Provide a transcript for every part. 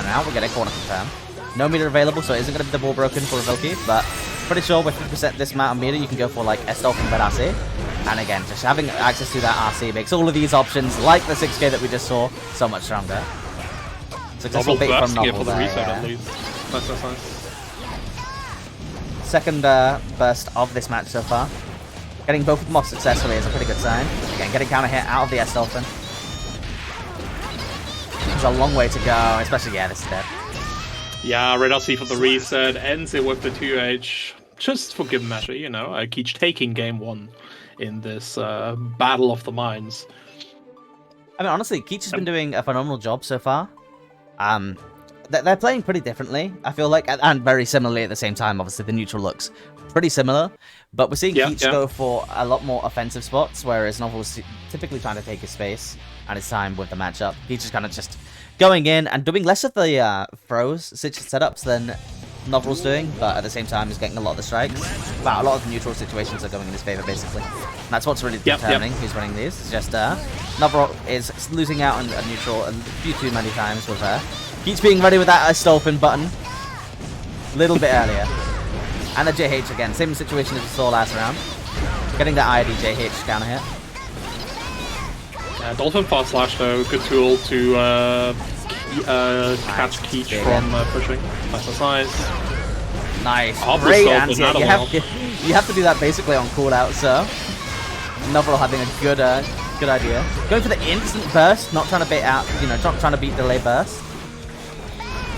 And now we're getting corner confirm. No meter available, so it isn't going to be the ball broken for Revoke, but pretty sure with 50% this amount of meter, you can go for like S-Dolphin Red RC. And again, just having access to that RC makes all of these options, like the 6K that we just saw, so much stronger. Successful bait from Novel for the there, reset yeah. at least. That's nice. Second burst of this match so far. Getting both of them off successfully is a pretty good sign. Again, getting counter hit out of the S-Dolphin. There's a long way to go, especially, yeah, this is dead. Yeah, Red RC for the reset, ends it with the 2H. Just for good measure, you know, Keech taking game 1 in this battle of the minds. I mean, honestly, Keech has been doing a phenomenal job so far. They're playing pretty differently, I feel like, and very similarly at the same time. Obviously, the neutral looks pretty similar, but we're seeing Keech go for a lot more offensive spots, whereas Novel's typically trying to take his space and his time with the matchup. Keech is kind of just going in and doing less of the throws setups than Novel's doing, but at the same time, he's getting a lot of the strikes. But a lot of the neutral situations are going in his favor, basically. And that's what's really determining who's winning these. It's just Novel is losing out on a neutral a few too many times with Keech being ready with that S-Dolphin button a little bit earlier. And the JH again, same situation as we saw last round. Getting that ID JH counter hit. Yeah, Dolphin Fast Slash though, good tool to catch Keech from pushing. That's nice. Nice. Great anti. You have to do that basically on cooldout, so Novel having a good idea. Going for the instant burst, not trying to bait out, you know, not trying to beat delay burst.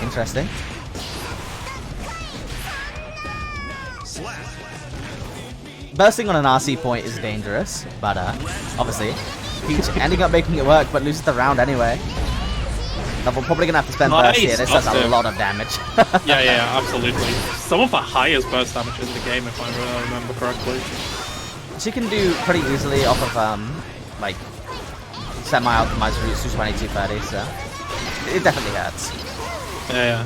Interesting. Bursting on an RC point is dangerous, but obviously, Keech ending up making it work, but loses the round anyway. Novel probably gonna have to spend burst here. This does a lot of damage. yeah, absolutely. Some of the highest burst damage in the game, if I remember correctly. She can do pretty easily off of like semi-optimized route Su 2230, so it definitely hurts. Yeah.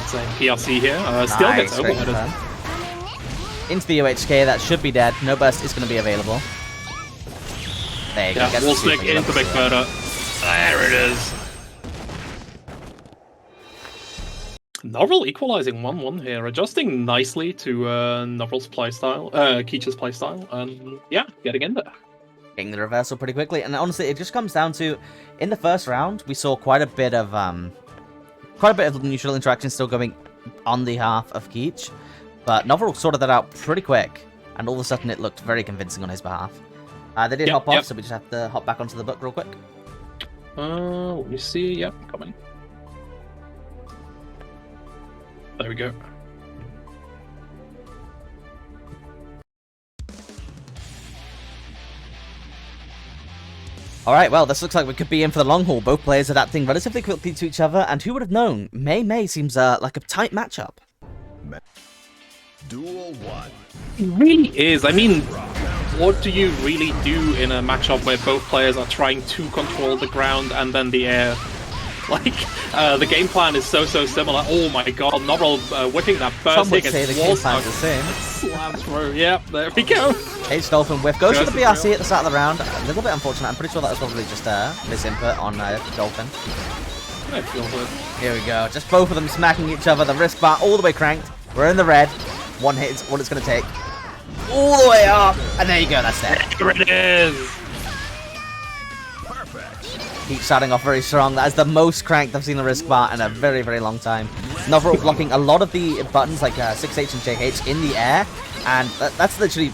It's a PRC here. Still gets overheaded. Into the OHK, that should be dead. No burst is going to be available. There you go. Wall stick into Big Murder. There it is. Novel equalizing 1-1 here, adjusting nicely to Novel's playstyle, Keech's playstyle, and yeah, getting in there. Getting the reversal pretty quickly, and honestly, it just comes down to, in the first round, we saw quite a bit of neutral interaction still going on the half of Keech. But Novel sorted that out pretty quick, and all of a sudden it looked very convincing on his behalf. They did hop off, so we just have to hop back onto the book real quick. Let me see. Yep, coming. There we go. Alright, well, this looks like we could be in for the long haul. Both players adapting relatively quickly to each other, and who would have known? Mei seems like a tight matchup. Duel 1. It really is. I mean, what do you really do in a matchup where both players are trying to control the ground and then the air? Like, the game plan is so similar. Oh my god, Novel whipping that burst. Some would say the game plan's the same. Slams through. Yep, there we go. H-Dolphin whiff. Goes for the BRC at the start of the round. A little bit unfortunate. I'm pretty sure that was probably just misinput on Dolphin. I feel good. Here we go. Just both of them smacking each other. The wrist bar all the way cranked. We're in the red. One hit is what it's going to take. All the way up. And there you go. That's that. There it is. Keep starting off very strong. That is the most cranked I've seen the wrist bar in a very, very long time. Novel blocking a lot of the buttons like 6H and JH in the air. And that's literally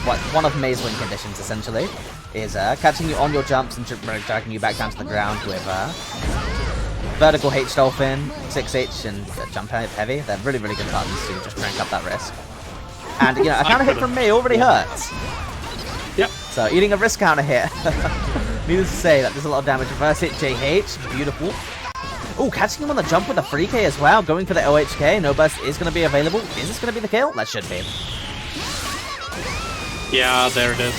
what one of Mei's win conditions, essentially. Is catching you on your jumps and dragging you back down to the ground with vertical H-Dolphin, 6H, and jump heavy. They're really, really good buttons to just crank up that risk. And, you know, a counter hit from Mei already hurts. Yep. So, eating a risk counter hit. Needless to say, that does a lot of damage. Reverse hit JH. Beautiful. Oh, catching him on the jump with a 3K as well. Going for the OHK. No burst is going to be available. Is this going to be the kill? That should be. Yeah, there it is.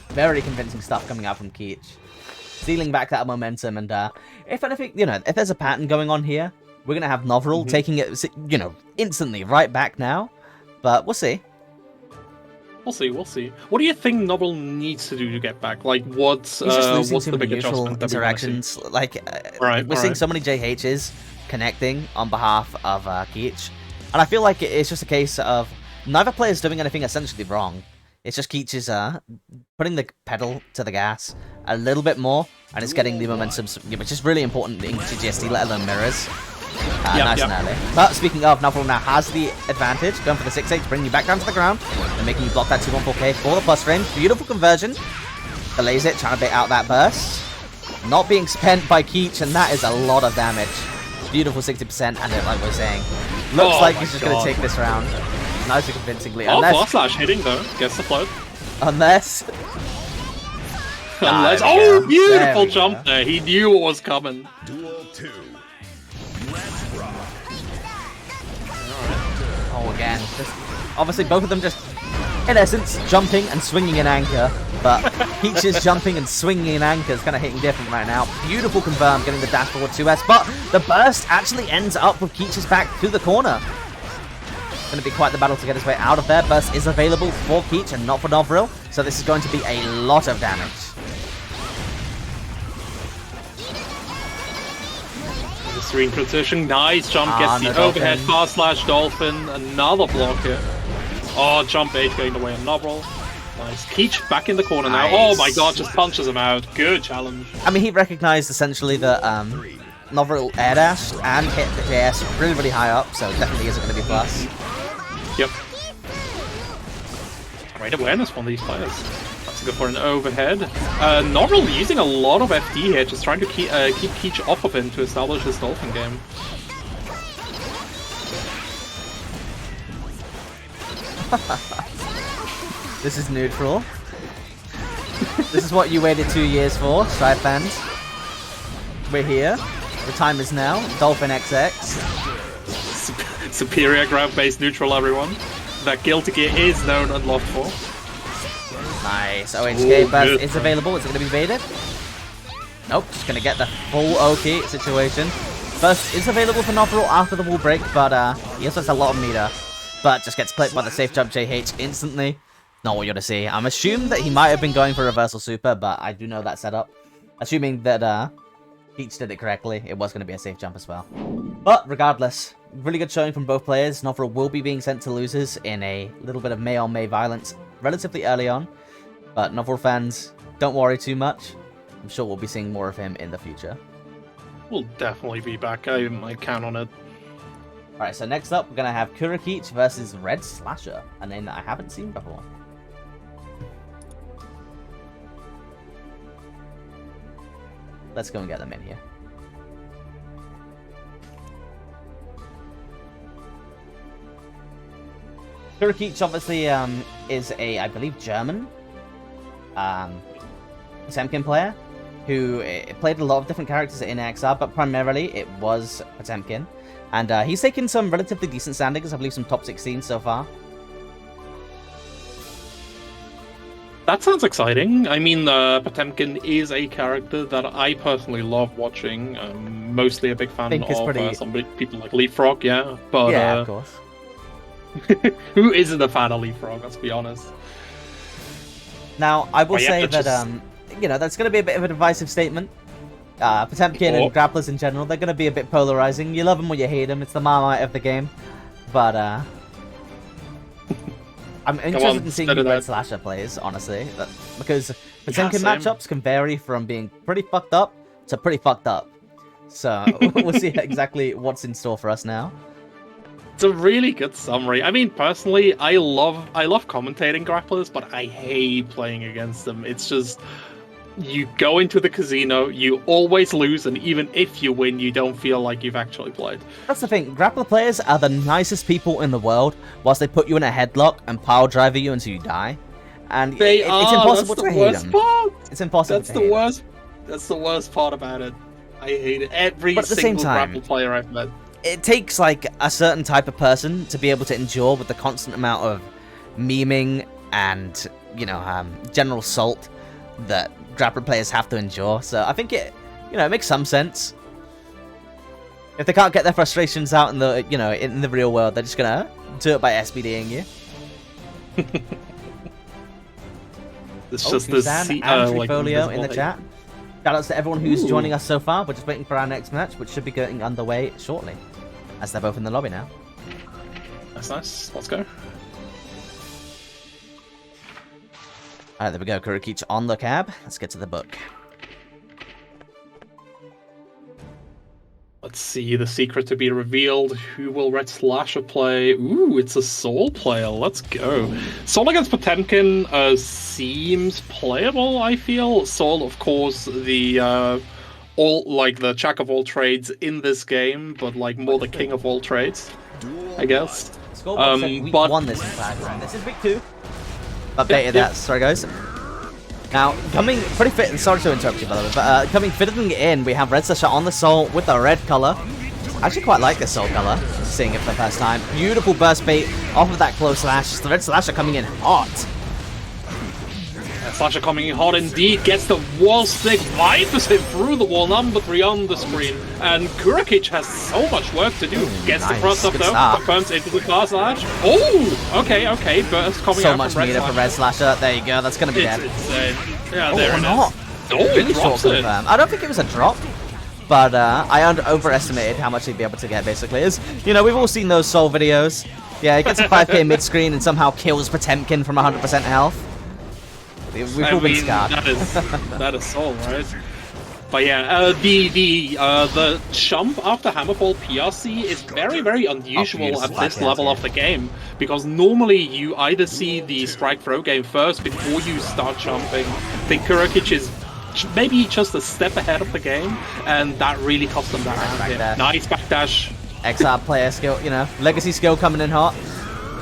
Very convincing stuff coming out from Keech. Stealing back that momentum, and if anything, you know, if there's a pattern going on here, we're going to have Novel taking it, you know, instantly right back now. But we'll see. We'll see. We'll see. What do you think Novel needs to do to get back? Like, what's He's just losing what's too the many big neutral adjustment that we wanna see? interactions. Like, Right, we're seeing alright. so many JHs connecting on behalf of Keech, and I feel like it's just a case of neither player is doing anything essentially wrong. It's just Keech is putting the pedal to the gas a little bit more, and it's getting the momentum, which is really important in TGST, let alone mirrors. Nice and early. But speaking of, Novel now has the advantage, going for the 6-8 to bring you back down to the ground, and making you block that 2-1-4K for the plus frame. Beautiful conversion. Delays it, trying to bait out that burst. Not being spent by Keech, and that is a lot of damage. Beautiful 60%, and like we're saying, looks like he's just going to take this round. Nice and convincingly. Oh, fast slash hitting though. Gets the float. Unless... Unless... There we Oh, go. beautiful There we jump go. there. He knew what was coming. Duel 2. Oh, again. Just, obviously, both of them just, in essence, jumping and swinging an anchor. But Keech's jumping and swinging an anchor is kind of hitting different right now. Beautiful confirm, getting the dash forward 2S. But the burst actually ends up with Keech's back to the corner. Going to be quite the battle to get his way out of there. Burst is available for Keech and not for Novril. So this is going to be a lot of damage. The serene transition. Nice jump. Gets no the overhead. Dolphin. Fast slash Dolphin. Another block here. Oh, jump 8 getting away on Novril. Nice. Keech back in the corner now. Oh my god, just punches him out. Good challenge. I mean, he recognized essentially that Novril air dashed and hit the JS really, really high up. So definitely isn't going to be plus. Yep. Great awareness from these players. That's good for an overhead. Novril using a lot of FD here, just trying to keep Keech off of him to establish his Dolphin game. This is neutral. This is what you waited 2 years for, Strive fans. We're here. The time is now. Dolphin XX. Superior grab-based neutral, everyone. That Guilty Gear is known and loved for. Nice. OHK Ooh, burst good. is available. Is it going to be baited? Nope. Just going to get the full OK situation. Burst is available for Novril after the wall break, but he also has a lot of meter. But just gets clipped by the safe jump JH instantly. Not what you're to see. I'm assuming that he might have been going for reversal super, but I do know that setup. Assuming that Keech did it correctly, it was going to be a safe jump as well. But regardless, really good showing from both players. Novril will be being sent to losers in a little bit of May-on-May violence relatively early on. But Novril fans, don't worry too much. I'm sure we'll be seeing more of him in the future. We'll definitely be back. I might count on it. Alright, so next up, we're going to have Kurakeech versus Red Slasher, a name that I haven't seen before. Let's go and get them in here. Kurakeech obviously is a, I believe, German Potemkin player who played a lot of different characters in XR, but primarily it was Potemkin. And he's taken some relatively decent standings, I believe some top 16 so far. That sounds exciting. I mean, Potemkin is a character that I personally love watching. I'm mostly a big fan Think it's of pretty- some big people like Leapfrog, yeah. But Yeah, of course. who isn't a fan of Leapfrog, let's be honest. Now, I will Oh, yeah, say but that, just- you know, that's going to be a bit of a divisive statement. Potemkin Oh. and grapplers in general, they're going to be a bit polarizing. You love them or you hate them. It's the Marmite of the game. But, I'm interested on, in seeing better who Red that. Slasher plays, honestly. Because Potemkin same. matchups can vary from being pretty fucked up to pretty fucked up. So, we'll see exactly what's in store for us now. It's a really good summary. I mean, personally, I love commentating grapplers, but I hate playing against them. It's just, you go into the casino, you always lose, and even if you win, you don't feel like you've actually played. That's the thing, grappler players are the nicest people in the world, whilst they put you in a headlock and pile driver you until you die. And They it's are. impossible That's to the hate worst them. part. It's impossible That's to the hate them. worst. That's the worst part about it. I hate it. Every But at the same single time- grapple player I've met. It takes like a certain type of person to be able to endure with the constant amount of memeing and, you know, general salt that grappler players have to endure. So I think it, you know, it makes some sense. If they can't get their frustrations out in the, you know, in the real world, they're just gonna do it by SBDing you. It's just this Kusan and like Trifolio in the invisible chat. Shoutouts to everyone who's joining us so far. We're just waiting for our next match, which should be getting underway shortly, as they're both in the lobby now. That's nice. Let's go. Alright, there we go. Kurokichi on the cab. Let's get to the book. Let's see the secret to be revealed. Who will Red Slasher play? Ooh, it's a Soul player. Let's go. Soul against Potemkin seems playable, I feel. Soul, of course, the the jack of all trades in this game, but like more the king of all trades, I guess. Scoreboard said week 1 this is bad round. This is week 2. Updated that. Sorry, guys. Now, coming pretty fit, and sorry to interrupt you, by the way, but coming fitting in, we have Red Slasher on the Soul with the red color. I actually quite like this Soul color, seeing it for the first time. Beautiful burst bait off of that close slash. The Red Slasher coming in hot. Slasher coming in hot indeed, gets the wall stick, vipers him through the wall, number 3 on the screen, and Kurokichi has so much work to do. Gets nice. the cross up Good though, start. confirms into the far slash. Oh, okay, burst coming So out much from Red meter for Red Slasher. There you go. That's going to be dead. It's yeah, Oh, there or it not. is. Oh, Really it short drops it. confirm. I don't think it was a drop, but I overestimated how much he'd be able to get, basically. You know, we've all seen those Soul videos. Yeah, he gets a 5k mid-screen and somehow kills Potemkin from 100% health. We've all been scarred. That is Soul, right? But yeah, the jump after Hammerfall PRC is very, very unusual at this level of the game, because normally you either see the strike throw game first before you start jumping. I think Kurokichi is maybe just a step ahead of the game, and that really cost them that round here. Nice backdash. XR player skill, you know, legacy skill coming in hot.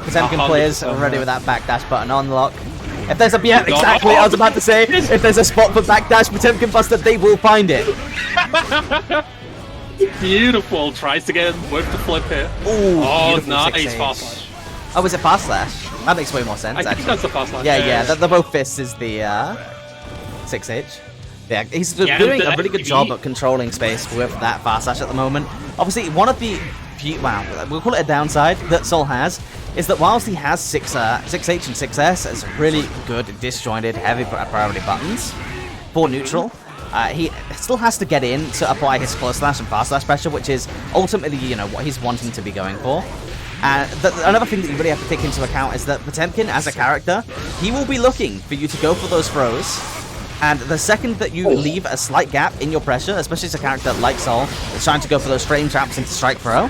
Potemkin players are ready with that backdash button on lock. If there's a exactly, I was about to say, if there's a spot for backdash, Potemkin Buster, they will find it. Beautiful, tries to get with the flip here. Ooh, oh, nice 6H. fast slash. Oh, was it fast slash? That makes way more sense. I think actually. that's the fast slash. Yeah, the both fists is the 6H. Yeah, he's doing a really good job at controlling space with that fast slash at the moment. Obviously, one of the we'll call it a downside that Soul has is that whilst he has 6H and 6S as really good disjointed heavy priority buttons for neutral, he still has to get in to apply his close slash and fast slash pressure, which is ultimately, you know, what he's wanting to be going for. Another thing that you really have to take into account is that Potemkin, as a character, he will be looking for you to go for those throws. And the second that you leave a slight gap in your pressure, especially as a character like Soul, that's trying to go for those frame traps into strike throw,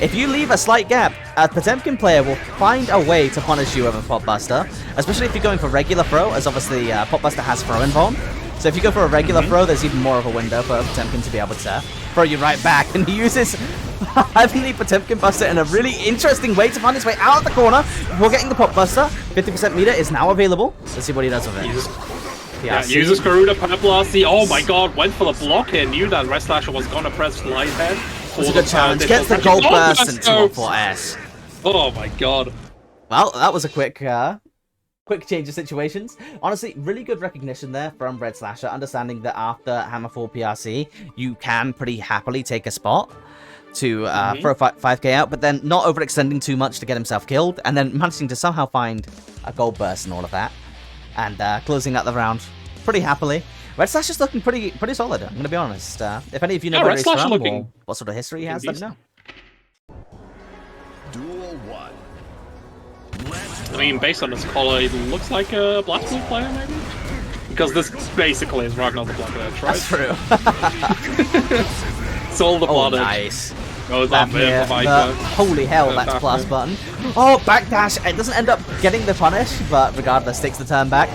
if you leave a slight gap, a Potemkin player will find a way to punish you over Pop Buster, especially if you're going for regular throw, as obviously Pop Buster has throw invuln. So if you go for a regular throw, there's even more of a window for Potemkin to be able to throw you right back. And he uses Heavenly Potemkin Buster in a really interesting way to find his way out of the corner before getting the Pop Buster. 50% meter is now available. Let's see what he does with it. Yeah, uses Garuda Pablasi. Oh my god, went for the block here. Knew that Red Slasher was gonna press slide head. That's a good challenge. Gets the gold burst and 2-4S. Oh my god. Well, that was a quick change of situations. Honestly, really good recognition there from Red Slasher, understanding that after Hammerfall PRC, you can pretty happily take a spot to throw 5k out, but then not overextending too much to get himself killed, and then managing to somehow find a gold burst and all of that, and closing out the round pretty happily. Red Slasher's looking pretty solid, I'm going to be honest. If any of you know where he's from or what sort of history he has, let me know. Duel 1. I mean, based on his color, he looks like a Blackpool player, maybe? Because this basically is Ragnar the Blood Edge, right? That's true. Soul the Blood Edge. Nice. Goes up there, the Viper. Holy hell, that's plus button. Oh, backdash. It doesn't end up getting the punish, but regardless, takes the turn back.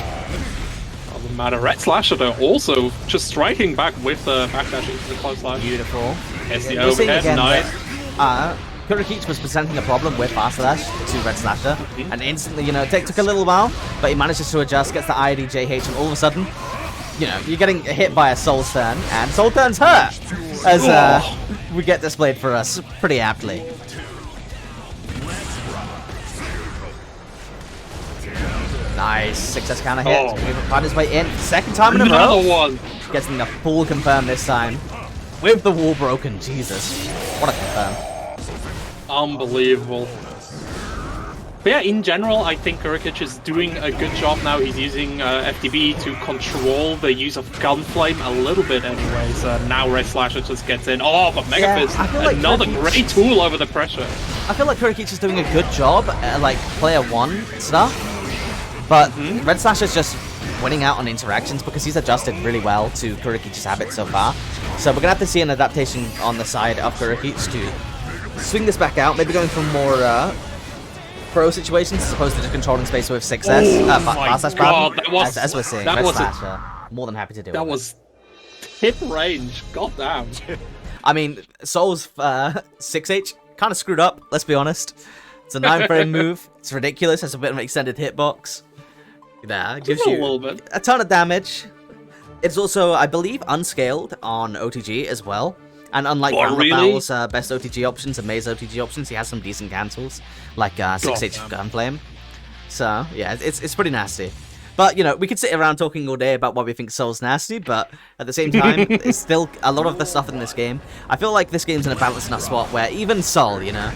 Doesn't matter. Red Slasher, though, also just striking back with the backdash into the close slash. Beautiful. It's the overhead, nice. Kurokichi was presenting a problem with fast slash to Red Slasher, and instantly, you know, it took a little while, but he manages to adjust, gets the IDJH, and all of a sudden, you know, you're getting hit by a Soul Turn, and Soul Turn's hurt, as we get displayed for us pretty aptly. Nice, 6S counter hit, find his way in, second time in a row. Another one. Getting the full confirm this time, with the wall broken, Jesus, what a confirm. Unbelievable. But yeah, in general, I think Kurikic is doing a good job now. He's using FTB to control the use of Gunflame a little bit anyways. Now Red Slasher just gets in. Oh, but Mega Yeah, Fist, I feel like another Kurikic- great tool over the pressure. I feel like Kurikic is doing a good job at, like, player 1 stuff, but Red Slash is just winning out on interactions because he's adjusted really well to Kurikic's habits so far. So we're going to have to see an adaptation on the side of Kurikic to swing this back out, maybe going for more pro situations as opposed to just controlling space with 6S. Oh Fast my Slash, God, pardon. that was- as we're seeing, that Red was Slash, more than happy to do it. That was hip range. God damn. I mean, Soul's 6H kind of screwed up, let's be honest. It's a 9-frame move. It's ridiculous. It's a bit of an extended hitbox. Yeah, it gives Just a you little bit. a ton of damage. It's also, I believe, unscaled on OTG as well. And unlike What, Round really? of Battle's best OTG options and Maze OTG options, he has some decent cancels, like 6H Gunflame. So, yeah, it's pretty nasty. But, you know, we could sit around talking all day about why we think Soul's nasty, but at the same time, it's still a lot of the stuff in this game. I feel like this game's in a balanced enough spot where even Soul, you know,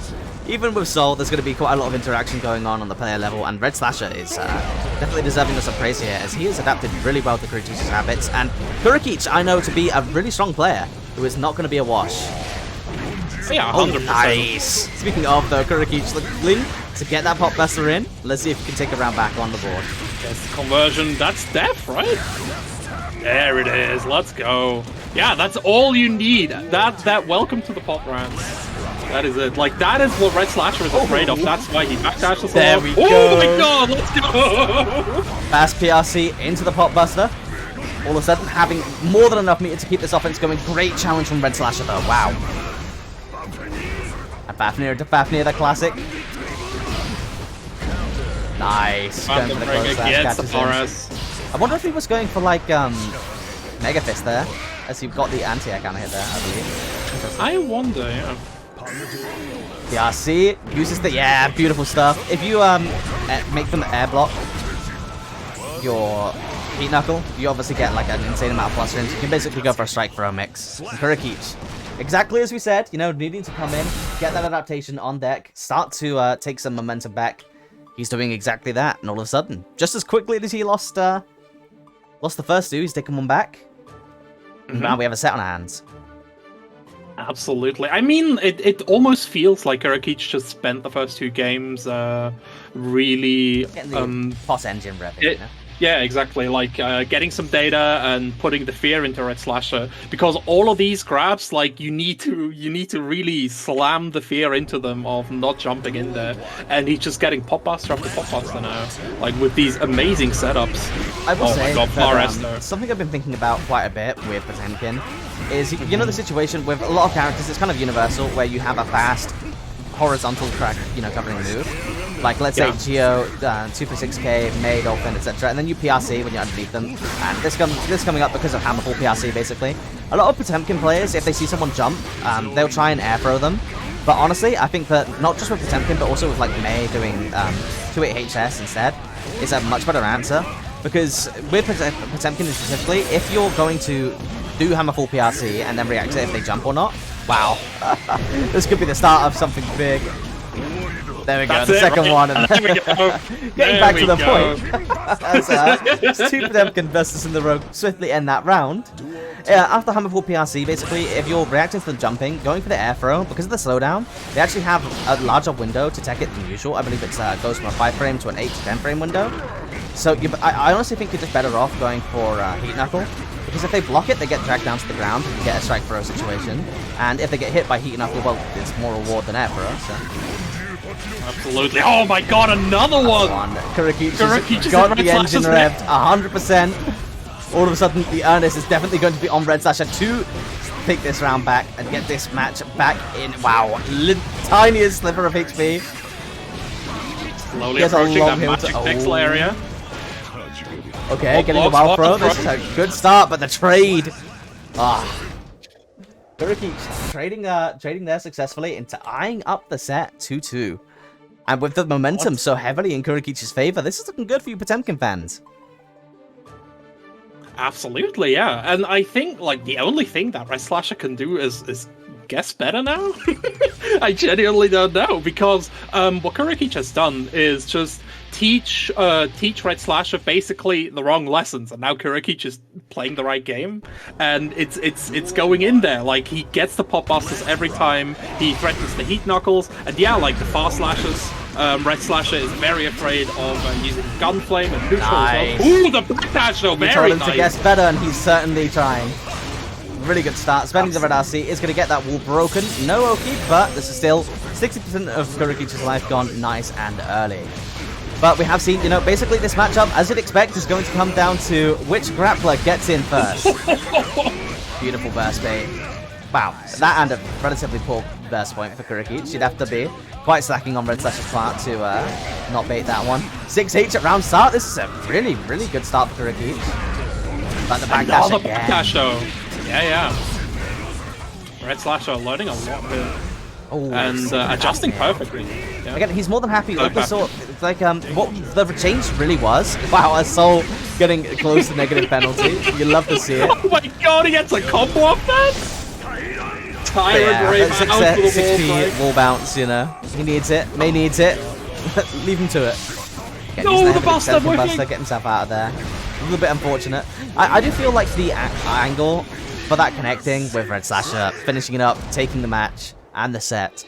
even with Soul, there's going to be quite a lot of interaction going on the player level, and Red Slasher is definitely deserving of some praise here, as he has adapted really well to Kurikic's habits, and Kurikic, I know to be a really strong player, who is not going to be a wash. Yeah, Oh, 100%. nice! Speaking of, though, Kurikic looking to get that pop buster in. Let's see if he can take a round back on the board. Yes, conversion, that's death, right? There it is, let's go. Yeah, that's all you need. That welcome to the pop rounds. That is it. Like, that is what Red Slasher is afraid of. That's why he backdashes a There lot. we Oh go. my god, let's go! Fast PRC into the pop buster. All of a sudden, having more than enough meter to keep this offense going. Great challenge from Red Slasher, though. Wow. A Fafnir to Fafnir, the classic. Nice. Going for the Phantom close Ring slash, against the catches him. Forest. I wonder if he was going for, like, Mega Fist there, as he got the anti-air kind of hit there, I believe. I wonder, yeah. PRC uses the, yeah, beautiful stuff. If you make them air block your Heat Knuckle, you obviously get like an insane amount of plus range. You can basically go for a strike throw mix. And Kurikic, exactly as we said, you know, needing to come in, get that adaptation on deck, start to take some momentum back. He's doing exactly that, and all of a sudden, just as quickly as he lost the first two, he's taking one back. And now we have a set on our hands. Absolutely. I mean, it almost feels like Kurikic just spent the first two games really... Getting the POS engine revving, you know? Yeah, exactly. Like getting some data and putting the fear into Red Slasher, because all of these grabs, like you need to really slam the fear into them of not jumping in there, and he's just getting pop buster after pop buster now, like with these amazing setups. I will Oh say my god, Forest, that, something I've been thinking about quite a bit with Potemkin is, you know, the situation with a lot of characters, it's kind of universal, where you have a fast horizontal track, you know, covering the move. Like, let's say Geo, 246k, May, Dolphin, etc. And then you PRC when you're underneath them. And this coming up because of Hammerfall PRC, basically. A lot of Potemkin players, if they see someone jump, they'll try and air throw them. But honestly, I think that not just with Potemkin, but also with like May doing 28HS instead, is a much better answer. Because with Potemkin specifically, if you're going to do Hammerfall PRC and then react to it if they jump or not, wow. This could be the start of something big. There we go, That's the it, second right? one. And There we go. getting There back we to the go. point. As two Potemkin versus in the row swiftly end that round. After Hammerfall PRC, basically, if you're reacting to the jumping, going for the air throw, because of the slowdown, they actually have a larger window to tech it than usual. I believe it goes from a 5 frame to an 8 to 10 frame window. So I honestly think you're just better off going for Heat Knuckle. Because if they block it, they get dragged down to the ground and you get a strike throw situation. And if they get hit by Heat Knuckle, well, it's more reward than air throw, so... Absolutely. Oh my god, another one! Kurikic Kurikic has is got in the Red engine Slasher's revved 100%. All of a sudden, the earnest is definitely going to be on Red Slasher to take this round back and get this match back in. Wow, tiniest sliver of HP. Slowly He has a approaching long that hill magic to- pixel area. Okay, getting the blocks, wild throw. blocks, This is a good start, but the trade. Kurikic trading there successfully into eyeing up the set 2-2. And with the momentum so heavily in Kurikic's favor, this is looking good for you Potemkin fans. Absolutely, yeah. And I think like the only thing that Red Slasher can do is guess better now? I genuinely don't know, because what Kurikich has done is just teach Red Slasher basically the wrong lessons, and now Kurikich is playing the right game, and it's going in there. Like, he gets the pop busters every time, he threatens the heat knuckles, and yeah, like the fast slashes. Red Slasher is very afraid of using Gunflame and neutral as well. Ooh, the backdash though, very told him nice. to guess better, and he's certainly trying. Really good start. Spending the Red RC is going to get that wall broken. No Oki, but this is still 60% of Kurikich's life gone nice and early. But we have seen, you know, basically this matchup, as you'd expect, is going to come down to which grappler gets in first. Beautiful burst bait. Wow, that and a relatively poor burst point for Kurikich. You'd have to be quite slacking on Red Slasher's part to not bait that one. 6H at round start. This is a really, really good start for Kurikich. But the backdash again. Backdash though. Yeah. Red Slasher learning a lot here. Oh, and adjusting perfectly. Yeah. Again, he's more than happy. Like we saw, it's like what the change really was. Wow, a soul getting close to negative penalty. You love to see it. Oh my god, he gets a combo off that. Tyrant Ray out for the 6p wall bounce. You know, he needs it. May needs it. Leave him to it. No, the Buster get himself out of there. A little bit unfortunate. I do feel like the angle for that connecting with Red Slasher, finishing it up, taking the match and the set.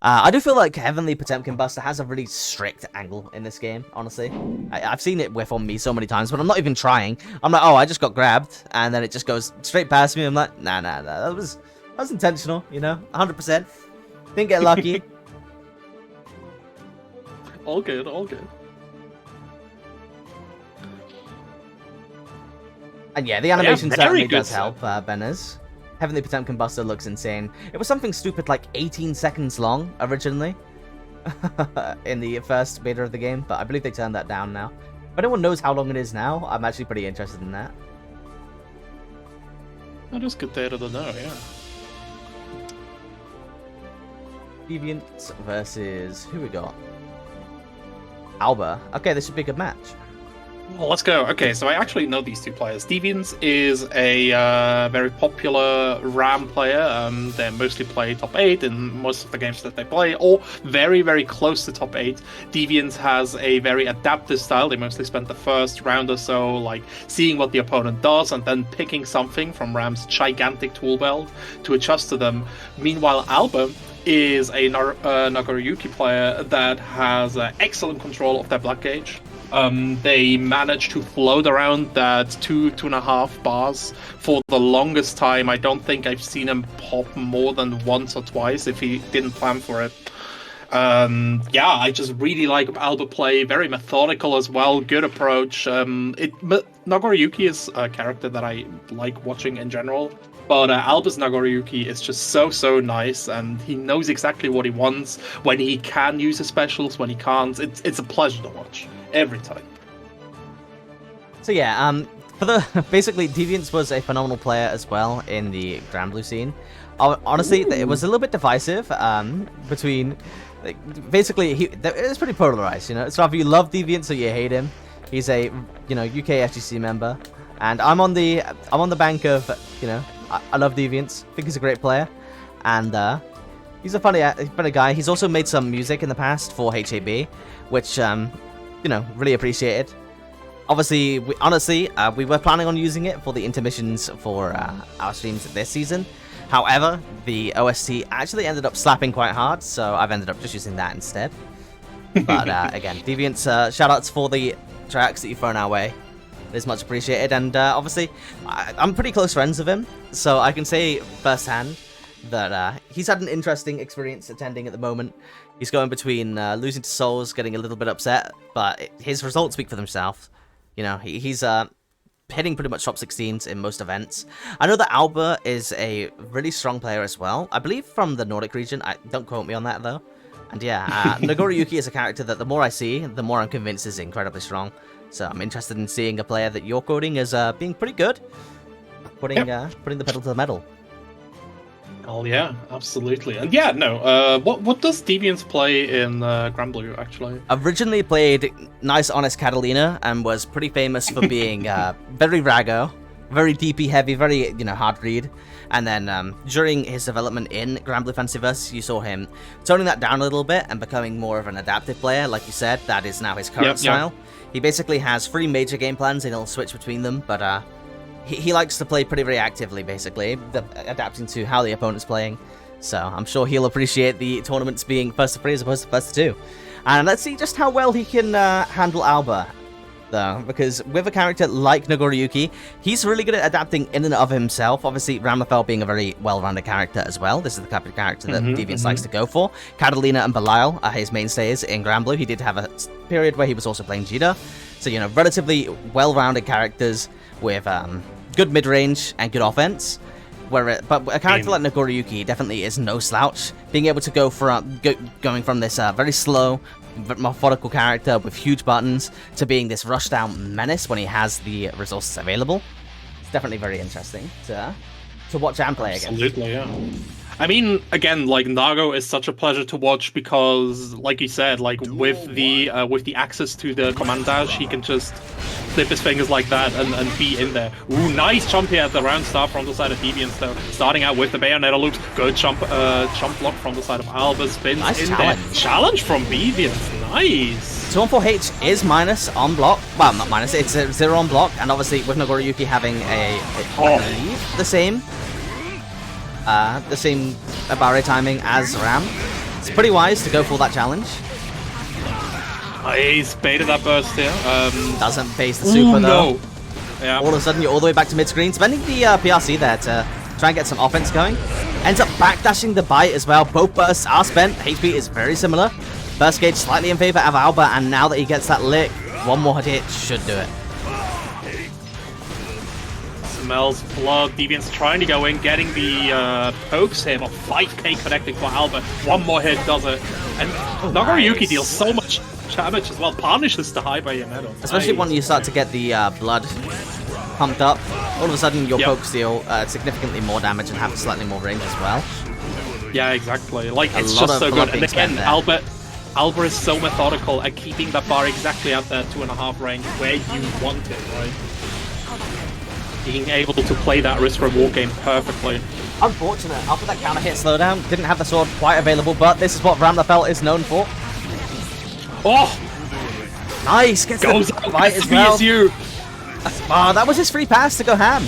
I do feel like Heavenly Potemkin Buster has a really strict angle in this game, honestly. I've seen it whiff on me so many times, but I'm not even trying. I'm like, oh, I just got grabbed, and then it just goes straight past me. I'm like, nah, that was intentional, you know, 100%. Didn't get lucky. All good, all good. And yeah, the animation certainly does set. help, Benners. Heavenly Potemkin Buster looks insane. It was something stupid like 18 seconds long originally in the first beta of the game, but I believe they turned that down now. If anyone knows how long it is now, I'm actually pretty interested in that. That is good data to know, yeah. Deviants versus who we got? Alba. Okay, this should be a good match. Well, let's go. Okay, so I actually know these two players. Deviants is a very popular RAM player. They mostly play top 8 in most of the games that they play, or very, very close to top 8. Deviants has a very adaptive style. They mostly spend the first round or so like seeing what the opponent does and then picking something from RAM's gigantic tool belt to adjust to them. Meanwhile, Alba is a Nagoriyuki player that has excellent control of their block gauge. They managed to float around that 2.5 bars for the longest time. I don't think I've seen him pop more than once or twice if he didn't plan for it. Yeah, I just really like Alba play. Very methodical as well. Good approach. Nagoriyuki is a character that I like watching in general. But Alba's Nagoriyuki is just so nice, and he knows exactly what he wants, when he can use his specials, when he can't. It's a pleasure to watch. Every time. So yeah, for the basically Deviants was a phenomenal player as well in the Grand Blue scene. Honestly, it was a little bit divisive between basically it's pretty polarized, you know. It's either you love Deviants or you hate him. He's a UK FGC member, and I'm on the bank of I love Deviants. I think he's a great player, and he's a funny guy. He's also made some music in the past for HAB, which really appreciated. Obviously, we were planning on using it for the intermissions for our streams this season. However, the OST actually ended up slapping quite hard, so I've ended up just using that instead. But again, Deviants, shoutouts for the tracks that you've thrown our way. It is much appreciated, and obviously, I'm pretty close friends with him, so I can say firsthand that he's had an interesting experience attending at the moment. He's going between losing to Souls, getting a little bit upset, but his results speak for themselves. You know, he's hitting pretty much top 16s in most events. I know that Alba is a really strong player as well. I believe from the Nordic region. Don't quote me on that, though. And yeah, Nagoriyuki is a character that the more I see, the more I'm convinced is incredibly strong. So I'm interested in seeing a player that you're quoting as being pretty good. Putting the pedal to the metal. Oh yeah, absolutely. And yeah, no. What does Deviants play in Grand Blue actually? Originally played Nice Honest Catalina and was pretty famous for being very Rago, very DP heavy, very hard read. And then during his development in Granblue Fantasy Versus, you saw him toning that down a little bit and becoming more of an adaptive player. Like you said, that is now his current style. He basically has 3 major game plans and he'll switch between them, but he likes to play pretty reactively, basically, adapting to how the opponent's playing. So I'm sure he'll appreciate the tournaments being first to 3 as opposed to first to 2. And let's see just how well he can handle Alba, though, because with a character like Nagoriyuki, he's really good at adapting in and of himself. Obviously, Ramlethal being a very well-rounded character as well. This is the type of character that Deviants likes to go for. Catalina and Belial are his mainstays in Granblue. He did have a period where he was also playing Jita. So, you know, relatively well-rounded characters with good mid-range and good offense. But a character like Nagoriyuki definitely is no slouch. Being able to go from going from this very slow, methodical character with huge buttons to being this rush down menace when he has the resources available. It's definitely very interesting to watch and play against. Absolutely, yeah. I mean, again, like, Nago is such a pleasure to watch because, like you said, like with the access to the command dash, he can just flip his fingers like that and be in there. Ooh, nice jump here at the round start from the side of Deviants, though. Starting out with the Bayonetta loops. Good jump block from the side of Alba. Spins nice in challenge. there. Challenge from Deviants. Nice. 214H is minus on block. Well, not minus. It's 0 on block. And obviously, with Nagoriyuki having I believe, the same barrier timing as Ram, it's pretty wise to go for that challenge. He's baited that burst here. Doesn't base the super though. No. Yeah. All of a sudden, you're all the way back to mid-screen, spending the PRC there to try and get some offense going. Ends up backdashing the bite as well. Both bursts are spent. HP is very similar. Burst gauge slightly in favor of Alba, and now that he gets that lick, one more hit should do it. Smells blood. Deviant's trying to go in, getting the pokes here, but 5k connecting for Alba. One more hit does it. And Nagoriyuki deals so much damage as well. Punishes the high Bayonetta. Especially when you start to get the blood pumped up. All of a sudden, your pokes deal significantly more damage and have slightly more range as well. Yeah, exactly. Like, it's just so good. And again, Alba is so methodical at keeping that bar exactly at that 2.5 range where you want it, right? Being able to play that risk-reward game perfectly. Unfortunate. After that counter hit slowdown, didn't have the sword quite available, but this is what Ramlethal is known for. Oh! Nice! Gets Goes the out fight as well. you. Oh, that was his free pass to go ham.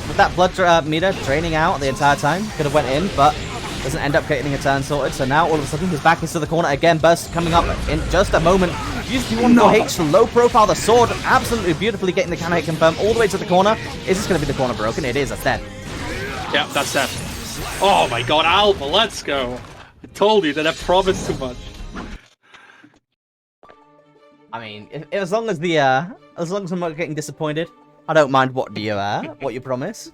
With that blood meter draining out the entire time. Could have went in, but doesn't end up getting a turn sorted. So now all of a sudden he's back into the corner again. Burst coming up in just a moment. Use D1-4H, low profile, the sword absolutely beautifully getting the counter hit confirmed all the way to the corner. Is this going to be the corner broken? It is, that's dead. Yeah, that's that. Oh my god, Alba, let's go. I told you that I promised too much. I mean, as long as I'm not getting disappointed, I don't mind what you promise.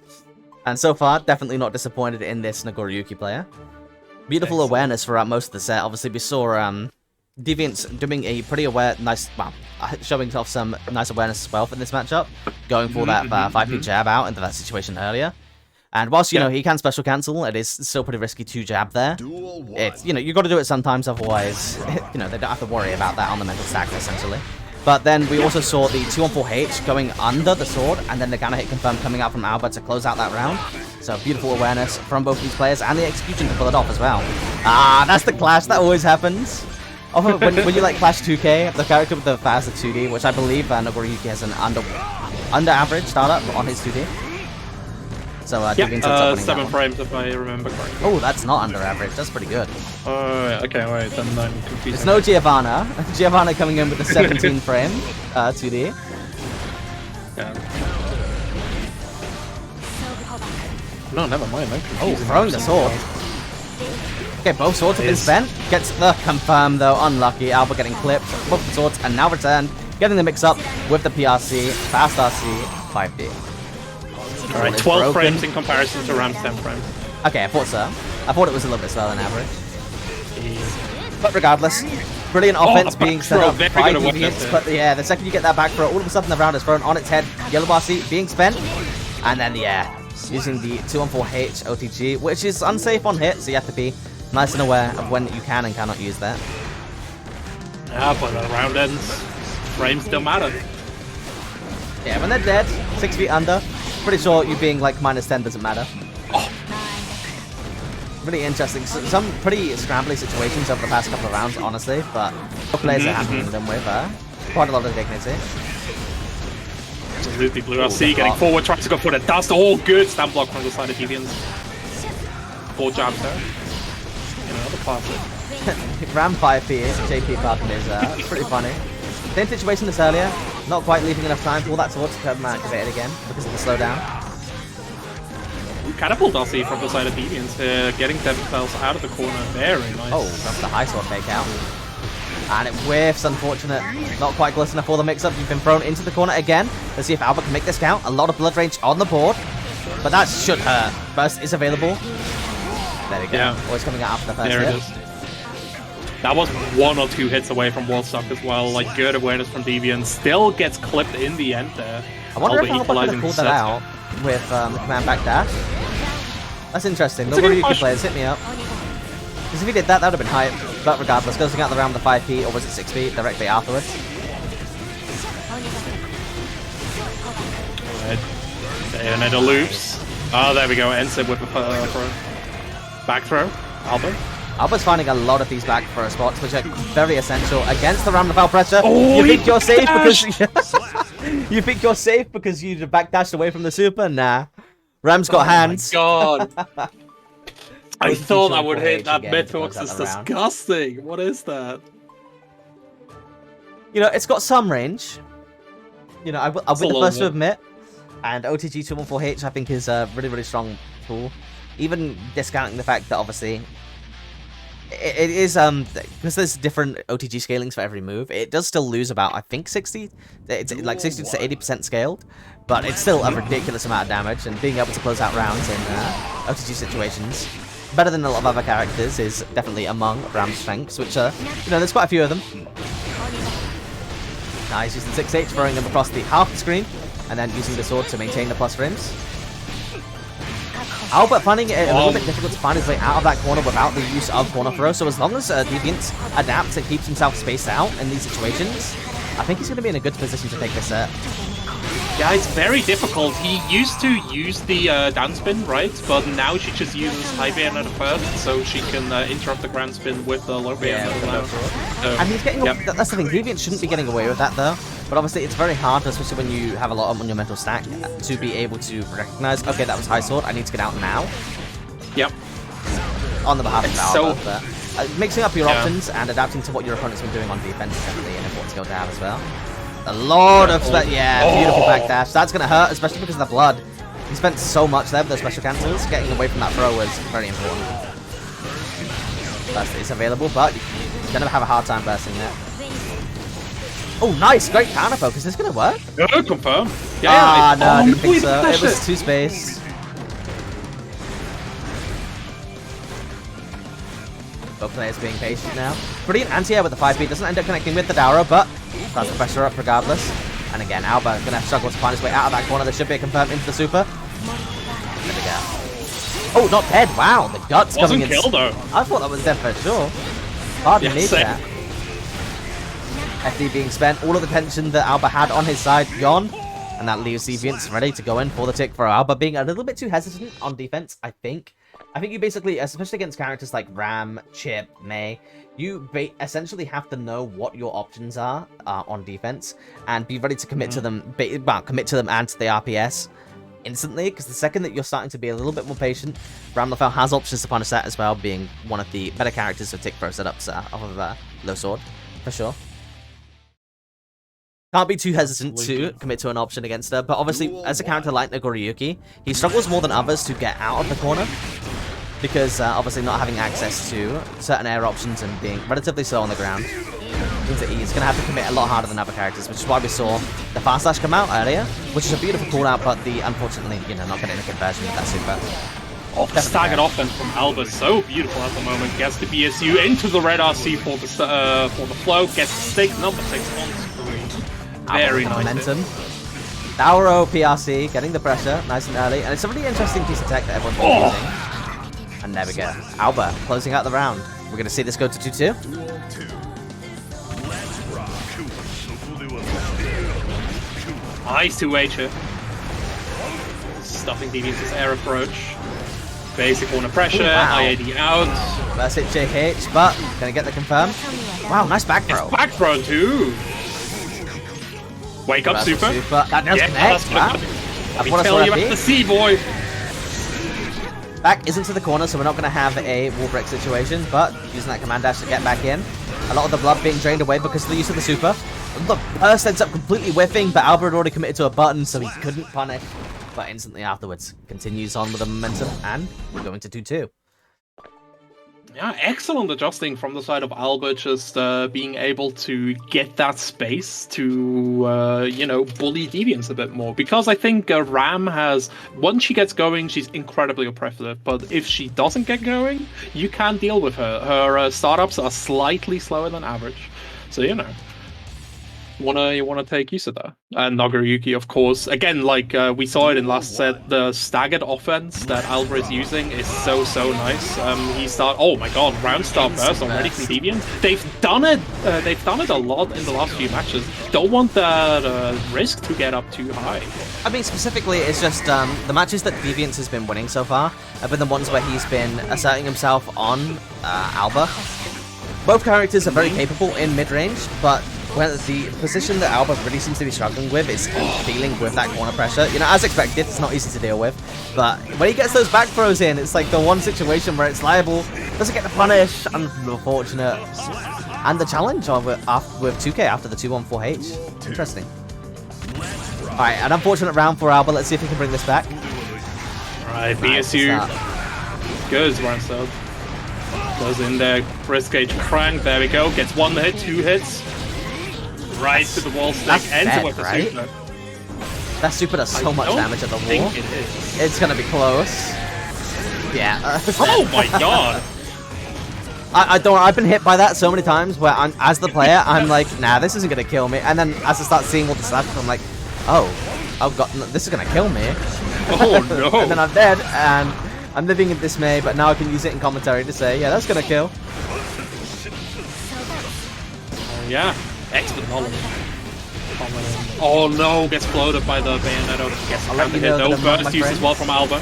And so far, definitely not disappointed in this Nagoriyuki player. Beautiful awareness throughout most of the set. Obviously, we saw Deviants doing a pretty showing off some nice awareness as well for this matchup, going for that 5p jab out into that situation earlier. And whilst, you know, he can special cancel, it is still pretty risky to jab there. It's, you know, you got to do it sometimes, otherwise, you know, they don't have to worry about that on the mental stack, essentially. But then we also saw the 2-on-4H going under the sword, and then the counter hit confirmed coming out from Alba to close out that round. So beautiful awareness from both these players, and the execution to pull it off as well. Ah, that's the clash, that always happens. When you like Clash 2K, the character with the fastest 2D, which I believe Nagoriyuki has an under average startup on his 2D. So, 7 frames if I remember correctly. Oh, that's not under average. That's pretty good. Okay, wait, then I'm confused. It's no Giovanna. Giovanna coming in with the 17 frame 2D. Yeah. No, never mind. Oh, throwing the sword. Okay, both swords have been spent. Gets the confirm though. Unlucky. Alba getting clipped. Both the swords and now returned. Getting the mix up with the PRC. Fast RC. 5D. Alright, 12 frames in comparison to Ram's 10 frames. Okay, I thought so. I thought it was a little bit slower than average. But regardless, brilliant offense being set up by Deviants. But yeah, the second you get that back throw, all of a sudden the round is thrown on its head. Yellow bar seat being spent. And then, yeah, using the 2-on-4H OTG, which is unsafe on hit, so you have to be nice and aware of when you can and cannot use that. Yeah, but the round ends. Frames don't matter. Yeah, when they're dead, 6 feet under, pretty sure you being like -10 doesn't matter. Oh, Really interesting. Some pretty scrambly situations over the past couple of rounds, honestly, but both players are handling them with quite a lot of dignity. Absolutely. Blue RC getting forward, trying to go for the dust. All good. Stamp block from the side of Deviants. 4 jabs there. Another pass. Ram 5P, JP Parton is pretty funny. Same situation as earlier, not quite leaving enough time for that sword to come activated again because of the slowdown. Catapult RC from the side of Deviants here, getting themselves out of the corner. Very nice. Oh, that's the high sword takeout. And it whiffs, unfortunate. Not quite close enough for the mix-up. You've been thrown into the corner again. Let's see if Albert can make this count. A lot of blood range on the board, but that should hurt. Burst is available. There we go. Yeah. Always coming out after the first There it hit. is. That was 1 or 2 hits away from World Stock as well. Like, good awareness from Deviant. Still gets clipped in the end there. I wonder if Albert Albert could have pulled that out with command backdash. That's interesting. The Ryuki players hit me up. Because if he did that, that would have been hype. But regardless, goes out the round with the 5P, or was it 6P, directly afterwards. Bayonetta loops. Oh, there we go. Ends it with a throw. Back throw. Albert. Albert's finding a lot of these back throw spots, which are very essential against the Ramnafal pressure. Oh, you think you're safe because you think you're safe because you backdashed away from the super? Nah. Ram's got hands. Oh my god. I thought I would hit that again, Mythworks. Is disgusting. What is that? You know, it's got some range. You know, I'll be the first to admit. And OTG 214H, I think, is a really, really strong tool. Even discounting the fact that, obviously, it is, because there's different OTG scalings for every move, it does still lose about, I think, 60, it's like 60 to 80% scaled, but it's still a ridiculous amount of damage, and being able to close out rounds in OTG situations, better than a lot of other characters, is definitely among Ram's strengths, which, you know, there's quite a few of them. Nice, using 6H, throwing them across the half the screen, and then using the sword to maintain the plus frames. Albert finding it a little bit difficult to find his way out of that corner without the use of corner throw, so as long as Deviant adapts and keeps himself spaced out in these situations, I think he's going to be in a good position to take this set. Yeah, it's very difficult. He used to use the down spin, right? But now she just uses high Bayonetta first, so she can interrupt the ground spin with the low Bayonetta. And he's getting that's the thing, Deviant shouldn't be getting away with that though. But obviously it's very hard, especially when you have a lot on your mental stack, to be able to recognize, okay, that was high sword, I need to get out now. Yep. On the behalf of Albert, but mixing up your Yeah. options and adapting to what your opponent's been doing on defense is definitely an important skill to have as well. A lot of beautiful backdash. That's going to hurt, especially because of the blood. He spent so much there with those special cancels. Getting away from that throw was very important. Burst is available, but you're going to have a hard time bursting there. Oh, nice! Great counter focus. Is this going to work? No, confirm. Yeah, Ah, no, I didn't think wait, so. It dash was 2 space. Both players being patient now. Brilliant anti-air with the 5B. Doesn't end up connecting with the Dauro, but tries the pressure up regardless. And again, Albert going to struggle to find his way out of that corner. There should be a confirm into the super. There we go. Oh, not dead. Wow, the guts coming in. Wasn't killed, though. I thought that was dead for sure. Pardon me for same. that. FD being spent. All of the tension that Albert had on his side gone. And that leaves Deviants ready to go in for the tick for Albert being a little bit too hesitant on defense, I think. I think you basically, especially against characters like Ram, Chip, May, you essentially have to know what your options are on defense and be ready to commit to them, commit to them and to the RPS instantly, because the second that you're starting to be a little bit more patient, Ramnafel has options to punish that as well, being one of the better characters for tick throw setups off of low sword, for sure. Can't be too hesitant to commit to an option against her, but obviously, as a character like Nagoriyuki, he struggles more than others to get out of the corner, because obviously not having access to certain air options and being relatively slow on the ground means that he's going to have to commit a lot harder than other characters, which is why we saw the fast slash come out earlier, which is a beautiful call out, but unfortunately, you know, not getting a conversion with that super. Staggered offense from Albert, so beautiful at the moment. Gets the BSU into the red RC for the flow, gets the stick, number 6 on screen. Very nice. Momentum. Dauro PRC getting the pressure nice and early, and it's a really interesting piece of tech that everyone's been using. And there we go. Albert closing out the round. We're going to see this go to 2-2. Nice 2H. Stuffing Deviants' air approach. Basic corner pressure, Ooh, wow. IAD out. That's it, JH, but gonna get the confirm. Wow, nice back throw. Back throw too. Wake up, super. That nails connect. Wow. Let me tell you about the C, boy. Back isn't to the corner, so we're not going to have a wall break situation, but using that command dash to get back in. A lot of the blood being drained away because of the use of the super. The burst ends up completely whiffing, but Alba had already committed to a button, so he couldn't punish. But instantly afterwards, continues on with the momentum, and we're going to 2-2. Yeah, excellent adjusting from the side of Alba, just being able to get that space to, you know, bully Deviants a bit more. Because I think Ram has, once she gets going, she's incredibly oppressive. But if she doesn't get going, you can't deal with her. Her startups are slightly slower than average. So, you know. You wanna take use of that. And Nagoriyuki, of course, again, like we saw it in last set, the staggered offense that Alba is using is so nice. Oh my god, round start burst already from Deviant. They've done it a lot in the last few matches. Don't want that risk to get up too high. I mean, specifically, it's just the matches that Deviants has been winning so far have been the ones where he's been asserting himself on Alba. Both characters are very capable in mid-range, but when the position that Alba really seems to be struggling with is dealing with that corner pressure. You know, as expected, it's not easy to deal with. But when he gets those back throws in, it's like the one situation where it's liable, doesn't get the punish, unfortunate. And the challenge with 2K after the 2-1-4H. Interesting. Alright, an unfortunate round for Alba. Let's see if he can bring this back. Alright, BSU goes round sub. Goes in there, wrist gauge crank, there we go. Gets 1 hit, 2 hits. Right to the wall stick, ends with the super. That super does so much damage at the wall. It's gonna be close. Yeah. Oh my god! I've been hit by that so many times where as the player, I'm like, nah, this isn't gonna kill me. And then as I start seeing all the slash, I'm like, oh god, this is gonna kill me. Oh no! And then I'm dead, and I'm living in dismay, but now I can use it in commentary to say, yeah, that's gonna kill. Yeah. Excellent knowledge. Oh no, gets floated by the Bayonetta. Gets counter hit. No burst use as well from Alba.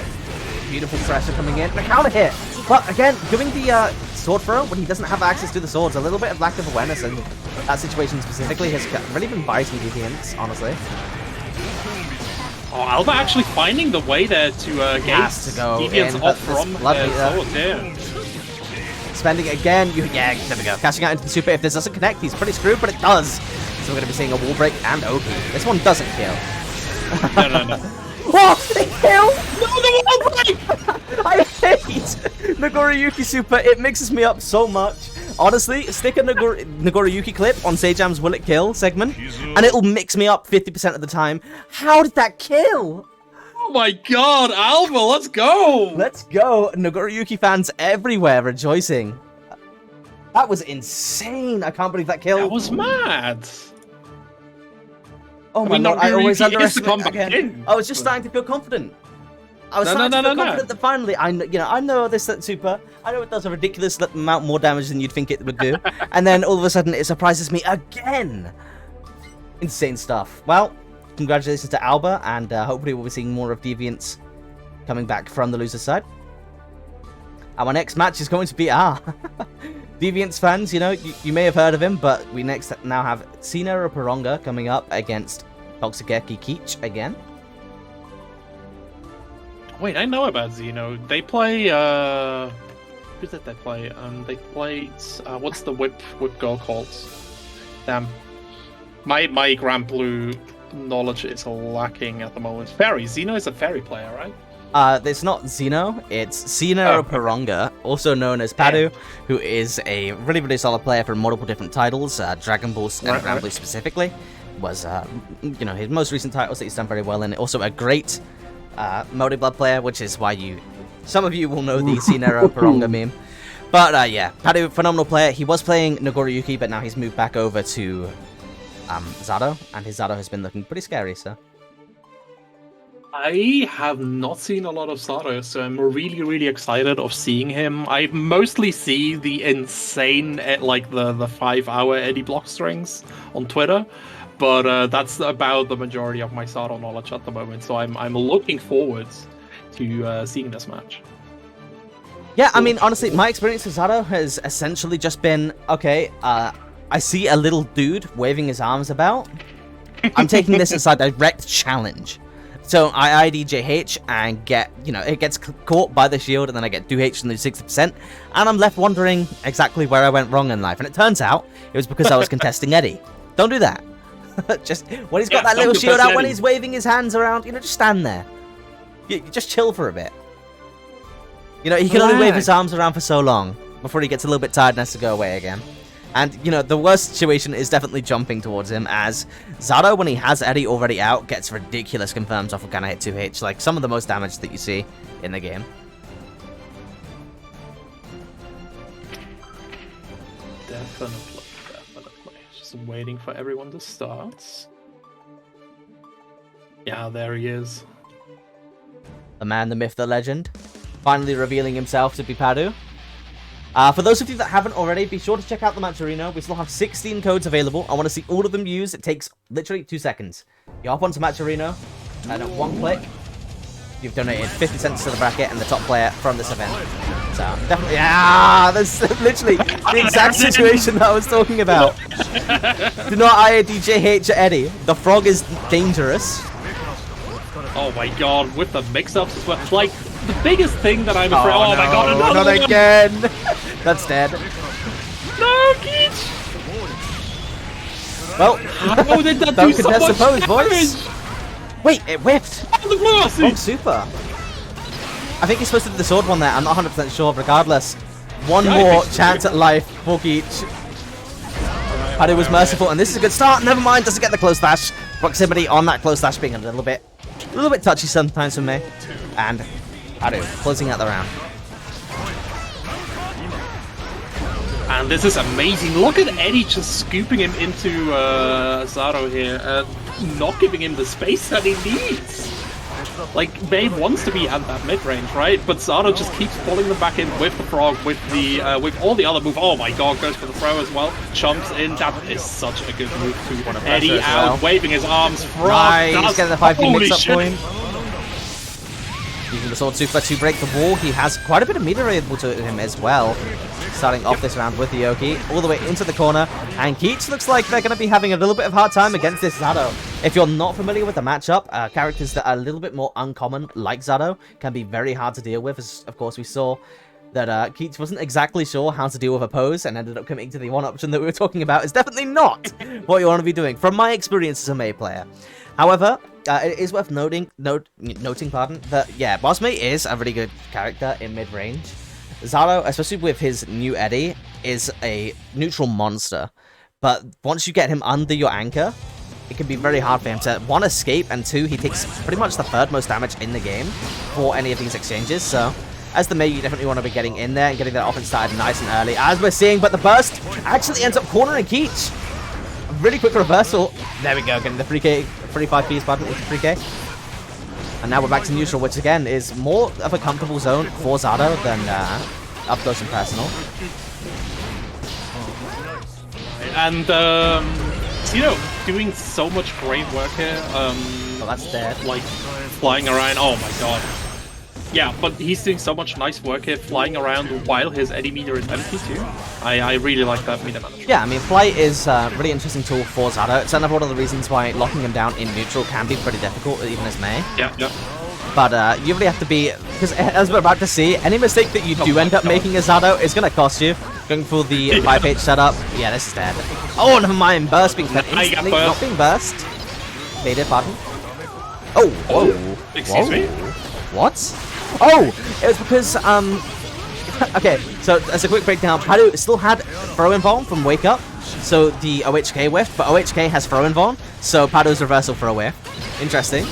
Beautiful pressure coming in. The counter hit! But again, doing the sword throw when he doesn't have access to the swords, a little bit of lack of awareness in that situation specifically has really been biting Deviants, honestly. Oh, Alba actually finding the way there to get Deviants off from swords, yeah. Spending it again. Yeah, there we go. Cashing out into the super. If this doesn't connect, he's pretty screwed, but it does. So we're going to be seeing a wall break and OP. This one doesn't kill. No. What? Did it kill? No, the wall break! I hate Nagoriyuki super. It mixes me up so much. Honestly, stick a Nagoriyuki clip on Sejam's Will It Kill segment, and it'll mix me up 50% of the time. How did that kill? Oh my god, Alba, let's go! Let's go! Nagoriyuki fans everywhere rejoicing. That was insane. I can't believe that killed. That was mad. Oh my god, I always underestimate again. I was just starting to feel confident. I was starting to feel confident that finally, I know this super. I know it does a ridiculous amount more damage than you'd think it would do. And then all of a sudden it surprises me again. Insane stuff. Well, congratulations to Alba, and hopefully we'll be seeing more of Deviants coming back from the loser's side. Our next match is going to be Deviants fans, you know, you may have heard of him, but we next now have Xeno Paronga coming up against Toxigeki Keech again. Wait, I know about Xeno. They play, who did they play? They played, what's the whip girl called? Damn. My Grand Blue knowledge is lacking at the moment. Fairy. Xeno is a fairy player, right? It's not Xeno, it's Xeno Paronga, also known as Padu, who is a really, really solid player for multiple different titles, Dragon Ball and Grand Blue specifically, was, you know, his most recent titles that he's done very well in. Also a great multi-blood player, which is why some of you will know the Xeno Paronga meme. But, yeah, Padu, phenomenal player. He was playing Nagoriyuki, but now he's moved back over to Zato, and his Zato has been looking pretty scary, so... I have not seen a lot of Zato, so I'm really, really excited of seeing him. I mostly see the insane, like, the 5-hour Eddie block strings on Twitter, but that's about the majority of my Zato knowledge at the moment, so I'm looking forward to seeing this match. Yeah, I mean, honestly, my experience with Zato has essentially just been, okay, I see a little dude waving his arms about. I'm taking this as a direct challenge. So I ID JH and get, it gets caught by the shield, and then I get 2H and lose 60%, and I'm left wondering exactly where I went wrong in life. And it turns out it was because I was contesting Eddie. Don't do that. Just when he's got that little shield out, when he's waving his hands around, just stand there. You just chill for a bit. He can only wave his arms around for so long before he gets a little bit tired and has to go away again. And, the worst situation is definitely jumping towards him, as Zato, when he has Eddie already out, gets ridiculous confirms off of Gonna Hit 2H, like some of the most damage that you see in the game. Definitely. Just waiting for everyone to start. Yeah, there he is. The man, the myth, the legend. Finally revealing himself to be Padu. For those of you that haven't already, be sure to check out the Matcherino. We still have 16 codes available. I want to see all of them used. It takes literally 2 seconds. You hop onto Matcherino, and at one click, you've donated 50 cents to the bracket and the top player from this event. So, definitely, that's literally the exact situation that I was talking about. Do not IADJH Eddie. The frog is dangerous. Oh my god, with the mix-ups as well. Like, the biggest thing that I'm afraid... Oh, no, my god, another not one! again! That's dead. No, Keech! Well, how did that don't do so contest much the pose, damage? boys! Wait, it whipped! Oh, the mercy! Oh, super! I think he's supposed to do the sword one there, I'm not 100% sure. Regardless, one more chance at life for Keech. Padu was merciful, and this is a good start. Never mind, doesn't get the close dash. Proximity on that close dash being a little bit touchy sometimes for me. And Padu closing out the round. And this is amazing. Look at Eddie just scooping him into Zato here, not giving him the space that he needs. Like, Babe wants to be at that mid-range, right? But Zato just keeps pulling them back in with the frog, with the with all the other moves. Oh my god, goes for the throw as well. Chumps in. That is such a good move too. Eddie out, waving his arms. Frog Nice, getting the 5P mix-up shit. point. Using the sword super to break the wall. He has quite a bit of meter available to him as well. Starting off this round with the Yoki, all the way into the corner, and Keech looks like they're going to be having a little bit of hard time against this Zato. If you're not familiar with the matchup, characters that are a little bit more uncommon, like Zato, can be very hard to deal with, as of course we saw that Keech wasn't exactly sure how to deal with a pose and ended up committing to the one option that we were talking about. Is definitely not what you want to be doing, from my experience as a Mei player. However, it is worth noting, that, yeah, Bossmate is a really good character in mid-range. Zato, especially with his new Eddie, is a neutral monster. But once you get him under your anchor, it can be very hard for him to, 1, escape, and 2, he takes pretty much the 3rd most damage in the game for any of these exchanges. So, as the Mei, you definitely want to be getting in there and getting that offense started nice and early, as we're seeing. But the burst actually ends up cornering Keech. A really quick reversal. There we go, getting the 3K, 5Ps button into 3K. And now we're back to neutral, which again is more of a comfortable zone for Zato than up close and personal. And, doing so much great work here. Oh, that's dead. Like, flying around. Oh my god. Yeah, but he's doing so much nice work here, flying around while his Eddie meter is empty too. I really like that meter management. Yeah, I mean, flight is a really interesting tool for Zato. It's another one of the reasons why locking him down in neutral can be pretty difficult, even as Mei. Yeah. But you really have to be, because as we're about to see, any mistake that you do end up making as Zato is going to cost you. Going for the 5H setup. Yeah, this is dead. Oh, never mind. Burst being fed instantly, not being burst. Baited, pardon. Oh, whoa. Excuse me? What? Oh, it was because, okay, so as a quick breakdown, Padu still had throw invuln from Wake Up, so the OHK whiff, but OHK has throw invuln, so Padu's reversal for a whiff. Interesting.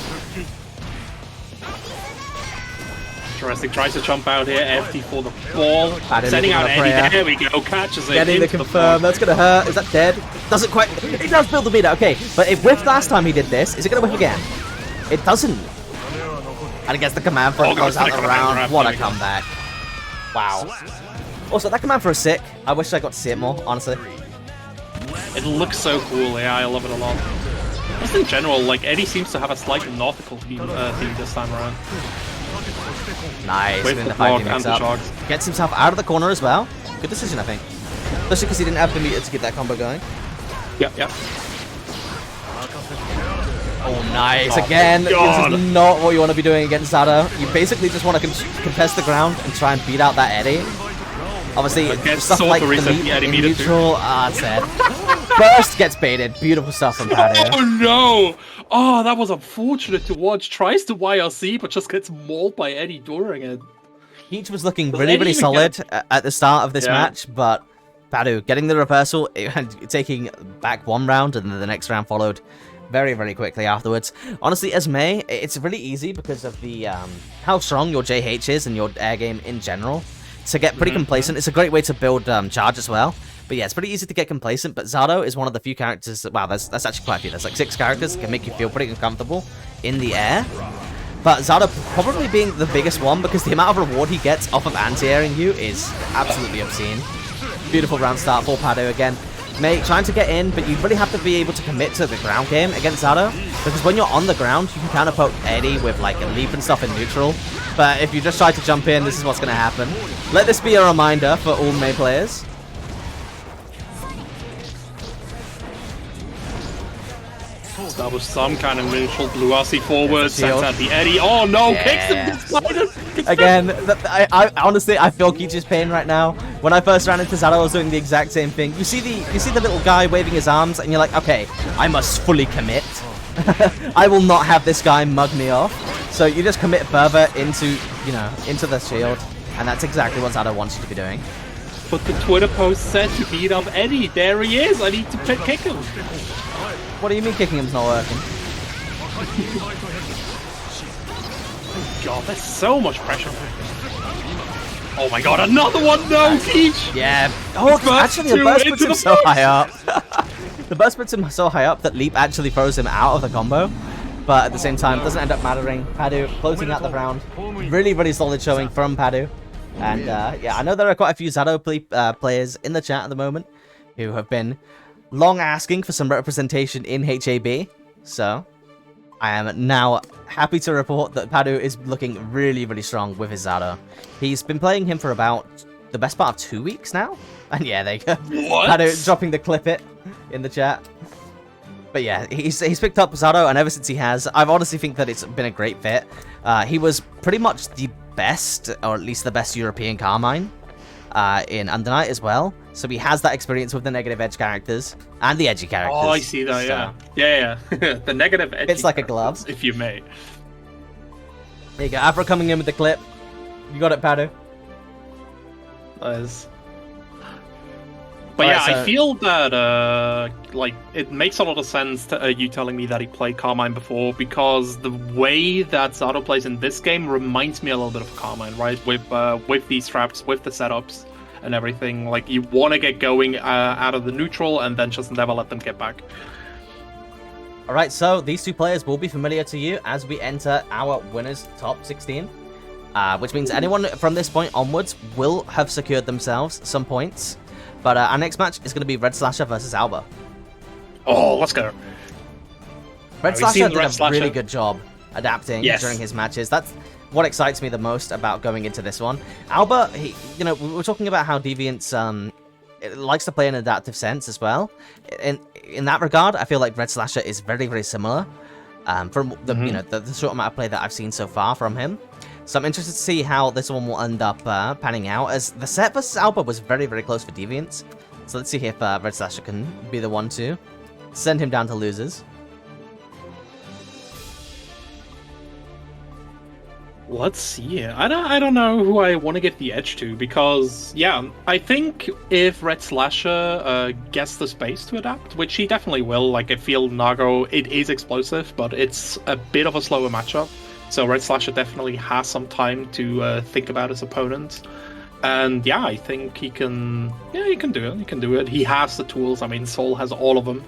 Interesting, tries to jump out here, empty for the ball, Padu sending out prayer. Eddie, there we go, catches it. Getting the confirm, that's gonna hurt, is that dead? Doesn't quite, it does build the meter, okay, but it whiffed last time he did this, is it gonna whiff again? It doesn't. And it gets the command for it close out the round. What a comeback. Wow. Also, that command for a sick. I wish I got to see it more, honestly. It looks so cool, yeah, I love it a lot. Just in general, like, Eddie seems to have a slightly nautical theme this time around. Nice, with getting the the 5D block mix and the up. shocks. Gets himself out of the corner as well. Good decision, I think. Especially because he didn't have the meter to get that combo going. Yeah, yeah. Oh, nice. Oh, Again, this God. is not what you want to be doing against Zato. You basically just want to contest the ground and try and beat out that Eddie. Obviously, Against stuff like the Sorcerer, leap the Eddie in meter too. neutral, it's dead. Burst gets baited. Beautiful stuff from Padu. Oh no! Oh, that was unfortunate to watch. Tries to YRC, but just gets mauled by Eddie during it. Peach was looking Was really, Eddie really even solid at the start of this Yeah. match, but Padu getting the reversal, taking back one round, and then the next round followed very, very quickly afterwards. Honestly, as Mei, it's really easy because of the how strong your JH is and your air game in general to get pretty complacent. It's a great way to build charge as well. But yeah, it's pretty easy to get complacent, but Zato is one of the few characters that, wow, that's actually quite a few. There's like 6 characters that can make you feel pretty uncomfortable in the air. But Zato probably being the biggest one because the amount of reward he gets off of anti-airing you is absolutely obscene. Beautiful round start for Padu again. Mei trying to get in, but you really have to be able to commit to the ground game against Zato, because when you're on the ground, you can counter poke Eddie with like a leap and stuff in neutral. But if you just try to jump in, this is what's going to happen. Let this be a reminder for all Mei players. That was some kind of neutral blue RC forward, Shield. sends out the Eddie. Oh no, Yeah. kicks him despite it. Again, I honestly I feel Keech's pain right now. When I first ran into Zato, I was doing the exact same thing. You see the little guy waving his arms, and you're like, okay, I must fully commit. I will not have this guy mug me off. So you just commit further into the shield, and that's exactly what Zato wants you to be doing. But the Twitter post said to beat up Eddie. There he is. I need to kick him. What do you mean kicking him's not working? God, that's so much pressure. Oh my God, another one! No, Peach. Yeah. Oh, Burst actually, the two burst into puts him the so box. high up. The burst puts him so high up that Leap actually throws him out of the combo. But at the same time, it doesn't end up mattering. Padu closing out the round. Really, really solid showing from Padu. And yeah, I know there are quite a few Zato players in the chat at the moment who have been long asking for some representation in HAB. So I am now happy to report that Padu is looking really, really strong with his Zato. He's been playing him for about the best part of 2 weeks now. And yeah, there you go. What? Padu dropping the clip it in the chat. But yeah, he's picked up Zato, and ever since he has, I honestly think that it's been a great fit. He was pretty much the best, or at least the best European Carmine in Under Night as well. So he has that experience with the negative edge characters and the edgy characters. Oh, I see that. So, Yeah. The negative edge. It's like a glove. if you may. There you go. Afro coming in with the clip. You got it, Padu. Nice. But yeah, Alright, so- I feel that like it makes a lot of sense to you telling me that he played Carmine before, because the way that Zato plays in this game reminds me a little bit of Carmine, right? With these traps, with the setups and everything. Like you want to get going out of the neutral and then just never let them get back. Alright, so these two players will be familiar to you as we enter our winners top 16. Which means anyone from this point onwards will have secured themselves some points. But our next match is going to be Red Slasher versus Alba. Oh, let's go. Red we've Slasher seen did Red a Slasher. really good job adapting Yes. during his matches. That's what excites me the most about going into this one. Alba, we were talking about how Deviant's it likes to play in an adaptive sense as well. In that regard, I feel like Red Slasher is very, very similar from the the short amount of play that I've seen so far from him. So I'm interested to see how this one will end up panning out, as the set versus Alba was very, very close for Deviants. So let's see if Red Slasher can be the one to send him down to losers. Let's see. I don't know who I want to give the edge to, because yeah, I think if Red Slasher gets the space to adapt, which he definitely will. Like I feel Nago, it is explosive, but it's a bit of a slower matchup. So Red Slasher definitely has some time to think about his opponent. And yeah, I think he can. Yeah, he can do it. He can do it. He has the tools. I mean, Soul has all of them.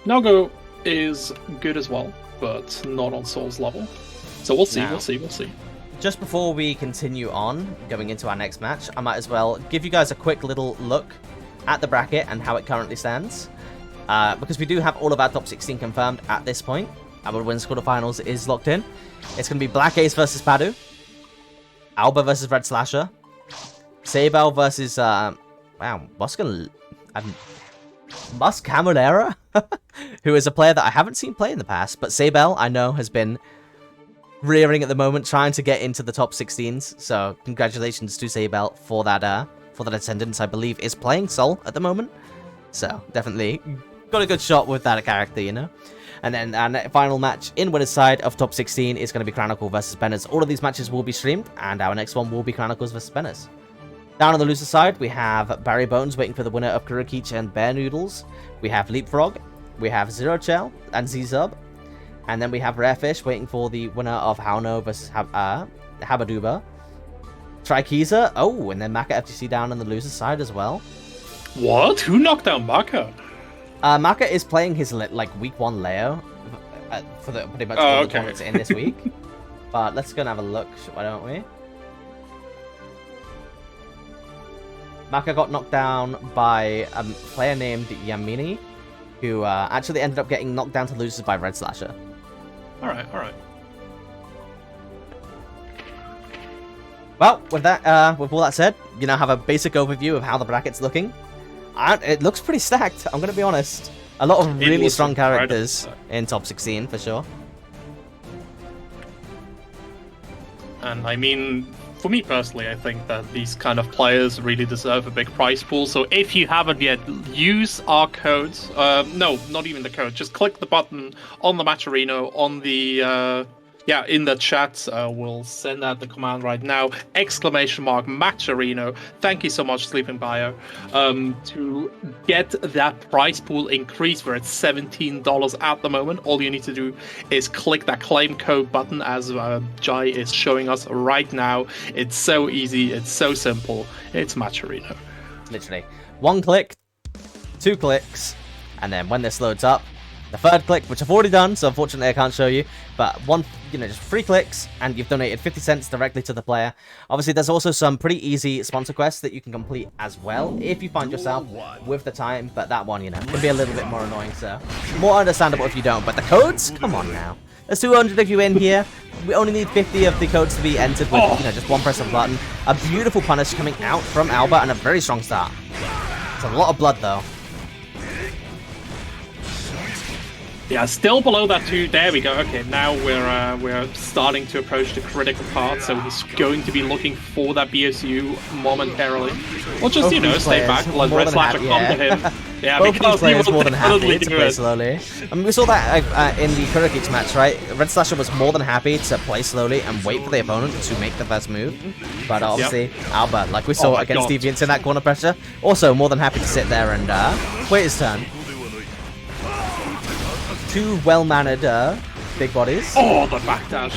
Nago is good as well, but not on Soul's level. So we'll see. Now, We'll see. just before we continue on, going into our next match, I might as well give you guys a quick little look at the bracket and how it currently stands. Because we do have all of our top 16 confirmed at this point. Our women's quarterfinals is locked in. It's going to be Black Ace versus Padu, Alba versus Red Slasher. Sabel versus wow, Musk Camonera, who is a player that I haven't seen play in the past, but Sabel I know has been rearing at the moment, trying to get into the top 16s. So congratulations to Sabel for that attendance. I believe is playing Sol at the moment, so definitely got a good shot with that character, you know. And then our final match in winner's side of top 16 is going to be Chronicle versus Benners. All of these matches will be streamed, and our next one will be Chronicles versus Benners. Down on the loser side, we have Barry Bones waiting for the winner of Kurokichi and Bear Noodles. We have Leapfrog, we have Zero Chell and Z-Zub, and then we have Rarefish waiting for the winner of Hauno versus Habaduba. Trikiza, oh, and then Maka FGC down on the loser side as well. What? Who knocked down Maka? Maka is playing his like week 1 Leo for the pretty much all the tournaments in this week. But let's go and have a look, why don't we? Maka got knocked down by a player named Yamini, who actually ended up getting knocked down to losers by Red Slasher. Alright, alright. Well, with all that said, you now have a basic overview of how the bracket's looking. It looks pretty stacked, I'm going to be honest. A lot of really strong characters in top 16, for sure. And I mean, for me personally, I think that these kind of players really deserve a big prize pool. So if you haven't yet, use our codes. No, not even the code. Just click the button on the Matcherino on the in the chat. We'll send out the command right now. ! Matcherino. Thank you so much, Sleeping Bio, to get that prize pool increased. We're at $17 at the moment. All you need to do is click that claim code button, as Jai is showing us right now. It's so easy. It's so simple. It's Matcherino. Literally 1 click, 2 clicks, and then when this loads up, the 3rd click, which I've already done, so unfortunately I can't show you, but just 3 clicks, and you've donated 50 cents directly to the player. Obviously, there's also some pretty easy sponsor quests that you can complete as well, if you find yourself with the time, but that one, can be a little bit more annoying, so more understandable if you don't. But the codes? Come on now. There's 200 of you in here. We only need 50 of the codes to be entered with, just one press of a button. A beautiful punish coming out from Alba, and a very strong start. It's a lot of blood, though. Yeah, still below that too. There we go. Okay, now we're starting to approach the critical part. So he's going to be looking for that BSU momentarily, or just stay back, let Red Slasher come to him. Yeah, both because these players he more than happy to play it. slowly. I mean, we saw that in the Kurokichi match, right? Red Slasher was more than happy to play slowly and wait for the opponent to make the first move. But obviously, Alba, like we saw against Deviants in that corner pressure, also more than happy to sit there and wait his turn. 2 well-mannered big bodies. Oh, the backdash.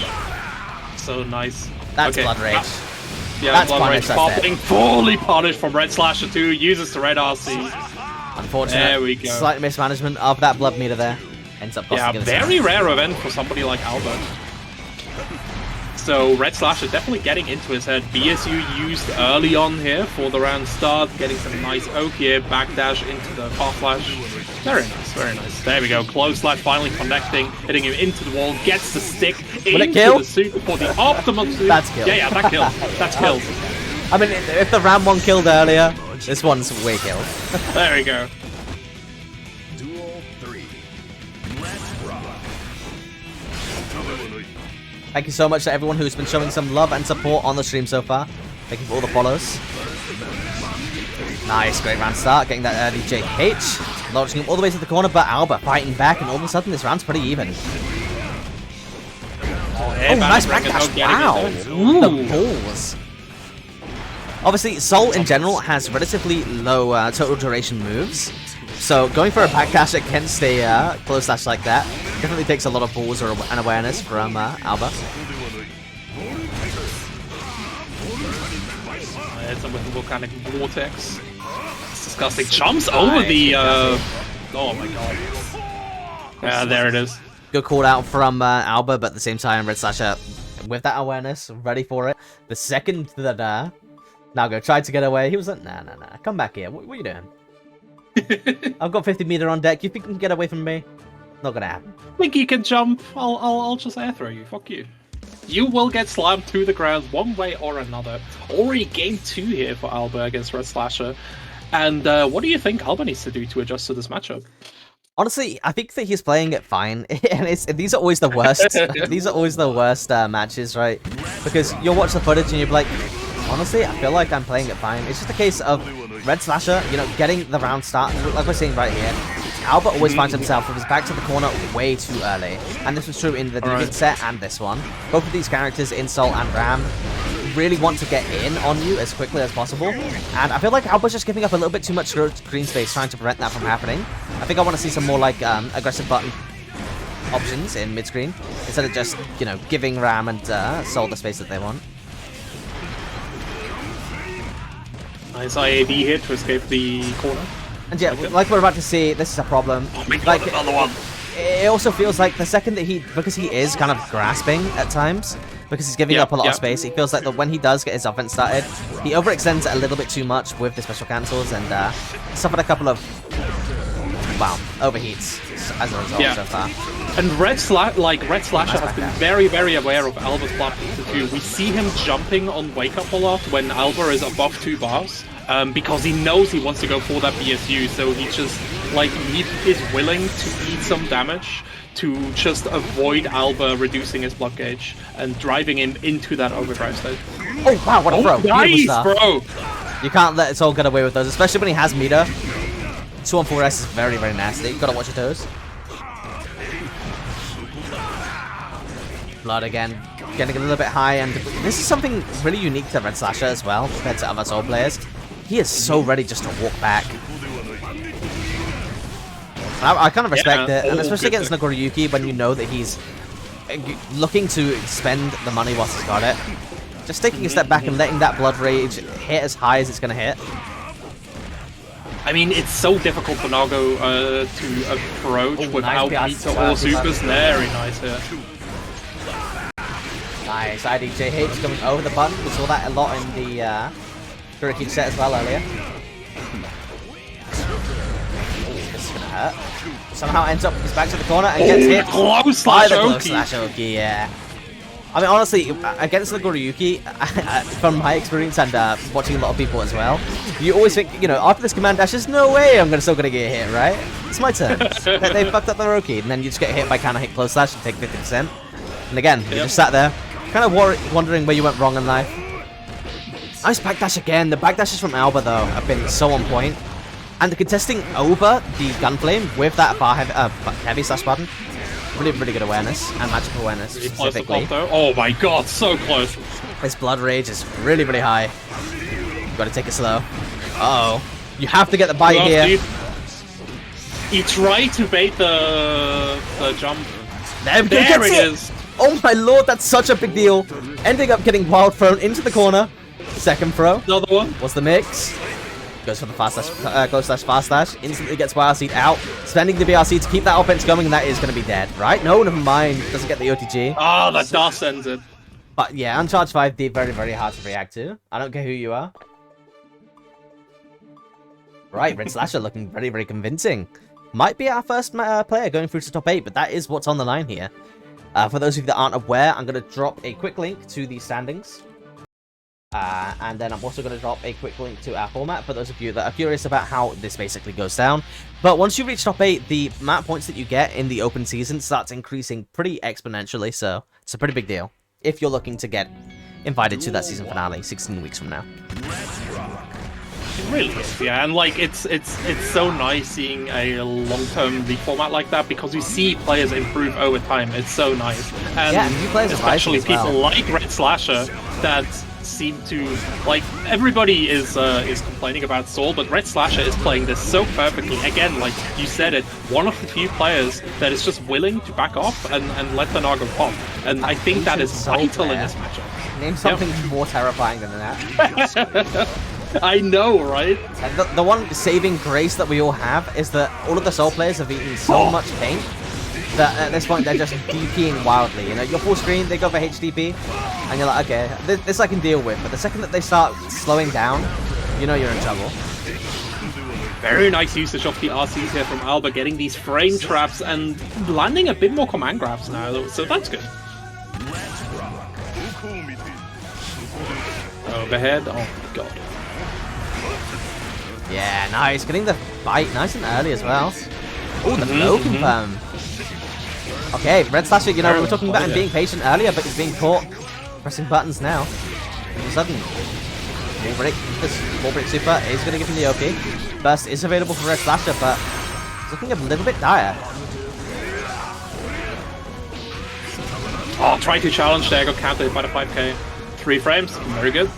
So nice. That's Blood Rage. Yeah, that's Blood Rage popping. Fully punished from Red Slasher 2. Uses the red RC. Unfortunate. There we go. Slight mismanagement of that blood meter there. Ends up costing very rare event for somebody like Albert. So Red Slasher definitely getting into his head. BSU used early on here for the round start, getting some nice oak here, backdash into the far flash. Very nice, very nice. There we go, close slash finally connecting, hitting him into the wall, gets the stick into the super for the optimum super. That's killed. Yeah, that killed. That's killed. I mean, if the Ram one killed earlier, this one's way killed. There we go. Duel 3. Let's rock. Thank you so much to everyone who's been showing some love and support on the stream so far. Thank you for all the follows. Nice, great round start, getting that early JH. Launching him all the way to the corner, but Alba fighting back, and all of a sudden this round's pretty even. Oh, nice backdash, wow! The balls. Obviously, Sol in general has relatively low total duration moves, so going for a backdash against a close slash like that definitely takes a lot of balls and awareness from Alba. It's with the volcanic vortex. It's disgusting. Jumps over the. Oh my god. Yeah, there it is. Good call out from Alba, but at the same time, Red Slasher, with that awareness, ready for it. The second that Nago tried to get away, he was like, nah, come back here. What are you doing? I've got 50 meter on deck. You think you can get away from me? Not gonna happen. Think you can jump? I'll just air throw you. Fuck you. You will get slammed to the ground one way or another. Already game 2 here for Alba against Red Slasher. And what do you think Alba needs to do to adjust to this matchup? Honestly, I think that he's playing it fine, and these are always the worst. These are always the worst matches, right? Because you'll watch the footage and you'll be like, honestly, I feel like I'm playing it fine. It's just a case of Red Slasher, you know, getting the round start, like we're seeing right here. Alba always finds himself with his back to the corner way too early, and this was true in the Deviant set and this one. Both of these characters, Insult and Ram, really want to get in on you as quickly as possible, and I feel like Alba's just giving up a little bit too much screen space trying to prevent that from happening. I think I want to see some more like aggressive button options in mid-screen instead of just, you know, giving Ram and Soul the space that they want. Nice IAD here to escape the corner. And yeah, like we're about to see, this is a problem. Oh my god, Like, another one! it also feels like the second that because he is kind of grasping at times, because he's giving up a lot of space, it feels like that when he does get his offense started, he overextends a little bit too much with the special cancels and suffered a couple of, wow, overheats as a result so far. And Red Slasher has been very, very aware of Alba's platform too. We see him jumping on Wake Up a lot when Alba is above 2 bars. Because he knows he wants to go for that BSU, so he just, like, he is willing to eat some damage to just avoid Alba reducing his block gauge and driving him into that overdrive state. Oh wow, what a throw! Nice, bro! You can't let it all get away with those, especially when he has meter. 2-on-4S is very, very nasty. You gotta watch your toes. Blood again, getting a little bit high, and this is something really unique to Red Slasher as well, compared to other Soul players. He is so ready just to walk back. I kind of respect it, and especially against Nagoriyuki when you know that he's looking to spend the money whilst he's got it. Just taking a step back and letting that Blood Rage hit as high as it's going to hit. I mean, it's so difficult for Nago to approach without meter or supers. Very nice here. Nice, IDJH coming over the button. We saw that a lot in the Hurricane set as well earlier. This is gonna hurt. Somehow ends up his back to the corner and gets hit close by slash the close Oki. slash Oki, yeah. I mean, honestly, against Nagoriyuki, from my experience and watching a lot of people as well, you always think, you know, after this command dash, there's no way I'm still gonna get hit, right? It's my turn. They fucked up the Oki, and then you just get hit by counter hit close slash and take 50%. And again, you just sat there, kind of wondering where you went wrong in life. Nice backdash again. The backdashes from Alba, though, have been so on point. And the contesting over the Gunflame with that far heavy slash button. Really, really good awareness and magical awareness specifically. Oh my god, so close. His Blood Rage is really, really high. You gotta take it slow. Uh-oh. You have to get the bite here. He tried to bait the jump. There it is. Oh my lord, that's such a big deal. Ending up getting wild thrown into the corner. Second throw. Another one. What's the mix? Goes for the fast slash, close slash, fast slash. Instantly gets BRC out. Spending the BRC to keep that offense going, and that is going to be dead, right? No, never mind. Doesn't get the OTG. Ah, that does sends it. But yeah, Uncharged 5D, very, very hard to react to. I don't care who you are. Right, Red Slasher looking very, very convincing. Might be our first player going through to top 8, but that is what's on the line here. For those of you that aren't aware, I'm going to drop a quick link to the standings. And then I'm also going to drop a quick link to our format for those of you that are curious about how this basically goes down. But once you reach top 8, the amount of points that you get in the open season starts increasing pretty exponentially, so it's a pretty big deal if you're looking to get invited to that season finale 16 weeks from now. It really is, yeah, and like it's so nice seeing a long-term league format like that because you see players improve over time. It's so nice, and yeah, new players especially as well. people like Red Slasher that seem to like. Everybody is complaining about Soul, but Red Slasher is playing this so perfectly. Again, like you said it, one of the few players that is just willing to back off and let the Nago pop, and I think that is vital in this matchup. Name something more terrifying than that. I know, right? And the one saving grace that we all have is that all of the Soul players have eaten so much paint that at this point they're just DPing wildly. You know, you're full screen, they go for HDP, and you're like, okay, this I can deal with. But the second that they start slowing down, you know you're in trouble. Very nice usage of the RCs here from Alba, getting these frame traps and landing a bit more command grabs now, so that's good. overhead. Oh my god. Yeah, nice. Getting the bite nice and early as well. Oh, the low confirm. Okay, Red Slasher, you know, we were talking about him being patient earlier, but he's being caught pressing buttons now. All of a sudden, this wall break super is going to give him the OP. Burst is available for Red Slasher, but it's looking a little bit dire. Oh, trying to challenge there, got countered by the 5k. 3 frames, very good.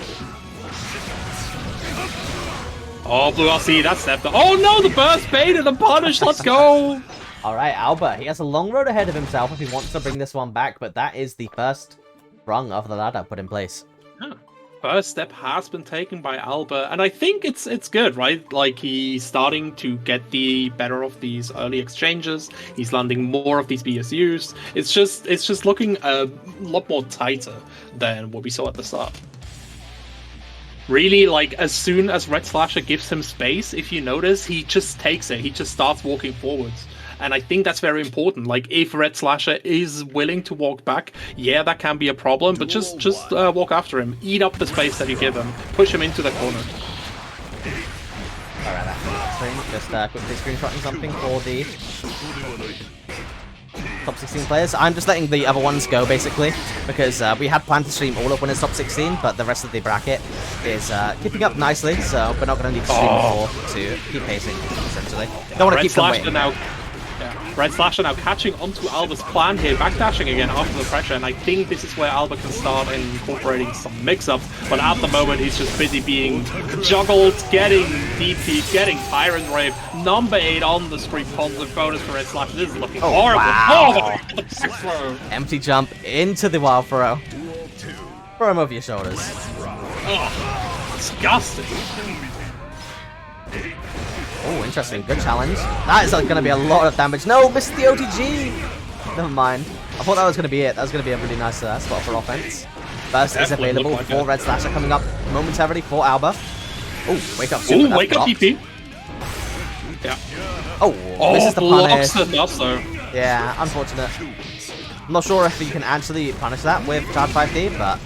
Oh, Blue RC, that's stepped up. Oh no, the burst baited the punish, let's go! Alright, Alba, he has a long road ahead of himself if he wants to bring this one back, but that is the first rung of the ladder put in place. Yeah. First step has been taken by Alba, and I think it's good, right? Like, he's starting to get the better of these early exchanges. He's landing more of these BSUs. It's just looking a lot more tighter than what we saw at the start. Really, like, as soon as Red Slasher gives him space, if you notice, he just takes it. He just starts walking forwards. And I think that's very important. Like, if Red Slasher is willing to walk back, yeah, that can be a problem, but just walk after him. Eat up the space that you give him. Push him into the corner. Alright, that's just quickly screenshotting something for the top 16 players. I'm just letting the other ones go, basically, because we had planned to stream all of winners top 16, but the rest of the bracket is keeping up nicely, so we're not going to need to stream more to keep pacing, essentially. Don't want to keep them waiting. Now, Red Slasher now catching onto Alba's plan here, backdashing again after the pressure, and I think this is where Alba can start incorporating some mix-ups, but at the moment he's just busy being juggled, getting DP, getting Tyrant Rave, number 8 on the screen, positive bonus for Red Slasher. This is looking horrible. Wow. Oh, the back throw. Empty jump into the wild throw. Throw him over your shoulders. Oh, disgusting. Oh, interesting. Good challenge. That is going to be a lot of damage. No, missed the OTG. Never mind. I thought that was going to be it. That was going to be a really nice spot for offense. Burst is available like for Red Slasher coming up momentarily for Alba. Oh, wake up super. Wake up DP. Yeah. Oh, misses the punish. Also. Yeah, unfortunate. I'm not sure if you can actually punish that with Charge 5D, but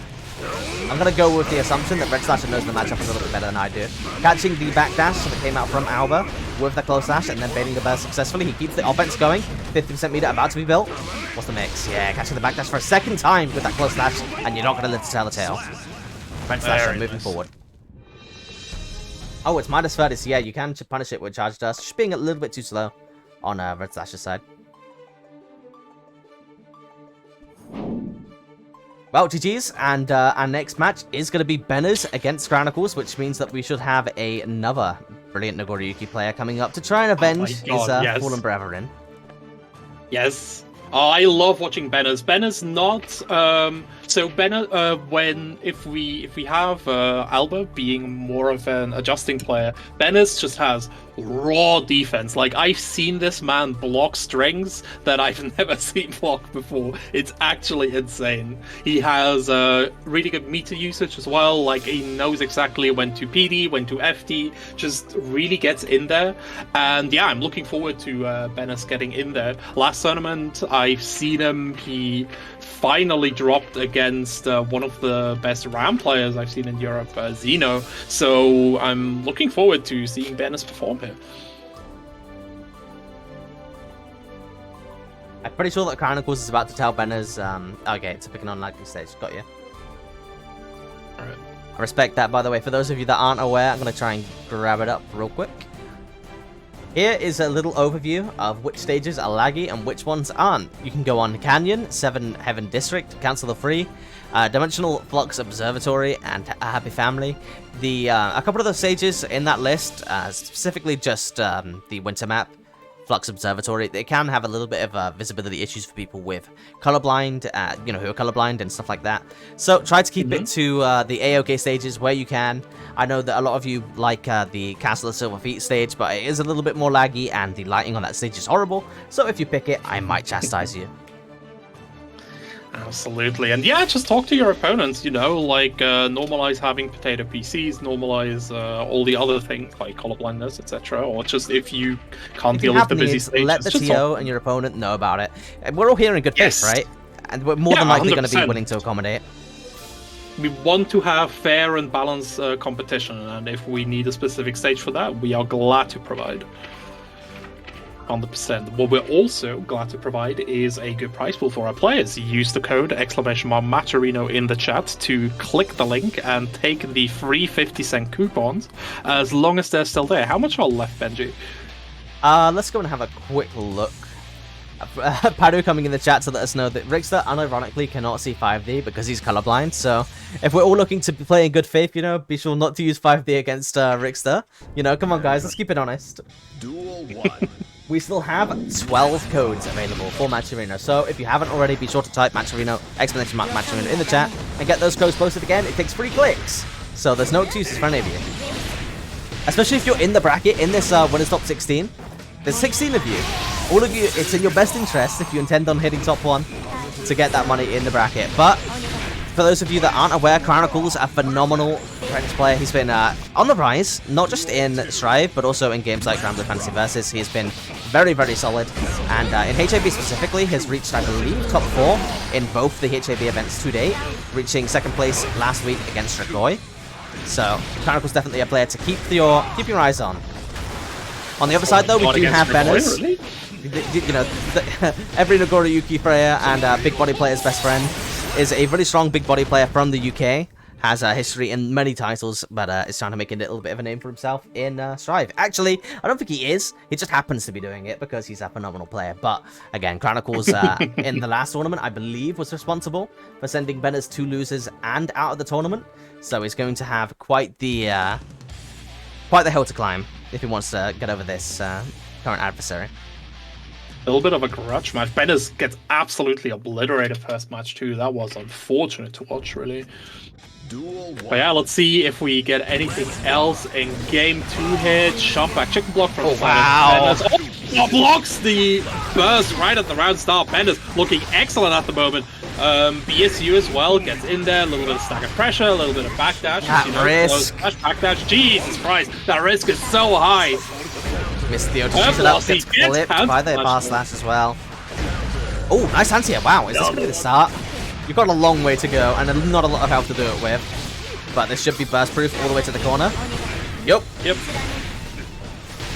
I'm going to go with the assumption that Red Slasher knows the matchup a little bit better than I do. Catching the backdash that came out from Alba with the close dash and then baiting the burst successfully. He keeps the offense going. 50% meter about to be built. What's the mix? Yeah, catching the backdash for a second time with that close dash, and you're not going to live to tell the tale. Red Slasher moving forward. Oh, it's -30, so yeah, you can punish it with Charge Dust. Just being a little bit too slow on Red Slasher's side. Well, GG's, and our next match is going to be Benners against Chronicles, which means that we should have another brilliant Nagoriyuki player coming up to try and avenge his fallen brethren. Yes. Oh, I love watching Benners. Benners not so Benner if we have Alba being more of an adjusting player, Benners just has raw defense. Like, I've seen this man block strings that I've never seen block before. It's actually insane. He has really good meter usage as well. Like, he knows exactly when to PD, when to FD, just really gets in there. And yeah, I'm looking forward to Benners getting in there. Last tournament, I've seen him. He finally dropped against one of the best RAM players I've seen in Europe, Xeno. So I'm looking forward to seeing Benners perform here. I'm pretty sure that Chronicles is about to tell Benners, okay, it's a pick an unlikely stage. Got you. Alright. I respect that, by the way. For those of you that aren't aware, I'm going to try and grab it up real quick. Here is a little overview of which stages are laggy and which ones aren't. You can go on Canyon, 7 Heaven District, Council of Free, Dimensional Flux Observatory, and Happy Family. A couple of those stages in that list, specifically just the winter map, Flux Observatory, they can have a little bit of visibility issues for people with colorblind, who are colorblind and stuff like that. So try to keep it to the AOK stages where you can. I know that a lot of you like the Castle of Silver Feet stage, but it is a little bit more laggy and the lighting on that stage is horrible. So if you pick it, I might chastise you. Absolutely. And yeah, just talk to your opponents, like normalize having potato PCs, normalize all the other things like colorblindness, etc. Or just if you can't deal with the busy stages, let the TO and your opponent know about it. We're all here in good faith, right? And we're more than likely going to be willing to accommodate. we want to have fair and balanced competition, and if we need a specific stage for that, we are glad to provide. 100%. What we're also glad to provide is a good prize pool for our players. Use the code !Matcherino in the chat to click the link and take the free 50-cent coupons as long as they're still there. How much are left, Benji? Let's go and have a quick look. Padu coming in the chat to let us know that Rickster unironically cannot see 5D because he's colorblind. So if we're all looking to play in good faith, be sure not to use 5D against Rickster. Come on guys, let's keep it honest. Duel 1. We still have 12 codes available for Matcherino, so if you haven't already, be sure to type Matcherino, !Matcherino in the chat, and get those codes posted again. It takes 3 clicks, so there's no excuses for any of you. Especially if you're in the bracket, in this Winners Top 16. There's 16 of you. All of you, it's in your best interest if you intend on hitting top 1 to get that money in the bracket. But for those of you that aren't aware, Chronicles, a phenomenal French player. He's been on the rise, not just in Strive, but also in games like Granblue Fantasy Versus. He has been very, very solid. And in HAB specifically, has reached, I believe, top 4 in both the HAB events to date, reaching 2nd place last week against Strigoi. So, Chronicles definitely a player to keep your eyes on. On the other side, though, we do have Benes. Really? Every Nagoriyuki player and big body player's best friend is a really strong big body player from the UK. Has a history in many titles, but is trying to make a little bit of a name for himself in Strive. Actually, I don't think he is. He just happens to be doing it because he's a phenomenal player. But again, Chronicles in the last tournament, I believe, was responsible for sending Benes 2 losers and out of the tournament. So he's going to have quite the hill to climb if he wants to get over this current adversary. A little bit of a grudge match. Benes gets absolutely obliterated first match too. That was unfortunate to watch, really. Duel 1. But yeah, let's see if we get anything else in game 2 here. Jump back, chicken block from wow. Benes. Oh, blocks the burst right at the round start. Benes looking excellent at the moment. BSU as well gets in there, a little bit of stagger pressure, a little bit of backdash. Risk. Backdash. Jesus Christ, that risk is so high. Missed the OTG, so that gets clipped by the bar slash as well. Oh, nice anti-air. Wow, is this going to be the start? You've got a long way to go, and not a lot of health to do it with. But this should be burst-proof all the way to the corner. Yep.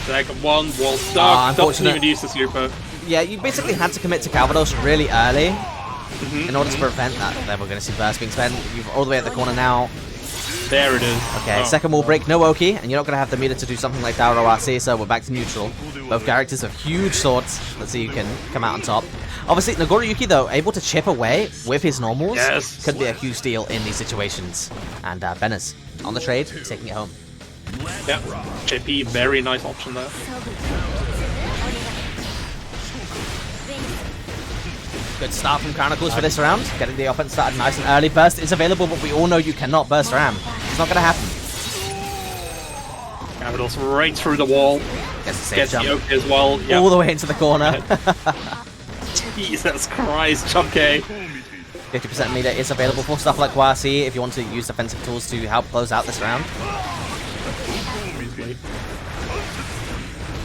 Second one, wall stuck. Doesn't even use the super. Yeah, you basically had to commit to Calvados really early in order to prevent that. Then we're going to see burst being spent. You're all the way at the corner now. There it is. Okay, second wall break, no Oki, and you're not going to have the meter to do something like Dauro RC, so we're back to neutral. Both characters have huge swords. Let's see who can come out on top. Obviously, Nagoriyuki, though, able to chip away with his normals could be a huge deal in these situations. And Benes on the trade, taking it home. Yeah, JP, very nice option there. Good start from Chronicles for this round. Getting the offense started nice and early. Burst is available, but we all know you cannot burst Ram. It's not going to happen. Calvados right through the wall. Gets the safe Gets jump. the Oak as well. Yep. All the way into the corner. Jesus Christ, Chunky. 50% meter is available for stuff like YRC if you want to use defensive tools to help close out this round.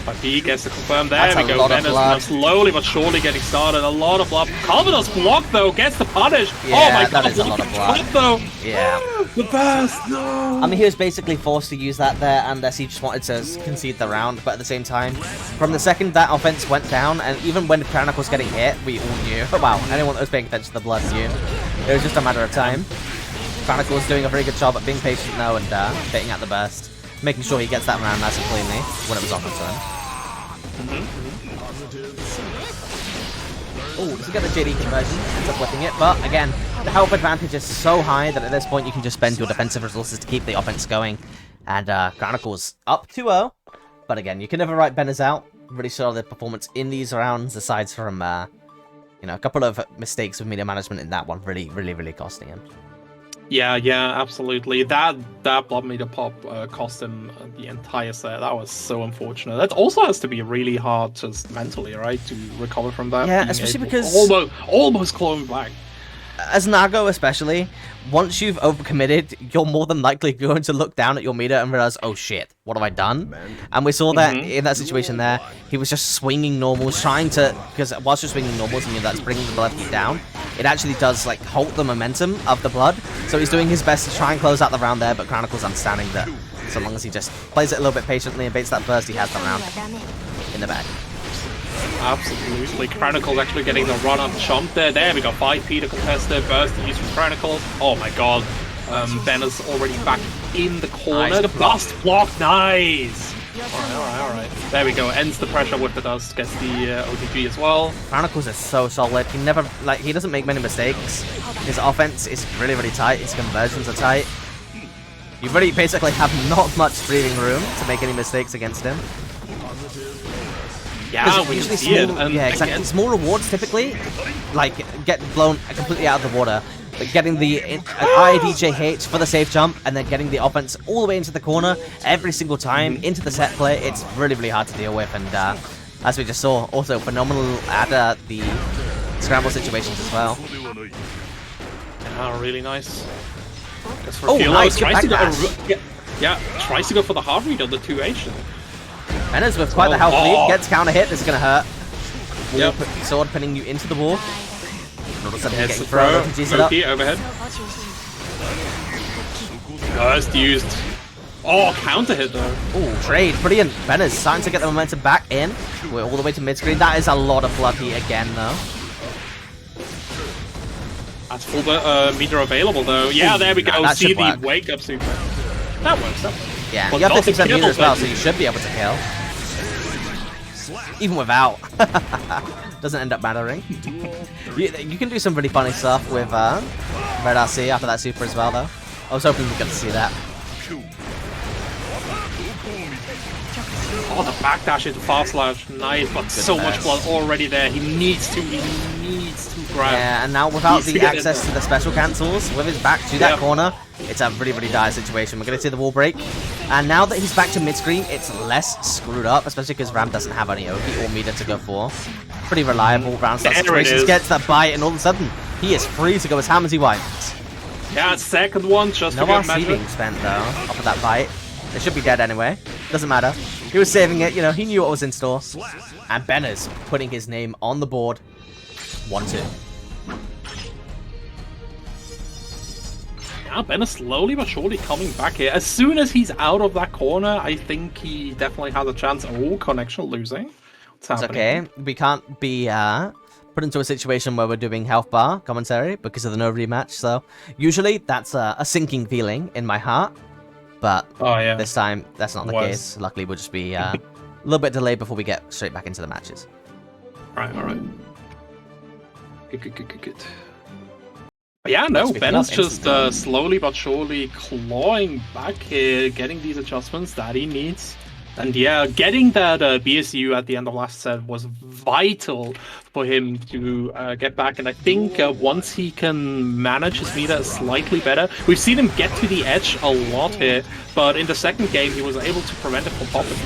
But he gets to confirm. There That's we a go. lot of Benes blood. slowly but surely getting started. A lot of blood. Calvados block though. Gets the punish. Yeah, oh my god. that is a lot of blood. Though. Yeah. The best. No. I mean, he was basically forced to use that there unless he just wanted to concede the round, but at the same time, from the second that offense went down, and even when Chronicles was getting hit, we all knew. Oh, wow, anyone that was paying attention to the blood knew. It was just a matter of time. Chronicles was doing a very good job at being patient now and baiting out the burst, making sure he gets that round nice and cleanly when it was on his turn. Oh, does he get the JD conversion? Ends up whipping it, but again, the health advantage is so high that at this point you can just spend your defensive resources to keep the offense going. And Chronicles up 2-0, but again, you can never write Benes out. Really solid performance in these rounds, aside from a couple of mistakes with media management in that one, really costing him. Yeah, absolutely. That blood meter pop cost him the entire set. That was so unfortunate. That also has to be really hard just mentally, right, to recover from that. Yeah, especially because almost clawing back. as Nago especially, once you've overcommitted, you're more than likely going to look down at your meter and realize, oh shit, what have I done? And we saw that in that situation there. He was just swinging normals, trying to, because whilst you're swinging normals and that's bringing the blood heat down, it actually does like halt the momentum of the blood. So he's doing his best to try and close out the round there, but Chronicle's understanding that so long as he just plays it a little bit patiently and baits that burst, he has the round in the bag. Absolutely. Chronicle's actually getting the run on chomp there. There we go. 5p to contest their burst to use from Chronicle. Oh my god. Benner's already back in the corner. Nice The blast block. Nice. Alright. There we go. Ends the pressure with the dust. Gets the OTG as well. Chronicles is so solid. He never, like, he doesn't make many mistakes. His offense is really, really tight. His conversions are tight. You really basically have not much breathing room to make any mistakes against him. Yeah, we usually see it. small, And yeah, exactly. again, Small rewards typically, like, get blown completely out of the water. But getting the IDJH for the safe jump and then getting the offense all the way into the corner every single time into the set play, it's really, really hard to deal with. And as we just saw, also phenomenal at the scramble situations as well. really nice. Oh, nice, Tries to go, backdash. tries to go for the hard read on the 2H. Benner's with quite the health lead, gets counter hit, this is gonna hurt. Yep. Sword pinning you into the wall. All of a sudden, Here's getting the throw. RPGs it up. Loki overhead. Burst used. Oh, counter hit though. Ooh, trade, brilliant. Benner's starting to get the momentum back in. We're all the way to mid screen. That is a lot of blood heat again, though. That's full meter available though. Yeah, there we go. That See should the work. wake up super. That works. Yeah, But you have not the 50% meter kill, as well, but- so you should be able to kill. Even without. Doesn't end up mattering. You can do some really funny stuff with Red RC after that super as well, though. I was hoping we got to see that. Oh, the backdash into fast slash. Nice, but so much pass. blood already there. He needs to grab. Yeah, and now without Needs to the get in access there. to the special cancels, with his back to that Yep. corner, it's a really, really dire situation. We're going to see the wall break. And now that he's back to mid-screen, it's less screwed up, especially because Ram doesn't have any Oki or meter to go for. Pretty reliable round start There it situations. is. Gets that bite, and all of a sudden, he is free to go as ham as he wants. Yeah, second one just No to get RC measured. being spent, though, off of that bite. They should be dead anyway. Doesn't matter. He was saving it, you know, he knew what was in store. And Benner's putting his name on the board. 1-2. Yeah, Ben is slowly but surely coming back here. As soon as he's out of that corner, I think he definitely has a chance. Oh, connection losing. What's It's happening? okay. We can't be put into a situation where we're doing health bar commentary because of the no rematch. So usually that's a sinking feeling in my heart. But Oh, yeah. this time that's not the Was. case. Luckily, we'll just be a little bit delayed before we get straight back into the matches. Alright. Good. But yeah, no, Speaking Ben of is just slowly but surely clawing back here, getting these adjustments that he needs. And yeah, getting that BSU at the end of last set was vital for him to get back. And I think once he can manage his meter slightly better, we've seen him get to the edge a lot here. But in the second game, he was able to prevent it from popping.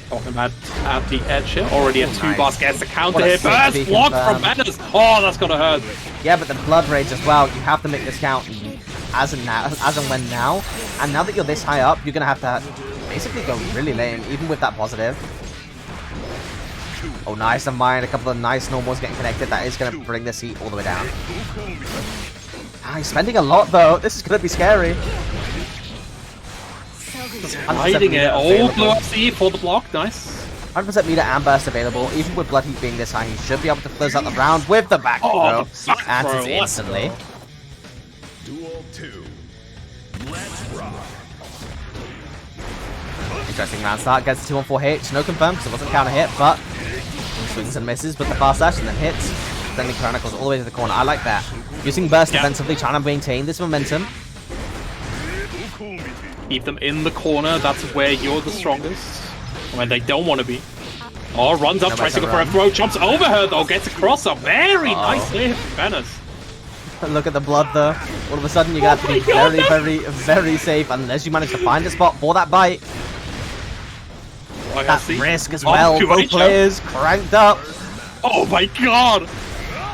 Talking about at the edge here, already at 2 Nice. bars, gets the counter What a here. save to First be block from confirmed. Banners. Oh, that's gonna hurt. Yeah, but the blood rage as well. You have to make this count as and when now. And now that you're this high up, you're gonna have to basically go really lame, even with that positive. Oh, nice of mine. A couple of nice normals getting connected. That is gonna bring this heat all the way down. Ah, he's spending a lot though. This is gonna be scary. Hiding it. Oh, available. blue FC for the block. Nice. 100% meter and burst available. Even with blood heat being this high, he should be able to close out the round with the back Oh, throw. the back Answers throw, let's instantly. Duel 2. Let's rock. Interesting round start. Gets the 2-1-4H. No confirm because it wasn't counter hit, but swings and misses with the fast dash and then hits. Sending Chronicles all the way to the corner. I like that. Using burst Yeah. defensively, trying to maintain this momentum. Keep them in the corner. That's where you're the strongest. When they don't want to be. Oh, runs up, No tries to go better for a throw, jumps over her though, gets across a very nice hit from Banners. Look at the blood though. All of a sudden, you're going to have to be Oh my God, very safe unless you manage to find a spot for that bite. That risk as well. Both players cranked up. Oh my god!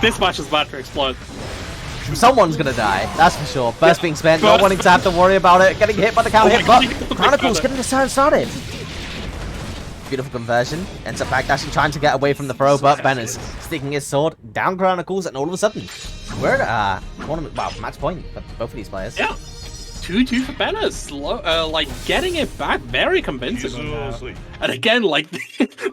This match is about to explode. Someone's gonna die, that's for sure. Burst being spent, not wanting to have to worry about it, getting hit by the counter hit, but Chronicles getting the turn started. Beautiful conversion, ends up backdashing, trying to get away from the throw, but Ben is sticking his sword down Chronicles, and all of a sudden, we're at tournament, well, match point for both of these players. Yeah. 2-2 for Benes, like getting it back very convincingly now. And again, like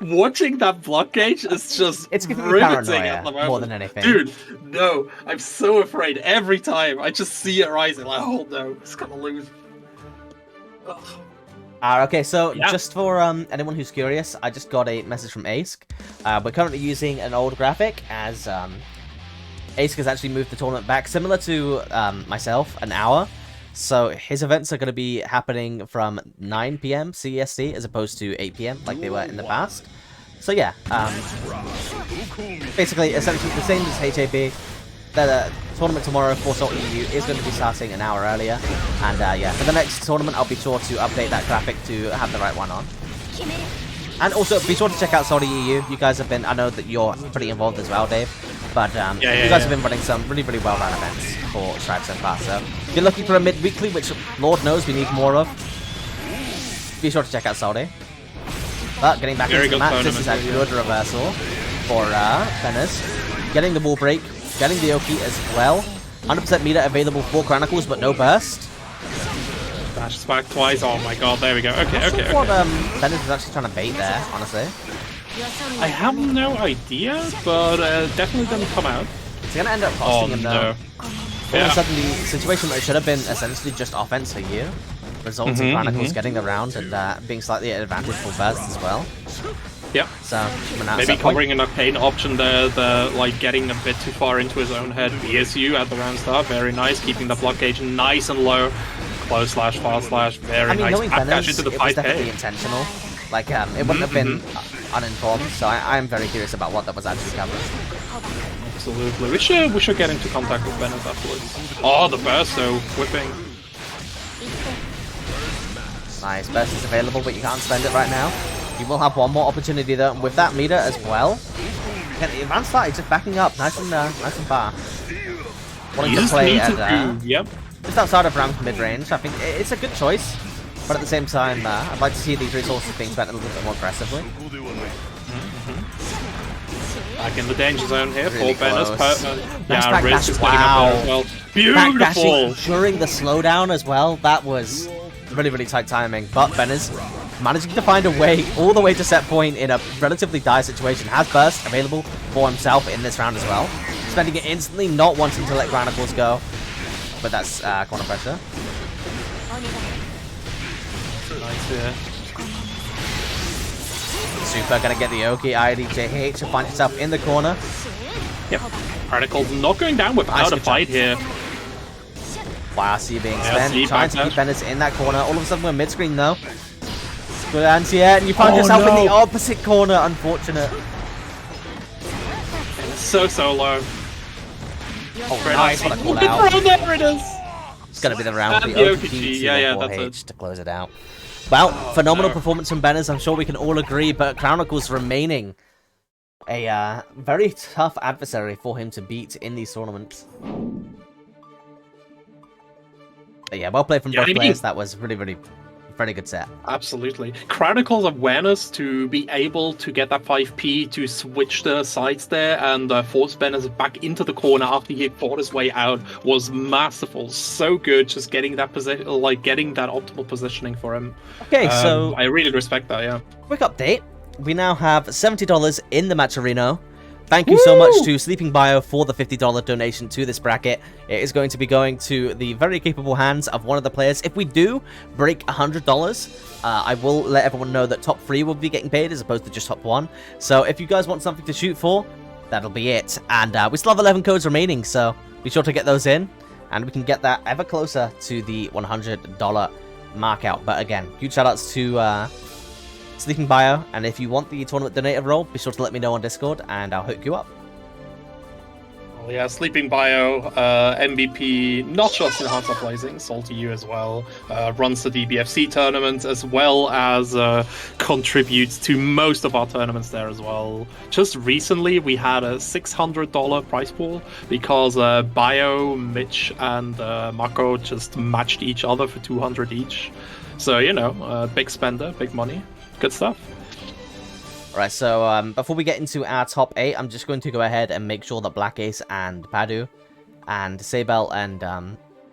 watching that block gauge is just It's giving me riveting at the paranoia moment. more than anything. Dude, no, I'm so afraid every time. I just see it rising, like, oh no, it's gonna lose. Ugh. Okay, so Yeah. just for anyone who's curious, I just got a message from Ace. We're currently using an old graphic as Ace has actually moved the tournament back, similar to myself, an hour. So his events are going to be happening from 9 PM CEST as opposed to 8 PM like they were in the past. So yeah, basically essentially the same as HAB. The tournament tomorrow for Salty EU is going to be starting an hour earlier. And yeah, for the next tournament I'll be sure to update that graphic to have the right one on. And also be sure to check out Salty EU. You guys have been, I know that you're pretty involved as well, Dave. But you guys have been running some really, really well-run events for Stripe so far. So if you're looking for a mid-weekly, which Lord knows we need more of, be sure to check out Salty. But getting back into the match, this is a good reversal for Benes. Getting the wall break, getting the Oki as well. 100% meter available for Chronicles, but no burst. Dashes back twice. Oh my god, there we go. Okay, okay, What okay. Benes was actually trying to bait there, honestly. I have no idea, but definitely didn't come out. It's going to end up costing him, though. No. All of a sudden, the situation that should have been essentially just offense for you results in Chronicles getting around and being slightly at advantage for burst as well. Yep. So, maybe covering an arcane option there, like getting a bit too far into his own head. BSU at the round start, very nice, keeping the block gauge nice and low. Close slash, far slash, very nice. Knowing Benes, into the it was 5K. definitely intentional. Like, it wouldn't have been uninformed, so I am very curious about what that was actually covering. Absolutely. We should get into contact with Benes afterwards. Oh, the burst though, whipping. Nice, burst is available, but you can't spend it right now. You will have one more opportunity though, with that meter as well. And advanced start is just backing up, nice and fast. Wanting to play at yep. just outside of Ram's mid-range. I think it's a good choice, but at the same time, I'd like to see these resources being spent a little bit more aggressively. Back in the danger zone here Really for Benes. Nice Riz is backdash, getting up there as well. Beautiful! Backdashing during the slowdown as well. That was really, really tight timing. But Benes managing to find a way all the way to set point in a relatively dire situation. Has burst available for himself in this round as well. Spending it instantly, not wanting to let Chronicles go. But that's corner pressure. Nice here. Super gonna get the Oki. IDJH to find himself in the corner. Yep. Chronicles not going down without a fight here. Wow, C being spent. C Trying to backdash. keep Benes in that corner. All of a sudden we're mid-screen though. Good anti-air, and you find yourself in the opposite corner. Unfortunate. So low. Oh, nice. What a call out. Oh, there it is. It's gonna be the round And with the the OPG OPG, yeah, that's H it. to close it out. Well, phenomenal no. performance from Benes. I'm sure we can all agree, but Chronicles remaining a very tough adversary for him to beat in these tournaments. But yeah, well played from both players. That was really, really very good set. Absolutely. Chronicles' awareness to be able to get that 5p to switch the sides there and force Benes back into the corner after he fought his way out was masterful. So good, just getting that position, like getting that optimal positioning for him. Okay, so I really respect that. Yeah. quick update. We now have $70 in the Matcherino. Thank you so much to Sleeping Bio for the $50 donation to this bracket. It is going to be going to the very capable hands of one of the players. If we do break $100, I will let everyone know that top 3 will be getting paid as opposed to just top 1. So if you guys want something to shoot for, that'll be it. And we still have 11 codes remaining, so be sure to get those in. And we can get that ever closer to the $100 mark out. But again, huge shoutouts to Sleeping Bio, and if you want the tournament donator role, be sure to let me know on Discord, and I'll hook you up. Well, yeah, Sleeping Bio, MVP, not just in Hearts of Blazing, Salty U as well, runs the DBFC tournament as well as contributes to most of our tournaments there as well. Just recently, we had a $600 prize pool because Bio, Mitch, and Mako just matched each other for 200 each. So, you know, big spender, big money, good stuff. Alright, so before we get into our top 8, I'm just going to go ahead and make sure that Black Ace and Padu and Sabel and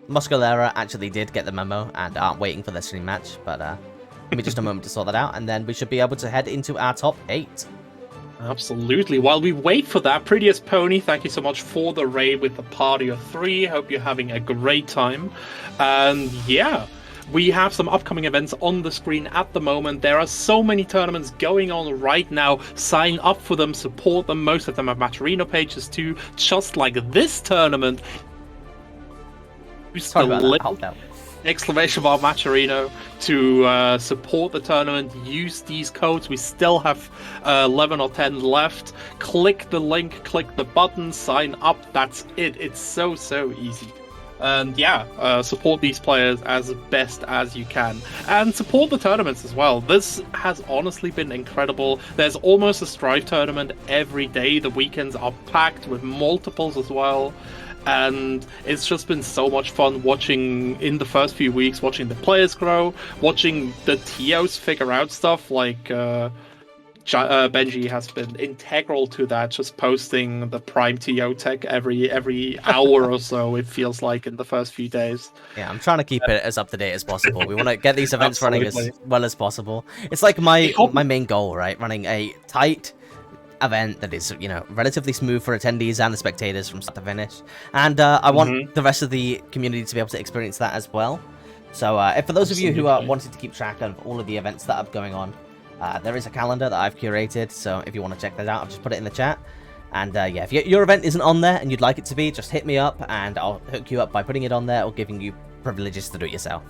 Muscalera actually did get the memo and aren't waiting for their stream match. But give me just a moment to sort that out, and then we should be able to head into our top 8. Absolutely. While we wait for that, Prettiest Pony, thank you so much for the raid with the party of 3. Hope you're having a great time. And yeah, we have some upcoming events on the screen at the moment. There are so many tournaments going on right now. Sign up for them, support them. Most of them have Matcherino pages too, just like this tournament. Use the link, exclamation mark Matcherino, to support the tournament. Use these codes. We still have 11 or 10 left. Click the link, click the button, sign up. That's it. It's so easy. And yeah, support these players as best as you can. And support the tournaments as well. This has honestly been incredible. There's almost a Strive tournament every day. The weekends are packed with multiples as well. And it's just been so much fun watching, in the first few weeks, watching the players grow, watching the TOs figure out stuff like... Benji has been integral to that, just posting the Prime TO tech every hour or so, it feels like, in the first few days. Yeah, I'm trying to keep it as up to date as possible. We want to get these events running as well as possible. It's like my main goal, right? Running a tight event that is, you know, relatively smooth for attendees and the spectators from start to finish. And I want the rest of the community to be able to experience that as well. So if for those of you who are wanting to keep track of all of the events that are going on, there is a calendar that I've curated, so if you want to check that out, I've just put it in the chat. And yeah, if your event isn't on there and you'd like it to be, just hit me up and I'll hook you up by putting it on there or giving you privileges to do it yourself.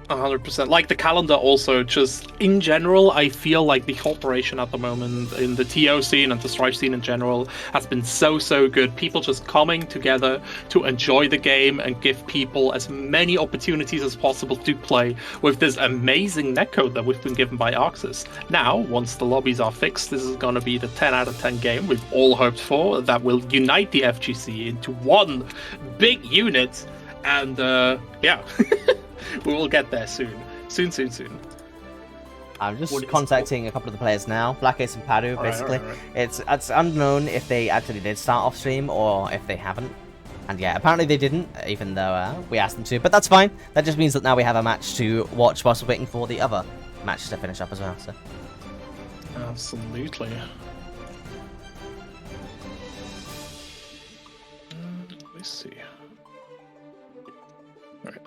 100%. Like the calendar also, just in general, I feel like the cooperation at the moment in the TO scene and the Strive scene in general has been so good. People just coming together to enjoy the game and give people as many opportunities as possible to play with this amazing netcode that we've been given by Arxis. Now, once the lobbies are fixed, this is going to be the 10 out of 10 game we've all hoped for, that will unite the FGC into one big unit. And yeah. We will get there soon. Soon. I'm just contacting a couple of the players now. Black Ace and Padu, basically. All right. It's unknown if they actually did start off stream or if they haven't. And yeah, apparently they didn't, even though we asked them to. But that's fine. That just means that now we have a match to watch whilst we're waiting for the other matches to finish up as well. So. Absolutely. Let's see. All right.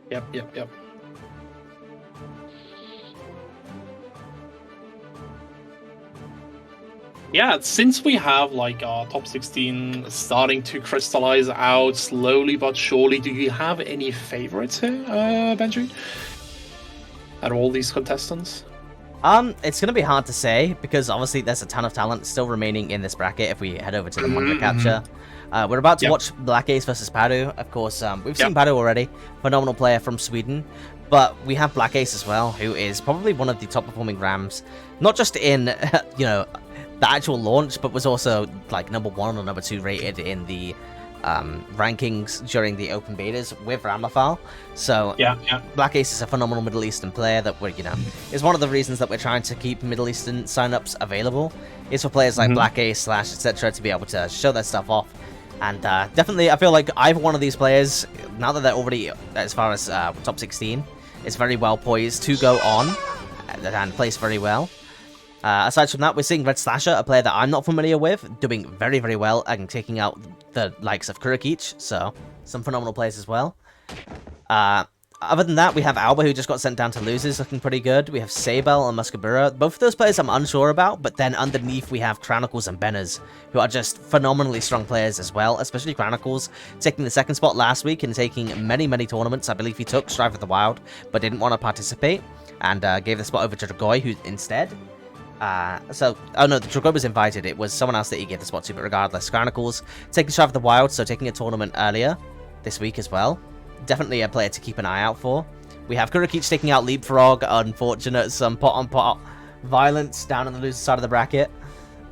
Yep. Yeah, since we have like our top 16 starting to crystallize out slowly but surely, do you have any favorites here, Benji? Out of all these contestants? It's gonna be hard to say because obviously there's a ton of talent still remaining in this bracket. If we head over to the manga capture. We're about to watch Black Ace versus Padu. Of course, we've seen Padu already. Phenomenal player from Sweden. But we have Black Ace as well, who is probably one of the top performing Rams. Not just in, you know, the actual launch, but was also like number 1 or number 2 rated in the rankings during the open betas with Ramlethal. So Black Ace is a phenomenal Middle Eastern player that we're, you know, is one of the reasons that we're trying to keep Middle Eastern signups available. Is for players like Black Ace, Slash, etc. to be able to show their stuff off. And definitely, I feel like either one of these players, now that they're already as far as top 16, is very well poised to go on and plays very well. Aside from that, we're seeing Red Slasher, a player that I'm not familiar with, doing very well and taking out the likes of Kurokic, so some phenomenal players as well. Other than that, we have Alba, who just got sent down to losers, looking pretty good. We have Sabel and Muscabura. Both of those players I'm unsure about, but then underneath we have Chronicles and Benners, who are just phenomenally strong players as well, especially Chronicles, taking the 2nd spot last week and taking many tournaments. I believe he took Strive of the Wild, but didn't want to participate, and gave the spot over to Dragoi, who instead. Oh no, the Dragoon was invited. It was someone else that he gave the spot to, but regardless, Chronicles taking Strive of the Wild, so taking a tournament earlier this week as well. Definitely a player to keep an eye out for. We have Kurokichi taking out Leapfrog. Unfortunate, some pot-on-pot violence down on the loser side of the bracket.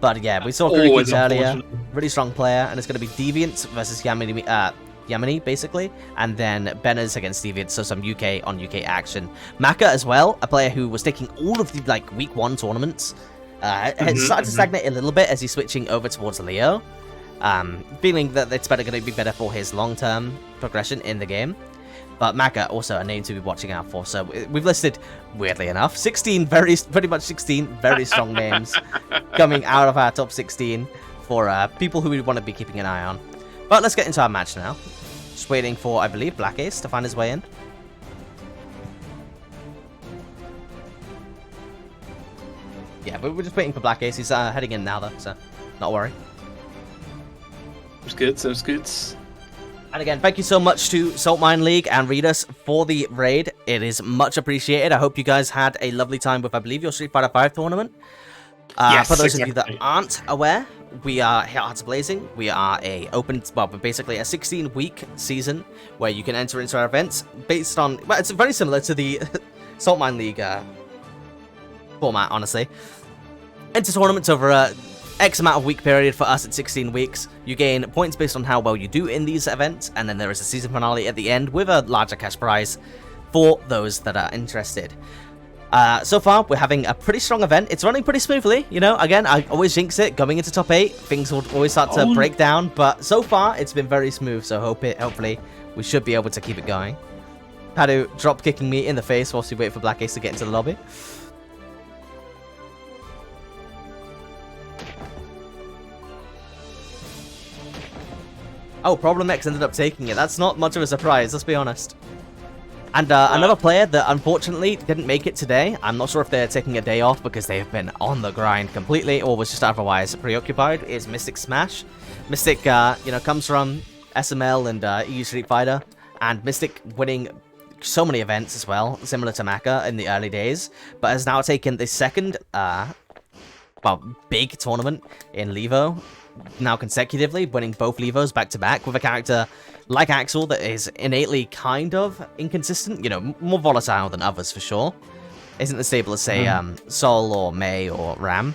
But yeah, we saw Kurokichi earlier. Really strong player, and it's going to be Deviant versus Yamini, basically, and then Benners against Deviant, so some UK on UK action. Maka as well, a player who was taking all of the week 1 tournaments, has started to stagnate a little bit as he's switching over towards Leo, feeling that it's going to be better for his long-term progression in the game. But Maka also a name to be watching out for. So we've listed, weirdly enough, pretty much 16 very strong names coming out of our top 16 for people who we want to be keeping an eye on. But let's get into our match now. Just waiting for, I believe, Black Ace to find his way in. Yeah, we're just waiting for Black Ace. He's heading in now, though, so not worry. Sounds good. And again, thank you so much to Saltmine League and Redus for the raid. It is much appreciated. I hope you guys had a lovely time with, I believe, your Street Fighter V tournament. Yes, for those of you that aren't aware, we are Hearts Blazing. We are basically a 16-week season where you can enter into our events based on, well, it's very similar to the Saltmine League format, honestly. Enter tournaments over a X amount of week period. For us, it's 16 weeks. You gain points based on how well you do in these events, and then there is a season finale at the end with a larger cash prize for those that are interested. So far, we're having a pretty strong event. It's running pretty smoothly, you know. Again, I always jinx it. Going into top 8, things will always start to break down, but so far, it's been very smooth, so hopefully, we should be able to keep it going. Padu drop kicking me in the face whilst we wait for Black Ace to get into the lobby. Oh, Problem X ended up taking it. That's not much of a surprise, let's be honest. And another player that unfortunately didn't make it today, I'm not sure if they're taking a day off because they've been on the grind completely or was just otherwise preoccupied, is Mystic Smash. Mystic, comes from SML and EU Street Fighter, and Mystic winning so many events as well, similar to Maka in the early days, but has now taken the second, big tournament in Levo, now consecutively, winning both Levos back-to-back with a character like Axel that is innately kind of inconsistent, more volatile than others for sure. Isn't as stable as, say, Sol or Mei or Ram.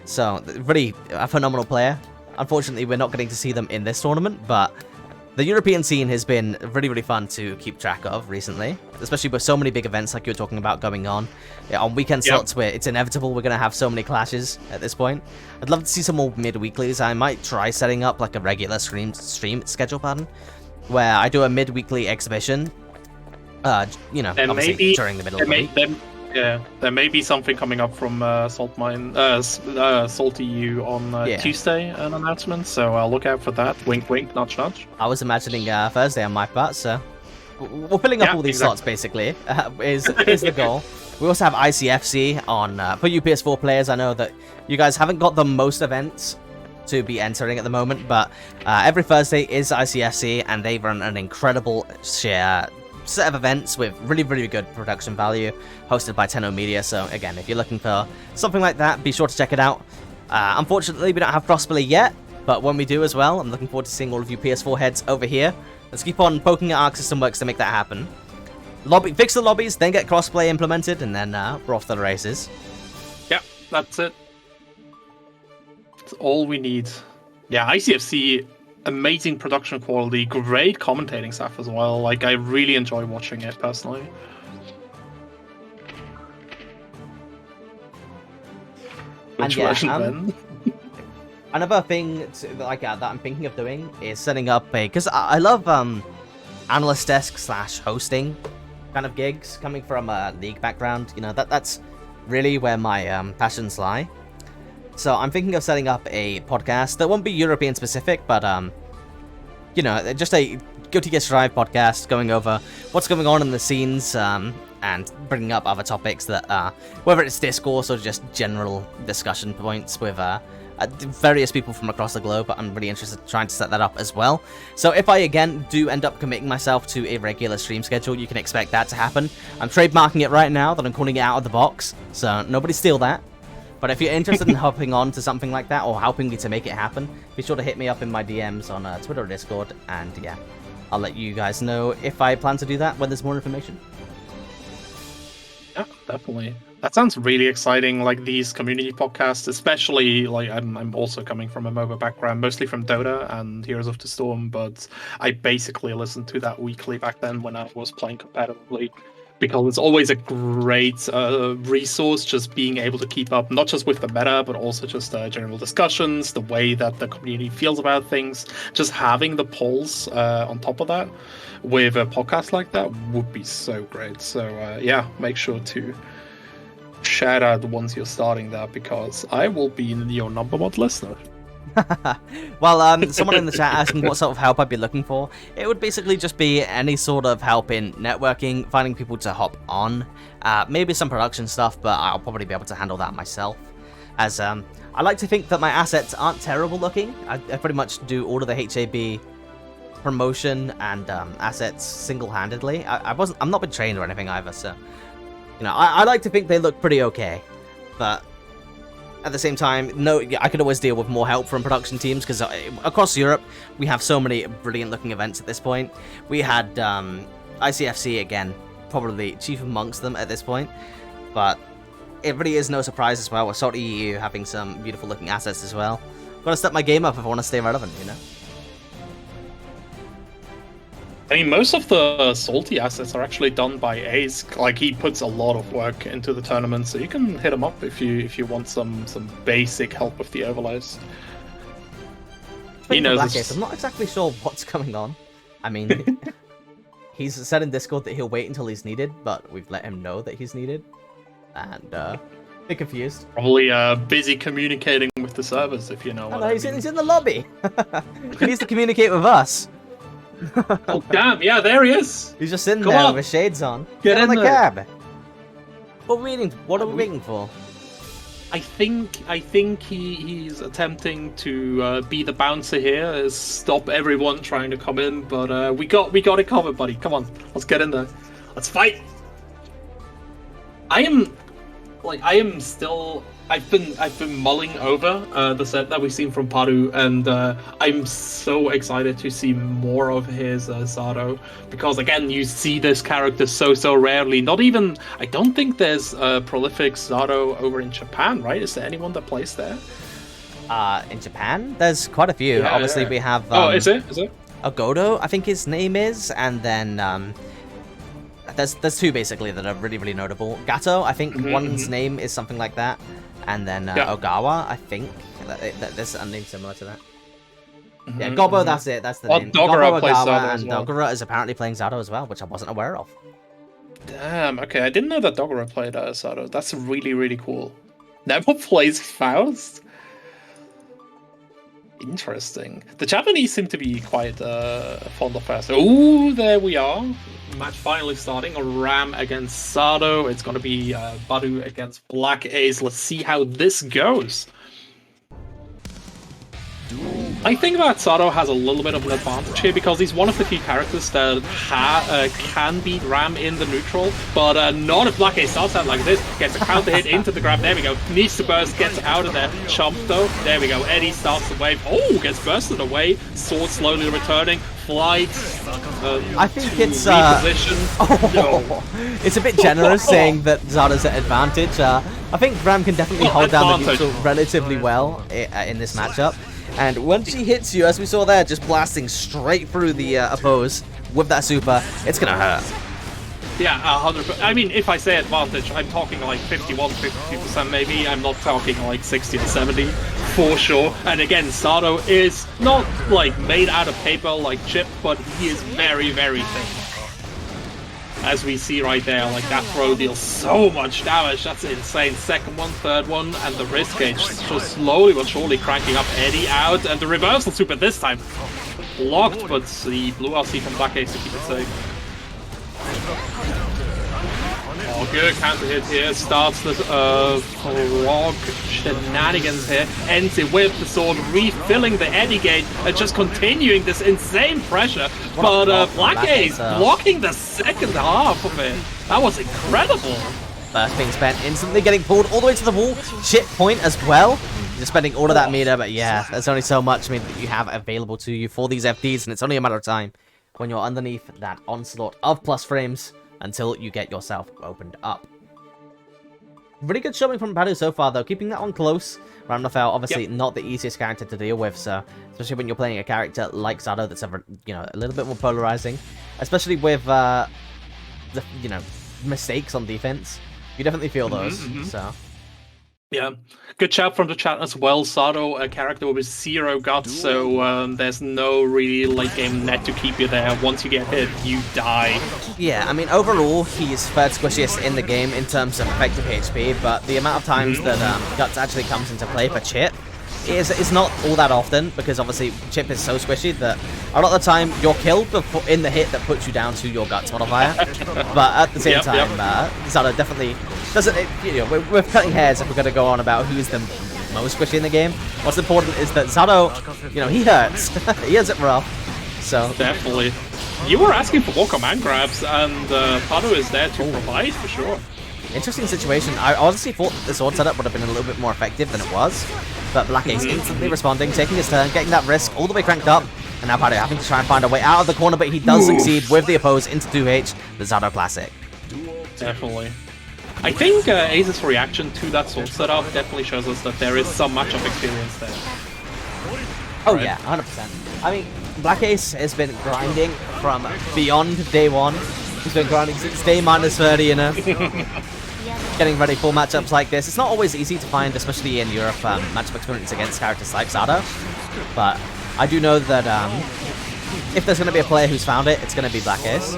So, really a phenomenal player. Unfortunately, we're not getting to see them in this tournament, but the European scene has been really, really fun to keep track of recently, especially with so many big events like you were talking about going on. Yeah, on weekend slots where it's inevitable we're going to have so many clashes at this point. I'd love to see some more mid-weeklies. I might try setting up like a regular stream schedule pattern where I do a mid-weekly exhibition, obviously during the middle of the week. There may be something coming up from Salty U on Tuesday, an announcement, so I'll look out for that. Wink, wink, nudge, nudge. I was imagining Thursday on my part, so we're filling up all these slots, basically, is the goal. We also have ICFC on for you PS4 players. I know that you guys haven't got the most events to be entering at the moment, but every Thursday is ICFC, and they run an incredible set of events with really, really good production value, hosted by Tenno Media. So again, if you're looking for something like that, be sure to check it out. Unfortunately, we don't have crossplay yet, but when we do as well, I'm looking forward to seeing all of you PS4 heads over here. Let's keep on poking at Arc System Works to make that happen. Fix the lobbies, then get crossplay implemented, and then we're off to the races. Yeah, that's it. That's all we need. Yeah, ICFC, amazing production quality, great commentating staff as well. Like, I really enjoy watching it personally. Which version then? Another thing that I'm thinking of doing is setting up because I love analyst desk / hosting kind of gigs coming from a league background. That's really where my passions lie. So I'm thinking of setting up a podcast that won't be European specific, but just a GoToGuess Drive podcast going over what's going on in the scenes and bringing up other topics that whether it's discourse or just general discussion points with various people from across the globe. I'm really interested in trying to set that up as well. So if I again do end up committing myself to a regular stream schedule, you can expect that to happen. I'm trademarking it right now that I'm calling it out of the box, so nobody steal that. But if you're interested in hopping on to something like that or helping me to make it happen, be sure to hit me up in my DMs on Twitter or Discord, and yeah, I'll let you guys know if I plan to do that when there's more information. Yeah, definitely. That sounds really exciting. Like these community podcasts, especially like I'm also coming from a MOBA background, mostly from Dota and Heroes of the Storm, but I basically listened to that weekly back then when I was playing competitively, because it's always a great resource, just being able to keep up not just with the meta, but also just general discussions, the way that the community feels about things. Just having the polls on top of that with a podcast like that would be so great. So yeah, make sure to shout out the ones you're starting there, because I will be your number one listener. Well, someone in the chat asking what sort of help I'd be looking for. It would basically just be any sort of help in networking, finding people to hop on, maybe some production stuff, but I'll probably be able to handle that myself. As I like to think that my assets aren't terrible looking. I pretty much do all of the HAB promotion and assets single-handedly. I'm not been trained or anything either, so you know, I like to think they look pretty okay, but at the same time, no, I could always deal with more help from production teams, because across Europe, we have so many brilliant-looking events at this point. We had ICFC, again, probably chief amongst them at this point, but it really is no surprise as well with Salty EU having some beautiful-looking assets as well. Gotta step my game up if I want to stay relevant, you know? I mean, most of the Salty assets are actually done by Ace. Like, he puts a lot of work into the tournament, so you can hit him up if you want some basic help with the overlays. He knows. Black Ace, I'm not exactly sure what's going on. I mean, he's said in Discord that he'll wait until he's needed, but we've let him know that he's needed, and a bit confused. Probably busy communicating with the servers, if you know what I mean. He's in the lobby. He needs to communicate with us. Oh damn! Yeah, there he is. He's just sitting Come there on. with shades on. Get on in the there. cab. What are we waiting for? I think he's attempting to be the bouncer here, stop everyone trying to come in. But we got it covered, buddy. Come on, let's get in there. Let's fight. I've been mulling over the set that we've seen from Paru, and I'm so excited to see more of his Zato, because again, you see this character so rarely. I don't think there's a prolific Zato over in Japan, right? Is there anyone that plays there? In Japan, there's quite a few. Yeah, Obviously, yeah. we have. Is it? Agodo, I think his name is, and then there's two basically that are really notable. Gato, I think one's name is something like that. And then Ogawa, I think. There's a name similar to that. Yeah, Gobbo, that's it. That's the name. Dogura Gobbo, plays Ogawa, Zato as and well. Dogura is apparently playing Zato as well, which I wasn't aware of. Damn, okay, I didn't know that Dogura played Zato. That's really cool. Never plays Faust? Interesting. The Japanese seem to be quite fond of Faust. Ooh, there we are. Match finally starting. A Ram against Sado. It's going to be Badu against Black Ace. Let's see how this goes. I think that Sado has a little bit of an advantage here, because he's one of the few characters that can beat Ram in the neutral, but not if Black Ace starts out like this. Gets a counter hit into the grab. There we go. Needs to burst. Gets out of there. Chump though. There we go. Eddie starts the wave. Oh, gets bursted away. Sword slowly returning. Flight. I think it's reposition. No. It's a bit generous saying that Zada's at advantage. I think Ram can definitely hold down the neutral relatively well in this matchup. And once she hits you, as we saw there, just blasting straight through the oppose with that super, it's gonna hurt. Yeah, 100%. I mean, if I say advantage, I'm talking like 51, 52% maybe. I'm not talking like 60 to 70 for sure. And again, Sado is not like made out of paper like Chip, but he is very thin. As we see right there, like that throw deals so much damage. That's insane. Second one, third one, and the wrist gauge just slowly but surely cranking up. Eddie out, and the reversal super this time blocked, but the blue RC from Black Ace to keep it safe. Oh, good counter hit here. Starts the frog shenanigans here. Ends it with the sword, refilling the Eddie gauge, and just continuing this insane pressure. But Black Ace blocking the second half of it. That was incredible. burst being spent, instantly getting pulled all the way to the wall. Chip point as well. You're spending all of that meter, but yeah, there's only so much meter that you have available to you for these FDs, and it's only a matter of time when you're underneath that onslaught of plus frames until you get yourself opened up. Really good showing from Padu so far, though. Keeping that one close. Ramnafel, obviously not the easiest character to deal with, so especially when you're playing a character like Zado that's a little bit more polarizing, especially with the mistakes on defense. You definitely feel those. So yeah, good shout from the chat as well. Sado, a character with 0 guts, so there's no really late game net to keep you there. Once you get hit, you die. yeah, I mean, overall, he's third squishiest in the game in terms of effective HP, but the amount of times that Guts actually comes into play for Chip is not all that often, because obviously Chip is so squishy that a lot of the time you're killed in the hit that puts you down to your Guts modifier. But at the same time, Zado definitely doesn't. We're cutting hairs if we're going to go on about who's the most squishy in the game. What's important is that Zado, he hurts. He hurts it rough. So definitely. You were asking for more command grabs, and Padu is there to provide for sure. Interesting situation. I honestly thought that the sword setup would have been a little bit more effective than it was, but Black Ace instantly responding, taking his turn, getting that risk all the way cranked up, and now Padu having to try and find a way out of the corner, but he does succeed with the oppose into 2H, the Zado Classic. Definitely. I think Ace's reaction to that sword setup definitely shows us that there is some matchup experience there. Oh yeah, 100%. I mean, Black Ace has been grinding from beyond day one. He's been grinding since day -30, getting ready for matchups like this. It's not always easy to find, especially in Europe, matchup experience against characters like Zado. But I do know that if there's going to be a player who's found it, it's going to be Black Ace.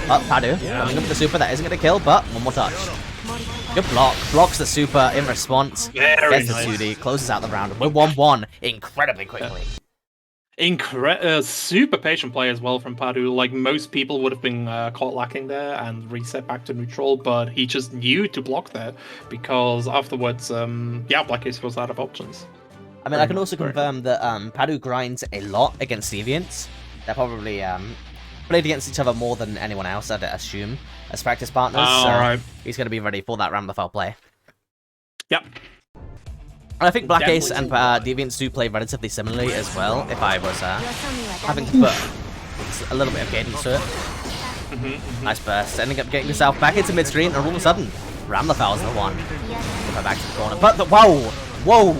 Oh, Padu, coming up with the super, that isn't going to kill, but one more touch. Good block. Blocks the super in response. Very gets nice. the 2D, closes out the round. We're 1-1 incredibly quickly. Super patient play as well from Padu. Like, most people would have been caught lacking there and reset back to neutral, but he just knew to block there because afterwards, Black Ace was out of options. I mean, I can also confirm that Padu grinds a lot against Deviants. They're probably played against each other more than anyone else, I'd assume, as practice partners. So right. he's going to be ready for that Ramlafel play. Yep. And I think Black Ace and Deviants do play relatively similarly as well, if I was having to put a little bit of cadence to it. Nice burst, ending up getting yourself back into mid-stream, and all of a sudden, Ramlafel's the one. Give her back to the corner. But whoa!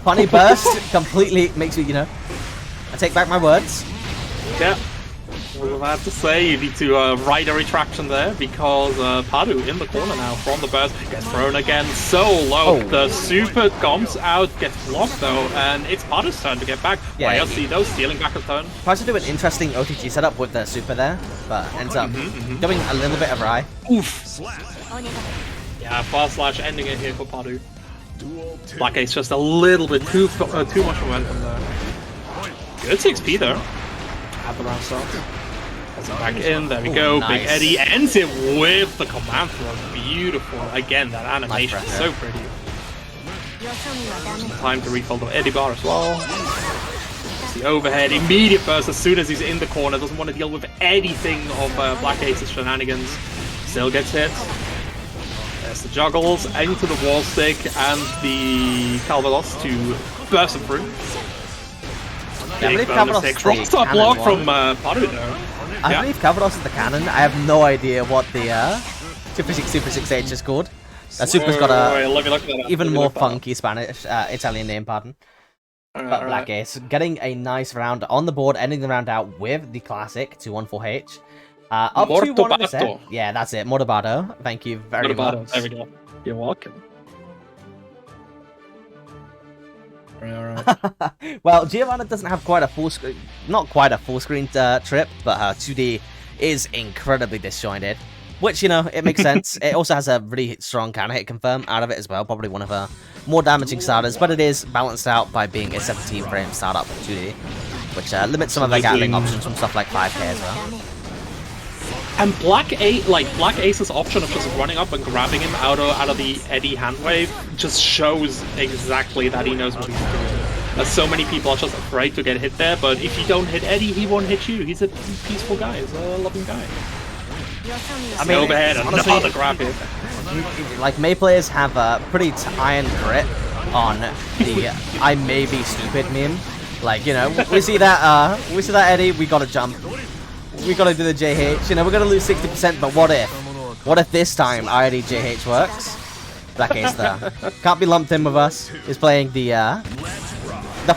Funny burst completely makes you, I take back my words. Yeah. What I have to say, you need to ride a retraction there because Padu in the corner now from the burst gets thrown again so low. The super comes out, gets blocked though, and it's Padu's turn to get back. Yeah, YLC though stealing back a turn. Tries to do an interesting OTG setup with the super there, but ends up going a little bit awry. Oof. Yeah, fast slash ending it here for Padu. Black Ace just a little bit too much momentum there. Good 6p though. At the round start. Back in, there we go. Nice. Big Eddie ends it with the command throw. Beautiful. Again, that animation is so pretty. Some time to refill the Eddie bar as well. The overhead, immediate burst as soon as he's in the corner. Doesn't want to deal with anything of Black Ace's shenanigans. Still gets hit. There's the juggles, into the wall stick, and the Calvados to burst him through. Yeah, I believe Calvados is the Cross-up block from Padu though. I believe Calvados is the cannon. I have no idea what the Super 6H is called. Super's got a even more funky Italian name, pardon. But Black Ace getting a nice round on the board, ending the round out with the classic 214H. Up to 1%. Yeah, that's it. Mortobado. Thank you very much. There we go. You're welcome. Well, Giovanna doesn't have quite a full screen, not quite a full screen trip, but her 2D is incredibly disjointed, which, it makes sense. It also has a really strong counter hit confirm out of it as well, probably one of her more damaging starters, but it is balanced out by being a 17 frame startup 2D, which limits some of the Gatling options from stuff like 5K as well. And Black Ace's option of just running up and grabbing him out of the Eddie handwave just shows exactly that he knows what he's doing. As so many people are just afraid to get hit there, but if you don't hit Eddie, he won't hit you. He's a peaceful guy, he's a loving guy. I mean, overhead, honestly, another grab hit. like Mei players have a pretty iron grit on the "I may be stupid" meme. Like, you know, we see that Eddie, we gotta jump, we gotta do the JH. You know, we're gonna lose 60%, but what if? What if this time IRD JH works? Black Ace though can't be lumped in with us. He's playing the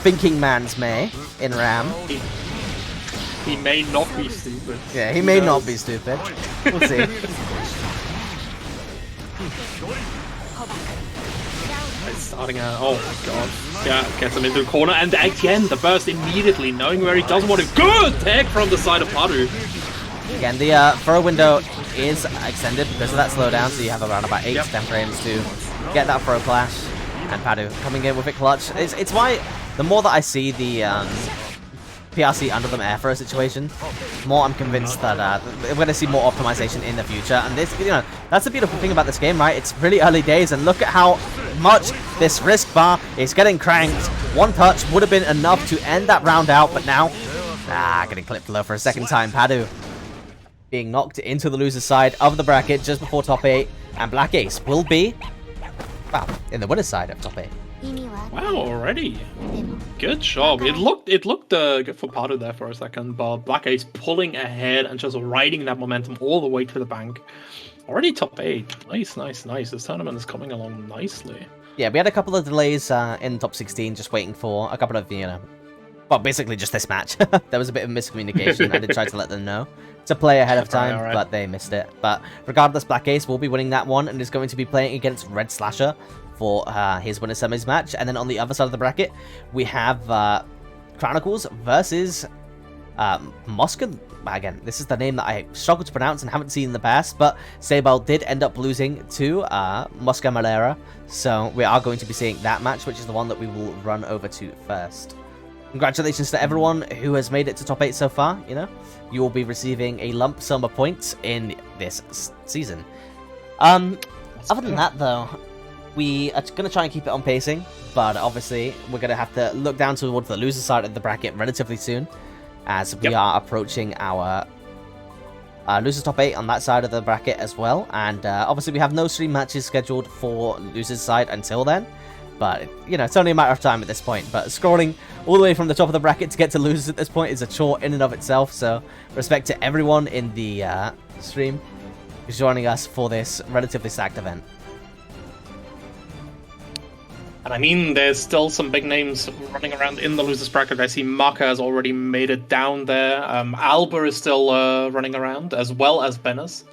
thinking man's Mei in Ram. He may not be stupid. Yeah, he may not be stupid. We'll see. It's starting out. Oh my god. Yeah, gets him into the corner, and again the burst immediately, knowing where he doesn't want to. Good tech from the side of Padu. Again, the throw window is extended because of that slowdown, so you have around about 8 to 10 frames to get that throw clash. And Padu coming in with it clutch. It's why the more that I see the PRC under them air throw situation, more I'm convinced that we're going to see more optimization in the future. And this, you know, that's the beautiful thing about this game, right? It's really early days, and look at how much this risk bar is getting cranked. One touch would have been enough to end that round out, but now, getting clipped low for a second time. Padu being knocked into the loser's side of the bracket just before top 8, and Black Ace will be, well, in the winner's side of top 8. Wow, already. Good job. It looked good for Padu there for a second, but Black Ace pulling ahead and just riding that momentum all the way to the bank. Already top 8. Nice, nice, nice. This tournament is coming along nicely. Yeah, we had a couple of delays in top 16, just waiting for a couple of, you know, well, basically just this match. There was a bit of miscommunication. I did try to let them know to play ahead of time, Alright. but they missed it. But regardless, Black Ace will be winning that one and is going to be playing against Red Slasher for his winner semis match. And then on the other side of the bracket, we have Chronicles versus Mosca. Again, this is the name that I struggled to pronounce and haven't seen in the past, but Sable did end up losing to Mosca Malera, so we are going to be seeing that match, which is the one that we will run over to first. Congratulations to everyone who has made it to top 8 so far. You know, you will be receiving a lump sum of points in this season. Other than that, though, we are going to try and keep it on pacing, but obviously we're going to have to look down towards the loser side of the bracket relatively soon, as we are approaching our losers top 8 on that side of the bracket as well. And obviously we have no stream matches scheduled for losers side until then. But, you know, it's only a matter of time at this point. But scrolling all the way from the top of the bracket to get to losers at this point is a chore in and of itself. So, respect to everyone in the stream who's joining us for this relatively stacked event. And I mean, there's still some big names running around in the losers bracket. I see Maka has already made it down there. Alba is still running around, as well as Benes.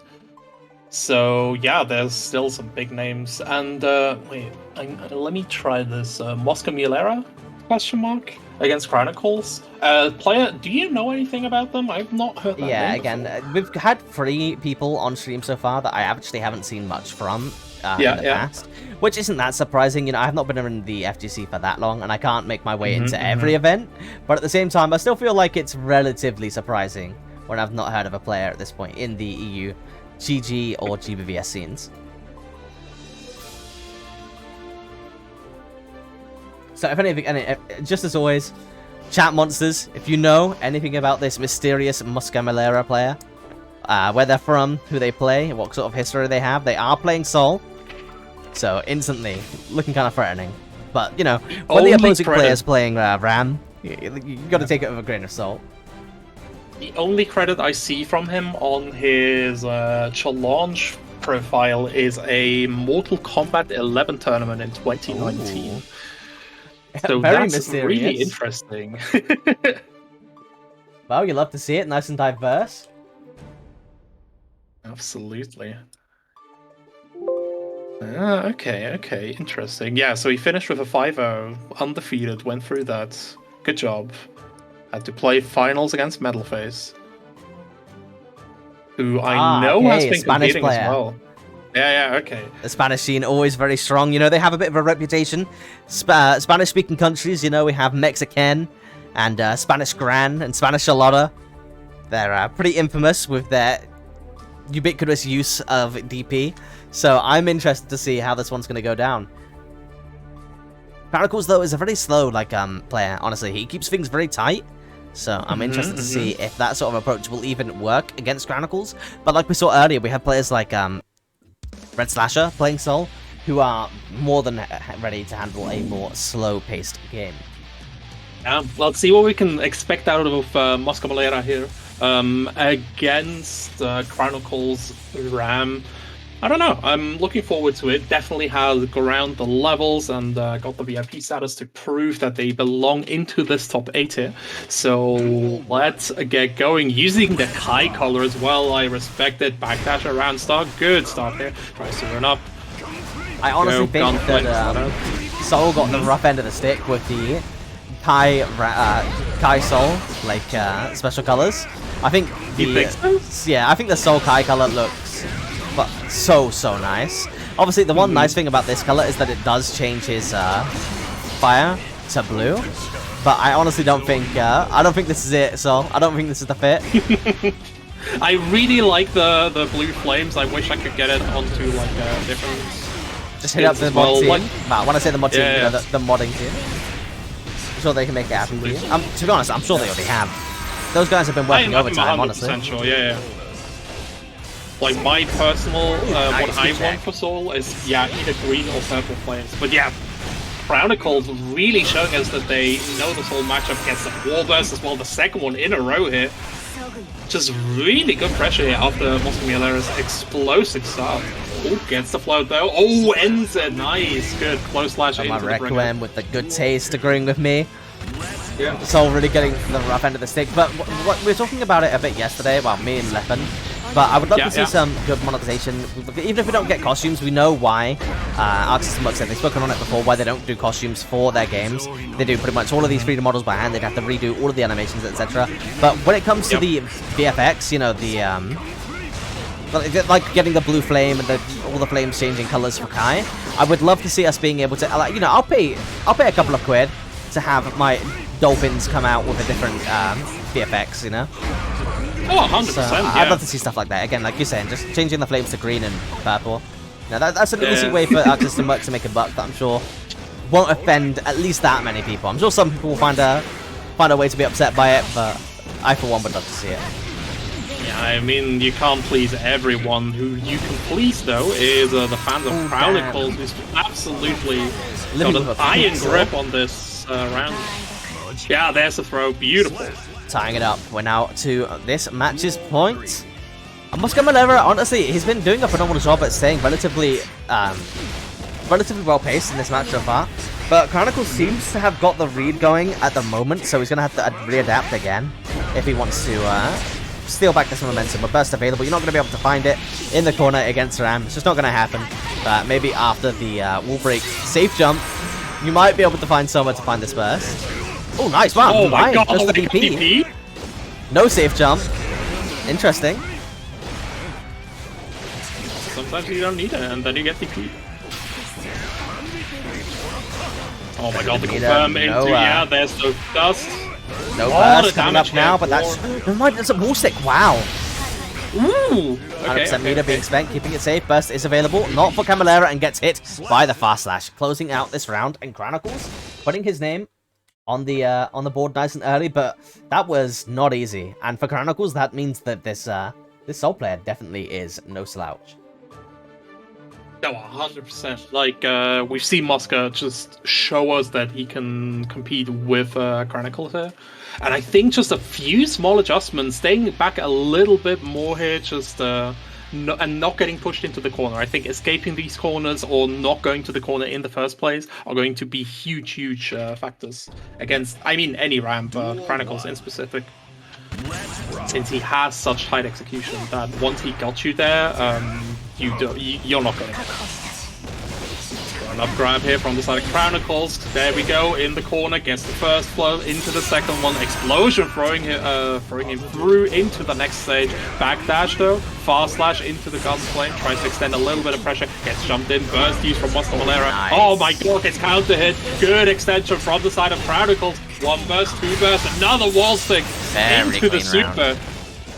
So yeah, there's still some big names. And wait, let me try this. Mosca Mulera? Question mark against Chronicles. Player, do you know anything about them? I've not heard that. Yeah, name again, before. we've had 3 people on stream so far that I actually haven't seen much from in the past, which isn't that surprising. You know, I have not been in the FGC for that long, and I can't make my way into every event. But at the same time, I still feel like it's relatively surprising when I've not heard of a player at this point in the EU, GG, or GBVS scenes. So if anything, just as always, chat monsters, if you know anything about this mysterious Mosca Malera player, where they're from, who they play, what sort of history they have, they are playing Sol, so instantly looking kind of threatening. But, you know, when the opposing player's playing Ram, you got to take it with a grain of salt. The only credit I see from him on his challenge profile is a Mortal Kombat 11 tournament in 2019. Ooh. So Very that's mysterious. really interesting. Well, you love to see it, nice and diverse. Absolutely. Okay, interesting. Yeah, so he finished with a 5-0, undefeated, went through that. Good job. Had to play finals against Metalface, who I know has been Spanish competing player. as well. Yeah, okay. The Spanish scene always very strong. You know, they have a bit of a reputation. Spanish-speaking countries, you know, we have Mexican and Spanish Gran and Spanish Charlotta. They're pretty infamous with their ubiquitous use of DP. So I'm interested to see how this one's going to go down. Chronicles, though, is a very slow, player, honestly. He keeps things very tight. So I'm interested to see if that sort of approach will even work against Chronicles. But like we saw earlier, we have players like Red Slasher playing Sol, who are more than ready to handle a more slow-paced game. Let's see what we can expect out of Mosca Valera here against Chronicles Ram. I don't know. I'm looking forward to it. Definitely has around the levels and got the VIP status to prove that they belong into this top 8 here. So let's get going. Using the Kai color as well. I respect it. Backdash around start. Good start here. Tries to run up. I honestly think that Sol got the rough end of the stick with the Kai Sol special colors. I think I think the Sol Kai color looks so nice. Obviously, the one nice thing about this color is that it does change his fire to blue. But I honestly don't think this is it. So I don't think this is the fit. I really like the blue flames. I wish I could get it onto like a different. Just hit up the mod team. Well, when I say the mod team, yeah. you know, the modding team. I'm sure they can make it happen for you. To be honest, I'm sure they already have. Those guys have been working overtime, honestly. Sure, yeah. Like my personal, what I want for Sol is either green or purple flames. But yeah, Chronicles really showing us that they know the Sol matchup gets the wall burst as well. The second one in a row here. Just really good pressure here after Mosca Valera's explosive start. Oh, gets the float though. Oh, ends it. Nice. Good. Close slash into the Requiem with the good taste agreeing with me. Yeah. Sol really getting the rough end of the stick. But we were talking about it a bit yesterday, well, me and Leppen. But I would love to see some good monetization. Even if we don't get costumes, we know why. Arc System Works said they've spoken on it before, why they don't do costumes for their games. They do pretty much all of these 3D models by hand. They'd have to redo all of the animations, etc. But when it comes to the VFX, you know, like getting the blue flame and all the flames changing colors for Kai, I would love to see us being able to, like, you know, I'll pay a couple of quid to have my dolphins come out with a different VFX, you know. Oh, 100%, so, I'd love to see stuff like that. Again, like you're saying, just changing the flames to green and purple. Now, that's an easy way for Arc System Works to make a buck that I'm sure won't offend at least that many people. I'm sure some people will find a way to be upset by it, but I, for one, would love to see it. Yeah, I mean, you can't please everyone. Who you can please, though, is the fans of Chronicles, who's absolutely got an iron grip on this round. Yeah, there's the throw. Beautiful. Tying it up. We're now to this match's point. Mosca Valera, honestly, he's been doing a phenomenal job at staying relatively well paced in this match so far. But Chronicles seems to have got the read going at the moment, so he's going to have to readapt again if he wants to steal back this momentum. A burst available. You're not going to be able to find it in the corner against Ram. It's just not going to happen. But maybe after the wall break safe jump, you might be able to find somewhere to find this burst. Oh, nice. Wow. Oh my god, just the DP. No safe jump. Interesting. Sometimes you don't need it, and then you get DP. Oh my god, the confirm into, there's the dust. No burst coming up now, but that's a wall stick. Wow. Ooh. 100% meter being spent, keeping it safe. Burst is available, not for Cavalera, and gets hit by the fast slash, closing out this round. And Chronicles putting his name on the board nice and early, but that was not easy. And for Chronicles, that means that this Sol player definitely is no slouch. No, 100%. Like, we've seen Mosca just show us that he can compete with Chronicles here. And I think just a few small adjustments, staying back a little bit more here, just and not getting pushed into the corner. I think escaping these corners or not going to the corner in the first place are going to be huge factors against, I mean, any ramp, Chronicles in specific. Since he has such tight execution that once he got you there, you're not going to get it. Run up grab here from the side of Chronicles. There we go, in the corner, gets the first flow into the second one. Explosion throwing him through into the next stage. Backdash though, fast slash into the gunplane, tries to extend a little bit of pressure, gets jumped in, burst used from Mosca Valera. Nice. Oh my god, gets counter hit. Good extension from the side of Chronicles. One burst, two burst, another wall stick into the super. Round.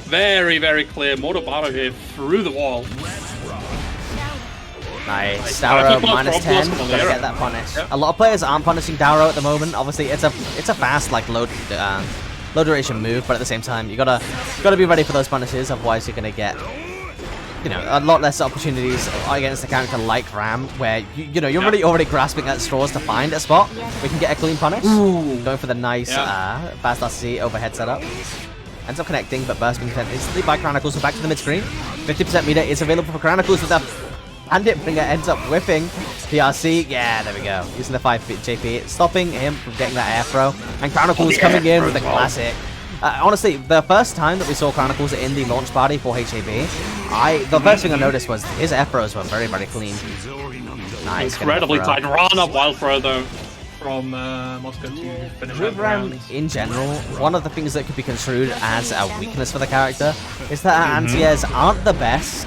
Very clear. Motobato here through the wall. Nice. Dauro minus 10. Gotta get that punish. Yep. A lot of players aren't punishing Dauro at the moment. Obviously, it's a fast like load low duration move, but at the same time, you gotta be ready for those punishes, otherwise you're gonna get, you know, a lot less opportunities against a character like Ram, where you know you're already grasping at straws to find a spot we can get a clean punish. Going for the nice fast RC overhead setup. Ends up connecting, but burst being sent instantly by Chronicles. So back to the mid screen. 50% meter is available for Chronicles with the Bandit Bringer ends up whiffing PRC. Yeah, there we go. Using the 5 JP, stopping him from getting that air throw. And Chronicles coming in with the classic. Honestly, the first time that we saw Chronicles in the launch party for HAB, the first thing I noticed was his air throws were very, very clean. Nice. Incredibly tight. Run up wild throw though from Moscow to finish with Ram in general, one of the things that could be construed as a weakness for the character is that her anti-airs aren't the best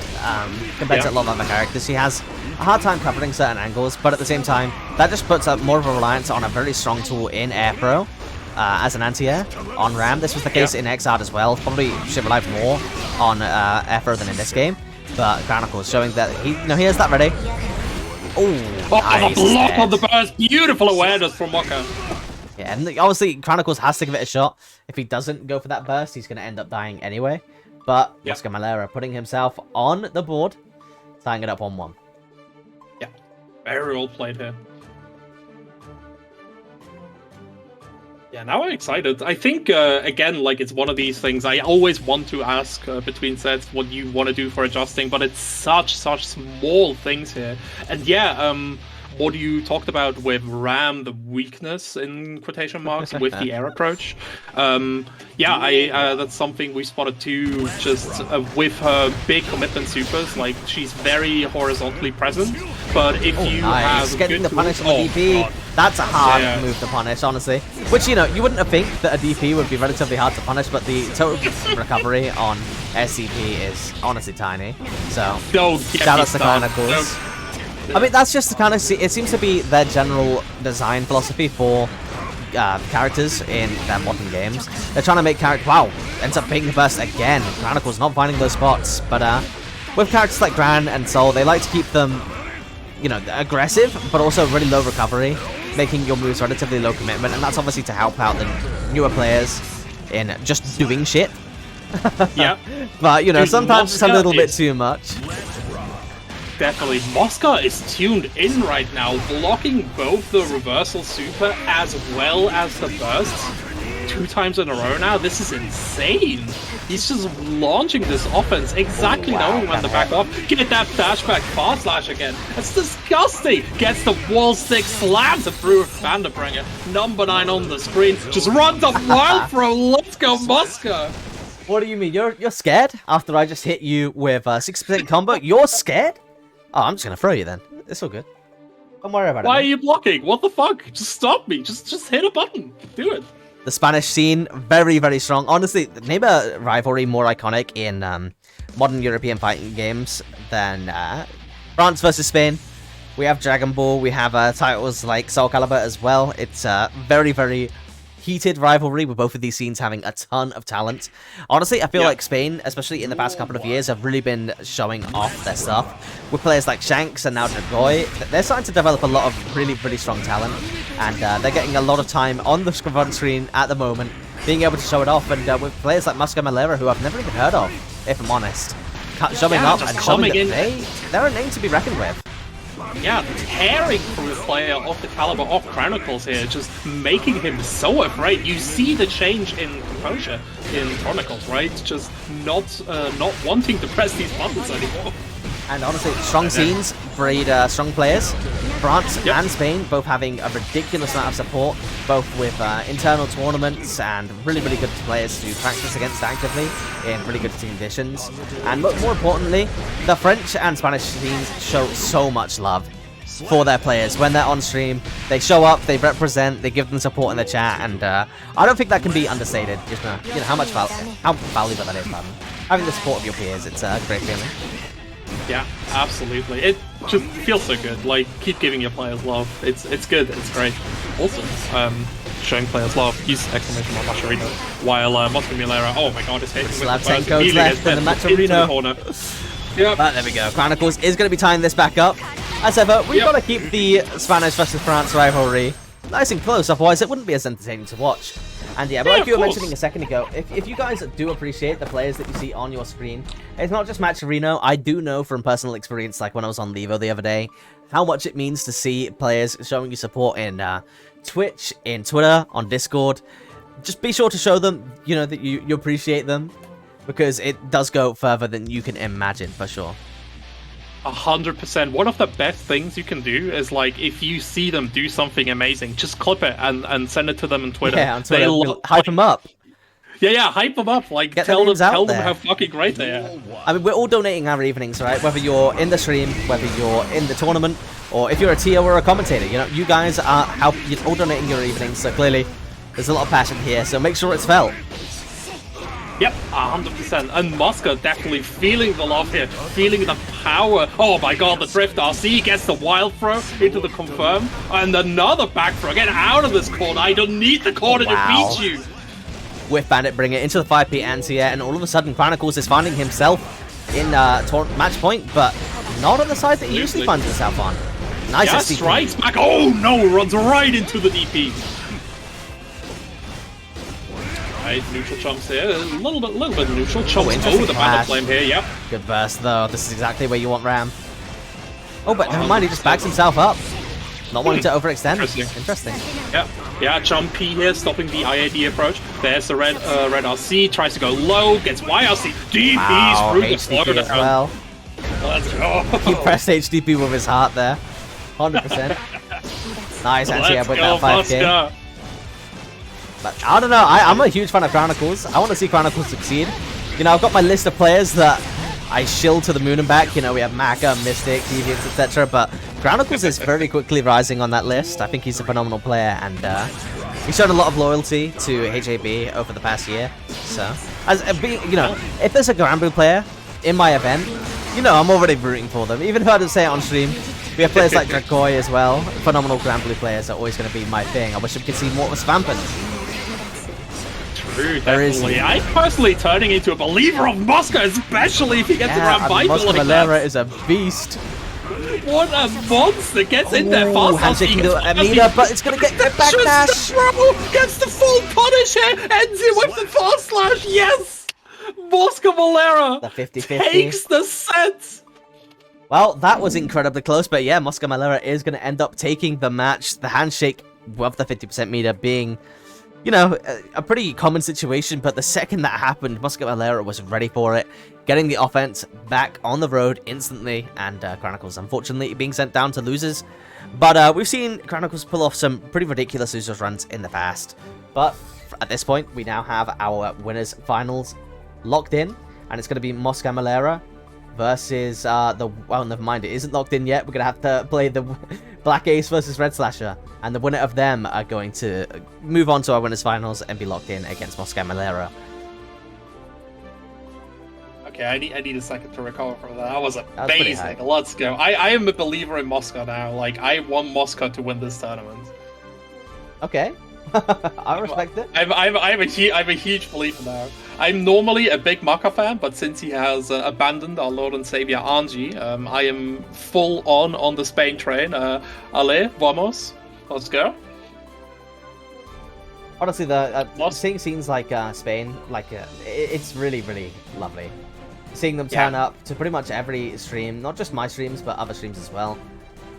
compared to a lot of other characters. She has a hard time covering certain angles, but at the same time, that just puts up more of a reliance on a very strong tool in Air Pro as an anti-air on Ram. This was the case in Exard as well. Probably should rely more on Air Pro than in this game, but Chronicles showing that he has that ready. Oh, nice. The block on the burst. Beautiful awareness from Mokka. Yeah, and obviously Chronicles has to give it a shot. If he doesn't go for that burst, he's going to end up dying anyway. But Oscar Malera putting himself on the board, tying it up 1-1. Yeah, very well played here. Yeah, now I'm excited. I think, again, like, it's one of these things I always want to ask between sets what you want to do for adjusting, but it's such small things here. And yeah, what you talked about with Ram, the weakness in quotation marks with the air approach. That's something we spotted too, just with her big commitment supers. Like, she's very horizontally present, but if you have getting good the punish on tools, the DP, God. that's a hard move to punish, honestly. Which, you know, you wouldn't think that a DP would be relatively hard to punish, but the total recovery on SCP is honestly tiny. So, shout out to Chronicles. I mean, that's just the kind of... It seems to be their general design philosophy for characters in their modern games. They're trying to make characters... Wow, ends up being the burst again. Chronicles not finding those spots. But with characters like Gran and Sol, they like to keep them, you know, aggressive, but also really low recovery, making your moves relatively low commitment. And that's obviously to help out the newer players in just doing shit. Yeah. But, you know, sometimes it's a little bit too much. Definitely. Mosca is tuned in right now, blocking both the reversal super as well as the bursts 2 times in a row now. This is insane. He's just launching this offense, exactly knowing when to back off. Get that flashback fast slash again. That's disgusting. Gets the wall stick, slams it through Vanderbringer. Number 9 on the screen. Just runs up wild throw. Let's go, Mosca. What do you mean? You're scared after I just hit you with a 6% combo? You're scared? Oh, I'm just gonna throw you then. It's all good. Don't worry about it. Why are you blocking? What the fuck? Just stop me. Just hit a button. Do it. The Spanish scene, very, very strong. Honestly, name a rivalry more iconic in modern European fighting games than France versus Spain. We have Dragon Ball. We have titles like Soul Calibur as well. It's a very, very heated rivalry with both of these scenes having a ton of talent. Honestly, I feel like Spain, especially in the past couple of years, have really been showing off their stuff. With players like Shanks and now Dragoy, they're starting to develop a lot of really, really strong talent. And they're getting a lot of time on the front screen at the moment, being able to show it off. And with players like Mosca Malera, who I've never even heard of, if I'm honest, showing up and showing that they're a name to be reckoned with. Yeah, tearing through a player of the caliber of Chronicles here, just making him so afraid. You see the change in composure in Chronicles, right? Just not wanting to press these buttons anymore. And honestly, strong scenes breed strong players. France and Spain both having a ridiculous amount of support, both with internal tournaments and really, really good players to practice against actively in really good team conditions. And more importantly, the French and Spanish teams show so much love for their players. When they're on stream, they show up, they represent, they give them support in the chat, and I don't think that can be understated. Just you know how valuable that is, man. Having the support of your peers, it's a great feeling. Yeah, absolutely. It just feels so good. Like, keep giving your players love. It's good. It's great. Also, showing players love. Use exclamation mark Mascherino. While Mosca Malera, oh my god, is hitting with the 10 codes left in the Mascherino. Yep. But there we go. Chronicles is going to be tying this back up. As ever, we've got to keep the Spanish versus France rivalry nice and close, otherwise it wouldn't be as entertaining to watch. And yeah, but Yeah, like you were of course. mentioning a second ago, if you guys do appreciate the players that you see on your screen, it's not just Matcherino. I do know from personal experience, like when I was on Levo the other day, how much it means to see players showing you support in Twitch, in Twitter, on Discord. Just be sure to show them, you know, that you appreciate them, because it does go further than you can imagine, for sure. 100%. One of the best things you can do is, like, if you see them do something amazing, just clip it and send it to them on Twitter. Yeah, on Twitter, They hype them up. Yeah, hype them up. Like, Get their tell names out them there. how fucking great they are. I mean, we're all donating our evenings, right? Whether you're in the stream, whether you're in the tournament, or if you're a TO or a commentator, you know, you guys are you're all donating your evenings, so clearly there's a lot of passion here, so make sure it's felt. Yep, 100%. And Mosca definitely feeling the love here, feeling the power. Oh my god, the Drift RC gets the wild throw into the confirm, and another back throw. Get out of this corner. I don't need the corner Wow. to beat you. With Bandit bring it into the 5P anti-air, and all of a sudden Chronicles is finding himself in match point, but not on the side that he usually finds himself on. Nice Yeah, SDP. strikes back. Oh no, runs right into the DP. Right, neutral chumps here. A little bit neutral. Chumps interesting over the clash. battle flame here. Yep. Good burst though. This is exactly where you want Ram. Oh, but never mind. He just backs himself up. Not wanting to overextend. Interesting. Interesting. Yeah, Jumpy here, stopping the IAD approach. There's the red RC, tries to go low, gets YRC, DPs Wow, through the HDP as floor. well. Let's go. He pressed HDP with his heart there. 100%. Nice anti-air Let's with go, that 5K. Mosca. But I don't know, I'm a huge fan of Chronicles. I want to see Chronicles succeed. You know, I've got my list of players that I shill to the moon and back. You know, we have Maka, Mystic, Deviants, etc. But Chronicles is very quickly rising on that list. I think he's a phenomenal player, and he's shown a lot of loyalty to HAB over the past year. So, as being, you know, if there's a Granblue player in my event, you know, I'm already rooting for them. Even if I don't say it on stream, we have players like Dracoy as well. Phenomenal Granblue players are always going to be my thing. I wish we could see more of Svampin. True, There is- definitely. I'm personally turning into a believer of Mosca, especially if he gets Yeah, around Viper Mosca like Valera that. is a beast. What a monster! Gets in there fast. Handshaking to Amida, but it's going to get the backdash. Gets the full punish here. Ends it with the fast slash. Yes! Mosca Valera The 50-50. takes the set. Well, that was incredibly close, but yeah, Mosca Malera is going to end up taking the match. The handshake of the 50% meter being, you know, a pretty common situation, but the second that happened, Mosca Malera was ready for it, getting the offense back on the road instantly, and Chronicles unfortunately being sent down to losers. But we've seen Chronicles pull off some pretty ridiculous losers runs in the past. But at this point, we now have our winners finals locked in, and it's going to be Mosca Malera versus well, never mind, it isn't locked in yet. We're gonna have to play the Black Ace versus Red Slasher, and the winner of them are going to move on to our winners finals and be locked in against Mosca Malera. Okay, I need a second to recover from that. That was That was pretty amazing. hype. Let's go. I am a believer in Mosca now. Like, I want Mosca to win this tournament. Okay, I respect it. I'm a huge believer now. I'm normally a big Maka fan, but since he has abandoned our Lord and Savior Anji, I am full on the Spain train. Ale, vamos, let's go. Honestly, the Lost. seeing scenes like Spain, like it's really, really lovely. Seeing them turn up to pretty much every stream, not just my streams, but other streams as well,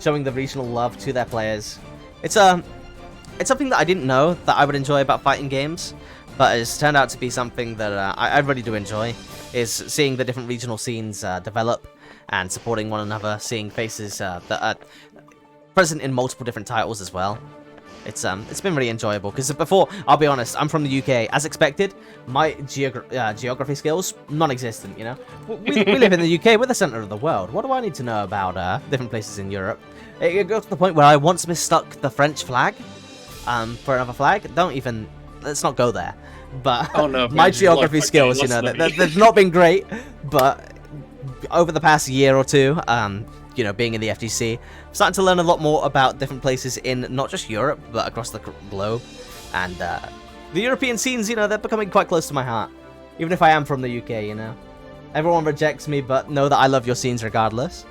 showing the regional love to their players. It's something that I didn't know that I would enjoy about fighting games, but it's turned out to be something that I really do enjoy, is seeing the different regional scenes develop and supporting one another, seeing faces that are present in multiple different titles as well. It's been really enjoyable, because before, I'll be honest, I'm from the UK. As expected, my geography skills, non-existent, you know? We live in the UK, we're the centre of the world. What do I need to know about different places in Europe? It got to the point where I once mistook the French flag for another flag. Let's not go there. But Oh, no, my Benji, geography look, okay, skills, you let's know, not- they've not been great, but over the past year or two, you know, being in the FGC, I'm starting to learn a lot more about different places in not just Europe, but across the globe. And the European scenes, you know, they're becoming quite close to my heart. Even if I am from the UK, you know. Everyone rejects me, but know that I love your scenes regardless.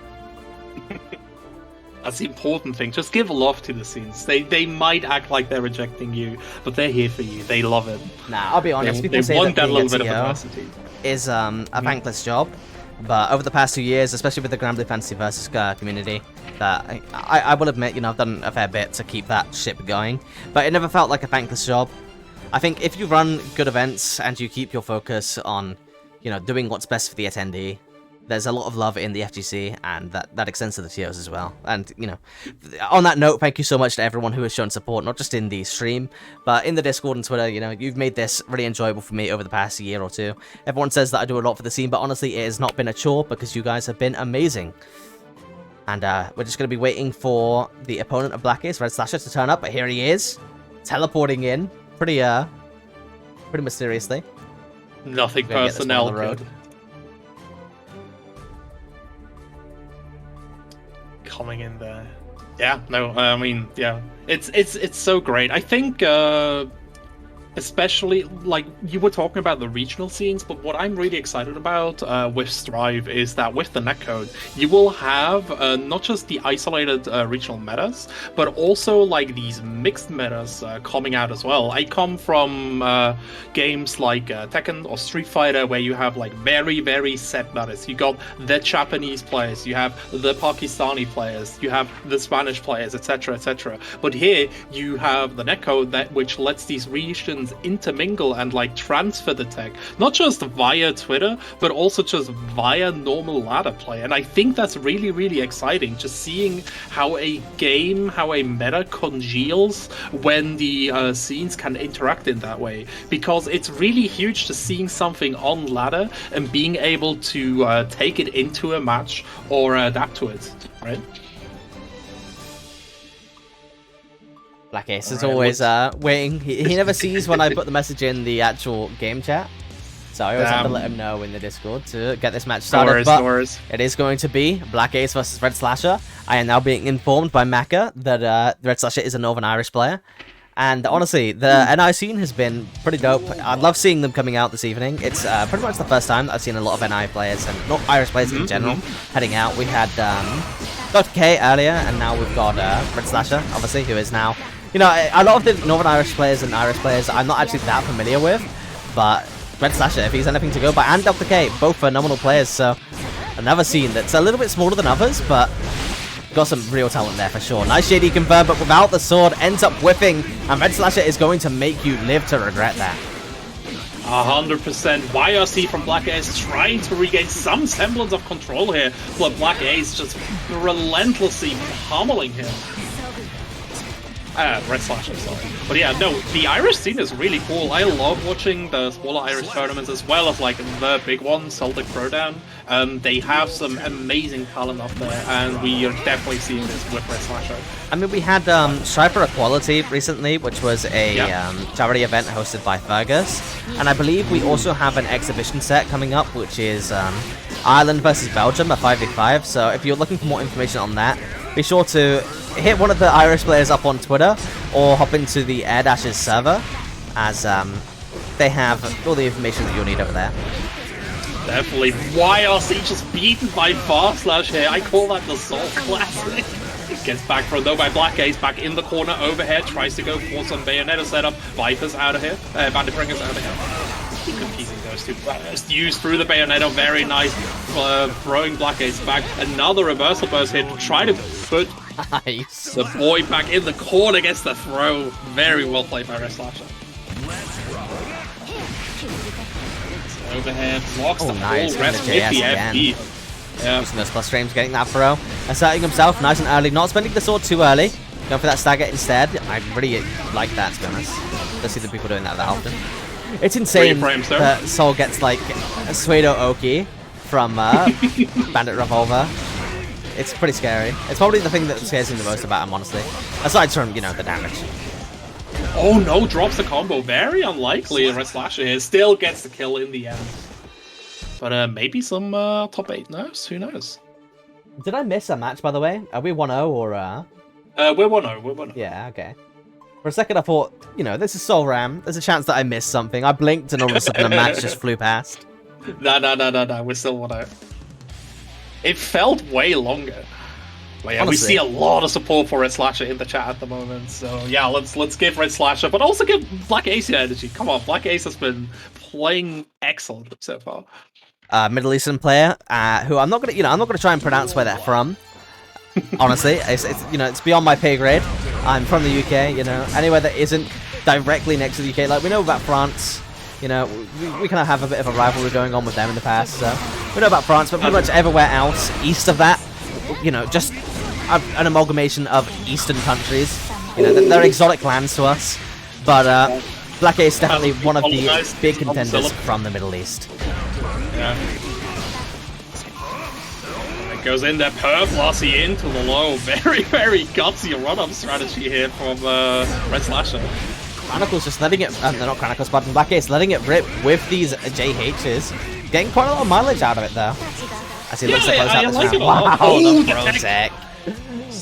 That's the important thing. Just give love to the scenes. They might act like they're rejecting you, but they're here for you. They love it. Nah, I'll be honest. They People say want that being little a bit of TO adversity. is a thankless job, but over the past 2 years, especially with the Granblue Fantasy Versus community, that I will admit, I've done a fair bit to keep that ship going, but it never felt like a thankless job. I think if you run good events and you keep your focus on, doing what's best for the attendee, there's a lot of love in the FGC, and that extends to the TOs as well. And, on that note, thank you so much to everyone who has shown support, not just in the stream, but in the Discord and Twitter. You've made this really enjoyable for me over the past year or two. Everyone says that I do a lot for the scene, but honestly, it has not been a chore because you guys have been amazing. And we're just going to be waiting for the opponent of Black Ace, Red Slasher, to turn up, but here he is, teleporting in, pretty mysteriously. Nothing Gonna get this one on personnel the road. good. Coming in there. Yeah, no, I mean, yeah. It's so great. I think especially, like, you were talking about the regional scenes, but what I'm really excited about with Strive is that with the netcode, you will have not just the isolated regional metas, but also, like, these mixed metas coming out as well. I come from games like Tekken or Street Fighter, where you have, like, very, very set metas. You got the Japanese players, you have the Pakistani players, you have the Spanish players, etc., etc. But here, you have the netcode which lets these regions intermingle and, like, transfer the tech, not just via Twitter, but also just via normal ladder play. And I think that's really, really exciting, just seeing how a meta congeals when the scenes can interact in that way, because it's really huge to seeing something on ladder and being able to take it into a match or adapt to it, right? Black Ace is always waiting. He never sees when I put the message in the actual game chat, so I always have to let him know in the Discord to get this match started. No worries. It is going to be Black Ace versus Red Slasher. I am now being informed by Maka that Red Slasher is a Northern Irish player. And honestly, the NI scene has been pretty dope. I love seeing them coming out this evening. It's pretty much the first time that I've seen a lot of NI players, and not Irish players in general, heading out. We had Dr. K earlier, and now we've got Red Slasher, obviously, who is now... a lot of the Northern Irish players and Irish players I'm not actually that familiar with, but Red Slasher, if he's anything to go by, and Dr. K, both phenomenal players, so another scene that's a little bit smaller than others, but got some real talent there for sure. Nice Shady confirmed, but without the sword, ends up whiffing, and Red Slasher is going to make you live to regret that. 100%. YRC from Black Ace trying to regain some semblance of control here, but Black Ace just relentlessly pummeling him. Red Slasher, sorry. But yeah, no, the Irish scene is really cool. I love watching the smaller Irish tournaments as well as, like, the big one, Celtic Throwdown. They have some amazing talent up there, and we are definitely seeing this with Red Slasher. I mean, we had Strive for Equality recently, which was a charity event hosted by Fergus, and I believe we also have an exhibition set coming up, which is Ireland versus Belgium, a 5v5, so if you're looking for more information on that, be sure to hit one of the Irish players up on Twitter, or hop into the Air Dashes server, as they have all the information that you'll need over there. Definitely. YRC just beaten by Farslash here. I call that the Soul Classic. Gets back thrown though by Black Ace, back in the corner overhead, tries to go for some Bayonetta setup. Viper's out of here. Banditbringer's out of here. Confusing those two. Just used through the Bayonetta, very nice. Throwing Black Ace back. Another reversal burst here to try to put Nice. the boy back in the corner, gets the throw. Very well played by Red Slasher. Overhead, blocks the nice. whole rest with JS the again. FP. Yeah. Using those plus frames, getting that throw. Asserting himself nice and early, not spending the sword too early. Going for that stagger instead. I really like that, to be honest. Don't see the people doing that often. It's insane frames, though. that Soul gets, like, a Suedo Oki from Bandit Revolver. It's pretty scary. It's probably the thing that scares me the most about him, honestly. Aside from, the damage. Oh no, drops the combo. Very unlikely. Red Slasher here still gets the kill in the end. But maybe some top 8 knows? Who knows? Did I miss a match, by the way? Are we 1-0 or... We're 1-0. We're 1-0. Yeah, okay. For a second I thought, this is Soul Ram. There's a chance that I missed something. I blinked and all of a sudden the match just flew past. No. We're still 1-0. It felt way longer. But yeah, we Honestly. see a lot of support for Red Slasher in the chat at the moment. So yeah, let's give Red Slasher, but also give Black Ace your energy. Come on, Black Ace has been playing excellent so far. Middle Eastern player, who I'm not gonna try and pronounce where they're from. Honestly, it's it's beyond my pay grade. I'm from the UK, anywhere that isn't directly next to the UK. Like, we know about France, we kind of have a bit of a rivalry going on with them in the past, so we know about France, but pretty much everywhere else east of that, just an amalgamation of Eastern countries. They're exotic lands to us, but Black Ace definitely one of the big contenders from the Middle East. Yeah. Goes in there, Perf, Lassie into the low. Very, very gutsy run-up strategy here from Red Slasher. Chronicles just letting it, not Chronicles, pardon, Black Ace letting it rip with these JHs. Getting quite a lot of mileage out of it, though. As he looks to close out this round. Wow, Oh, the pro tech.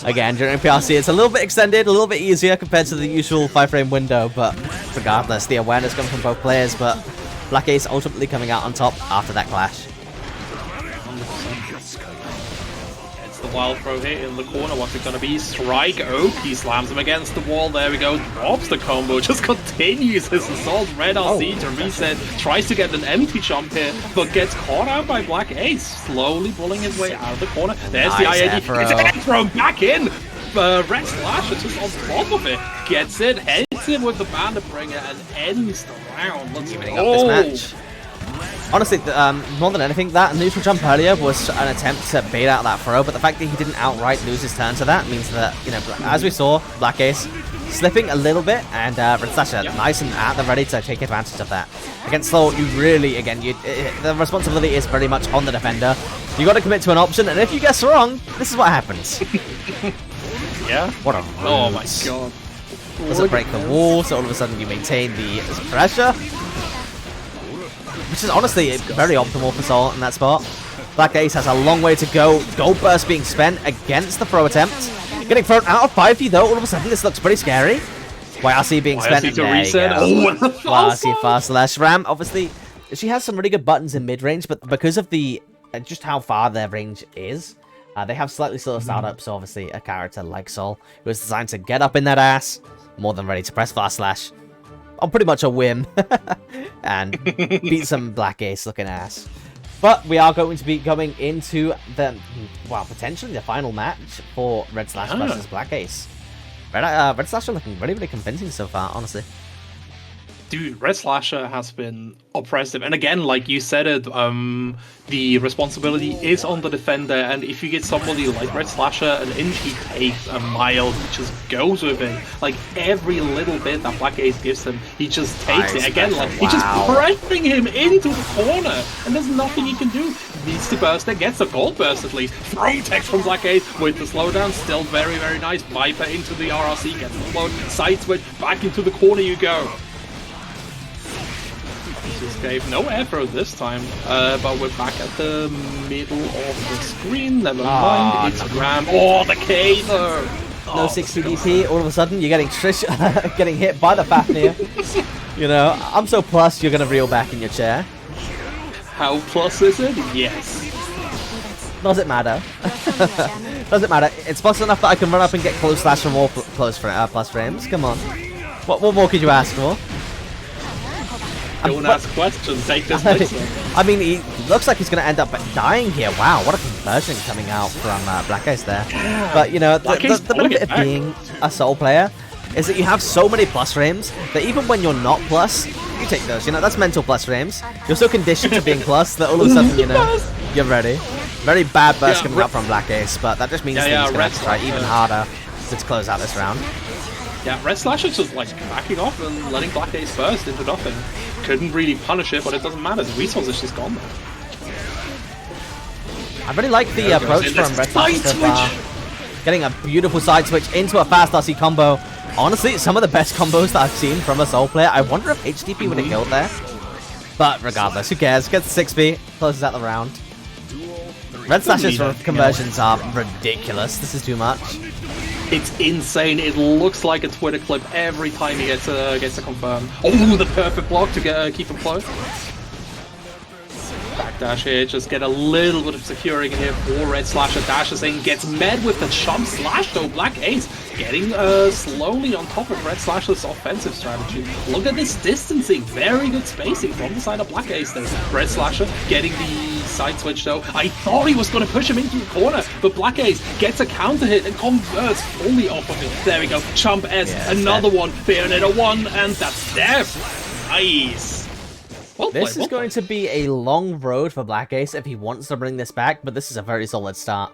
Again, during PRC, it's a little bit extended, a little bit easier compared to the usual 5-frame window, but regardless, the awareness comes from both players, but Black Ace ultimately coming out on top after that clash. The wild throw here in the corner. What's it gonna be? Strike Oak. He slams him against the wall. There we go. Drops the combo. Just continues his assault. Red RC to reset. Tries to get an empty jump here, but gets caught out by Black Ace. Slowly pulling his way out of the corner. There's Nice the IAD. Afro. It's an throw back in. Red Slasher just on top of it. Gets it. Hits him with the Bandit Bringer and ends the round. Let's Evening up this match. Honestly, more than anything, that neutral jump earlier was an attempt to bait out that throw, but the fact that he didn't outright lose his turn to that means that, as we saw, Black Ace slipping a little bit, and Red Slasher nice and at the ready to take advantage of that. Against Slow, you really, again, the responsibility is very much on the defender. You got to commit to an option, and if you guess wrong, this is what happens. Yeah. What a Oh my ruse. god. Doesn't break the wall, so all of a sudden you maintain the pressure. Which is honestly very optimal for Sol in that spot. Black Ace has a long way to go. Gold Burst being spent against the throw attempt. Getting thrown out of 5 though, all of a sudden this looks pretty scary. YRC being spent. YRC to There you reset. go. Oh, what the YRC fast slash ram. Obviously, she has some really good buttons in mid-range, but because of the just how far their range is, they have slightly slower startup, so obviously a character like Sol, who is designed to get up in that ass, more than ready to press fast slash on pretty much a whim and beat some Black Ace looking ass. But we are going to be going into the, well, potentially the final match for Red Slash versus Black Ace. Red Slasher looking really, really convincing so far, honestly. Dude, Red Slasher has been oppressive. And again, like you said it, the responsibility is on the defender. And if you get somebody like Red Slasher, an inch he takes, a mile he just goes with it. Like every little bit that Black Ace gives him, he just takes it. Again, like he's just pressing him into the corner. And there's nothing he can do. Needs to burst it, gets a gold burst at least. Throw tech from Black Ace with the slowdown. Still very, very nice. Viper into the RRC, gets the load. Side switch, back into the corner you go. Just gave no airthrow this time, but we're back at the middle of the screen. Never mind, it's Ram. Oh, the K though. No 60 DP, all of a sudden you're getting Trish getting hit by the Fafnir. You know, I'm so plus you're gonna reel back in your chair. How plus is it? Yes. Does it matter? Does it matter? It's plus enough that I can run up and get close slash from all plus frames. Come on. What more could you ask for? Don't ask questions, take this mixer. I mean, he looks like he's going to end up dying here. Wow, what a conversion coming out from Black Ace there. But, you know, the benefit of being a Soul player is that you have so many plus frames that even when you're not plus, you take those. You know, that's mental plus frames. You're so conditioned to being plus that all of a sudden, you know, you're ready. Very bad burst coming out from Black Ace, but that just means that he's going to try even harder to close out this round. Yeah, Red Slasher's just like backing off and letting Black Ace burst into nothing. Couldn't really punish it, but it doesn't matter. The resource is just gone there. I really like the approach from Red Slasher so far. Getting a beautiful side switch into a fast RC combo. Honestly, some of the best combos that I've seen from a Soul player. I wonder if HDP would have killed there. But regardless, who cares? Gets 6B, closes out the round. Red Slasher's conversions are ridiculous. This is too much. It's insane. It looks like a Twitter clip every time he gets a confirm. Oh, the perfect block to keep him close. Back backdash here, just get a little bit of securing in here for Red Slasher. Dashes in, gets met with the jump slash though. Black Ace getting slowly on top of Red Slasher's offensive strategy. Look at this distancing, very good spacing from the side of Black Ace there. Red Slasher getting the side switch though. I thought he was going to push him into the corner, but Black Ace gets a counter hit and converts fully off of it. There we go, Chump S, another one, Bayonetta 1, and that's death. Nice. Well played, This is going to be a long road for Black Ace if he wants to bring this back, but this is a very solid start.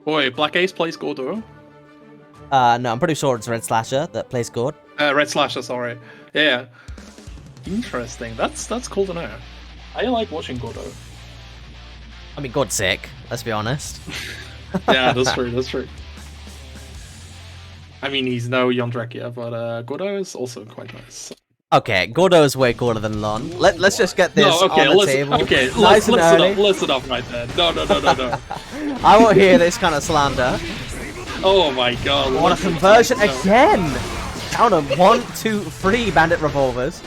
Boy, Black Ace plays Gordo. No, I'm pretty sure it's Red Slasher that plays Gord. Red Slasher, sorry. Yeah. Interesting. That's cool to know. I like watching Gordo. I mean, Gord's sick, let's be honest. Yeah, that's true, that's true. I mean, he's no Yondrekia, but Gordo is also quite nice. Okay, Gordo is way cooler than Lon. Let's just get this No, okay, on the table. Okay, nice listen up right there. No. I won't hear this kind of slander. Oh my god. What a conversion again! Down to 1, 2, 3 bandit revolvers.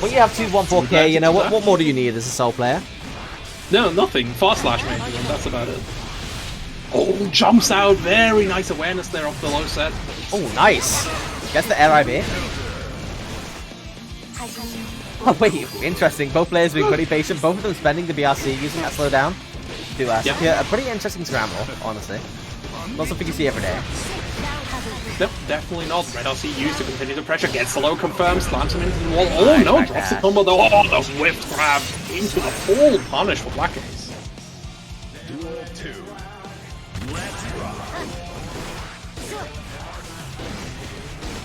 When you have 214k, you know, what more do you need as a soul player? No, nothing. Fast slash maybe, and that's about it. Oh, jumps out. Very nice awareness there off the low set. Oh, nice. Gets the air IB. Oh, wait. Interesting. Both players being pretty patient. Both of them spending the BRC, using that slowdown to secure a pretty interesting scramble, honestly. Not something you see every day. Nope, definitely not. Red RC used to continue the pressure. Gets the low confirmed. Slams him into the wall. Oh, no. Drops the combo, though. Oh, the whiff grab into the full punish for Black Ace. Duel 2. Let's rock.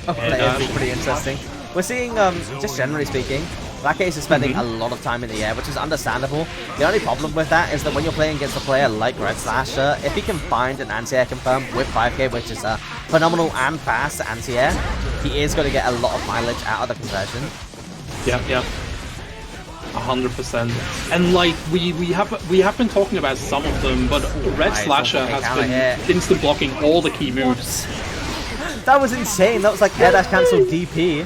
Okay, that is pretty interesting. We're seeing, just generally speaking, Black Ace is spending a lot of time in the air, which is understandable. The only problem with that is that when you're playing against a player like Red Slasher, if he can find an anti-air confirm with 5k, which is a phenomenal and fast anti-air, he is going to get a lot of mileage out of the conversion. Yeah. 100%. And like we have been talking about some of them, but Red Slasher has been instant blocking all the key moves. That was insane. That was like air dash cancel DP.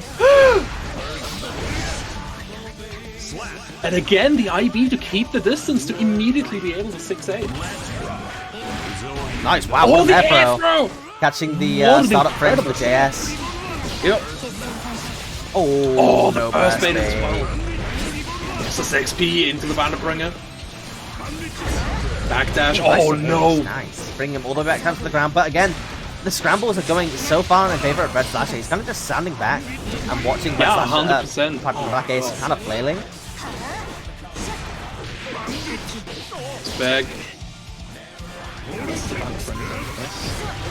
And again, the IB to keep the distance to immediately be able to 6-8. Nice. Wow. Oh, What the an air air throw! Catching the startup frame of the JS. Yep. Oh, the no burst burst bait as well. Just a 6p into the Bannerbringer. Backdash. Oh no! Nice. Bring him all the way back down to the ground. But again, the scrambles are going so far in favor of Red Slasher. He's kind of just standing back and watching Red Slasher, 100%. Black Ace kind of flailing. Bag.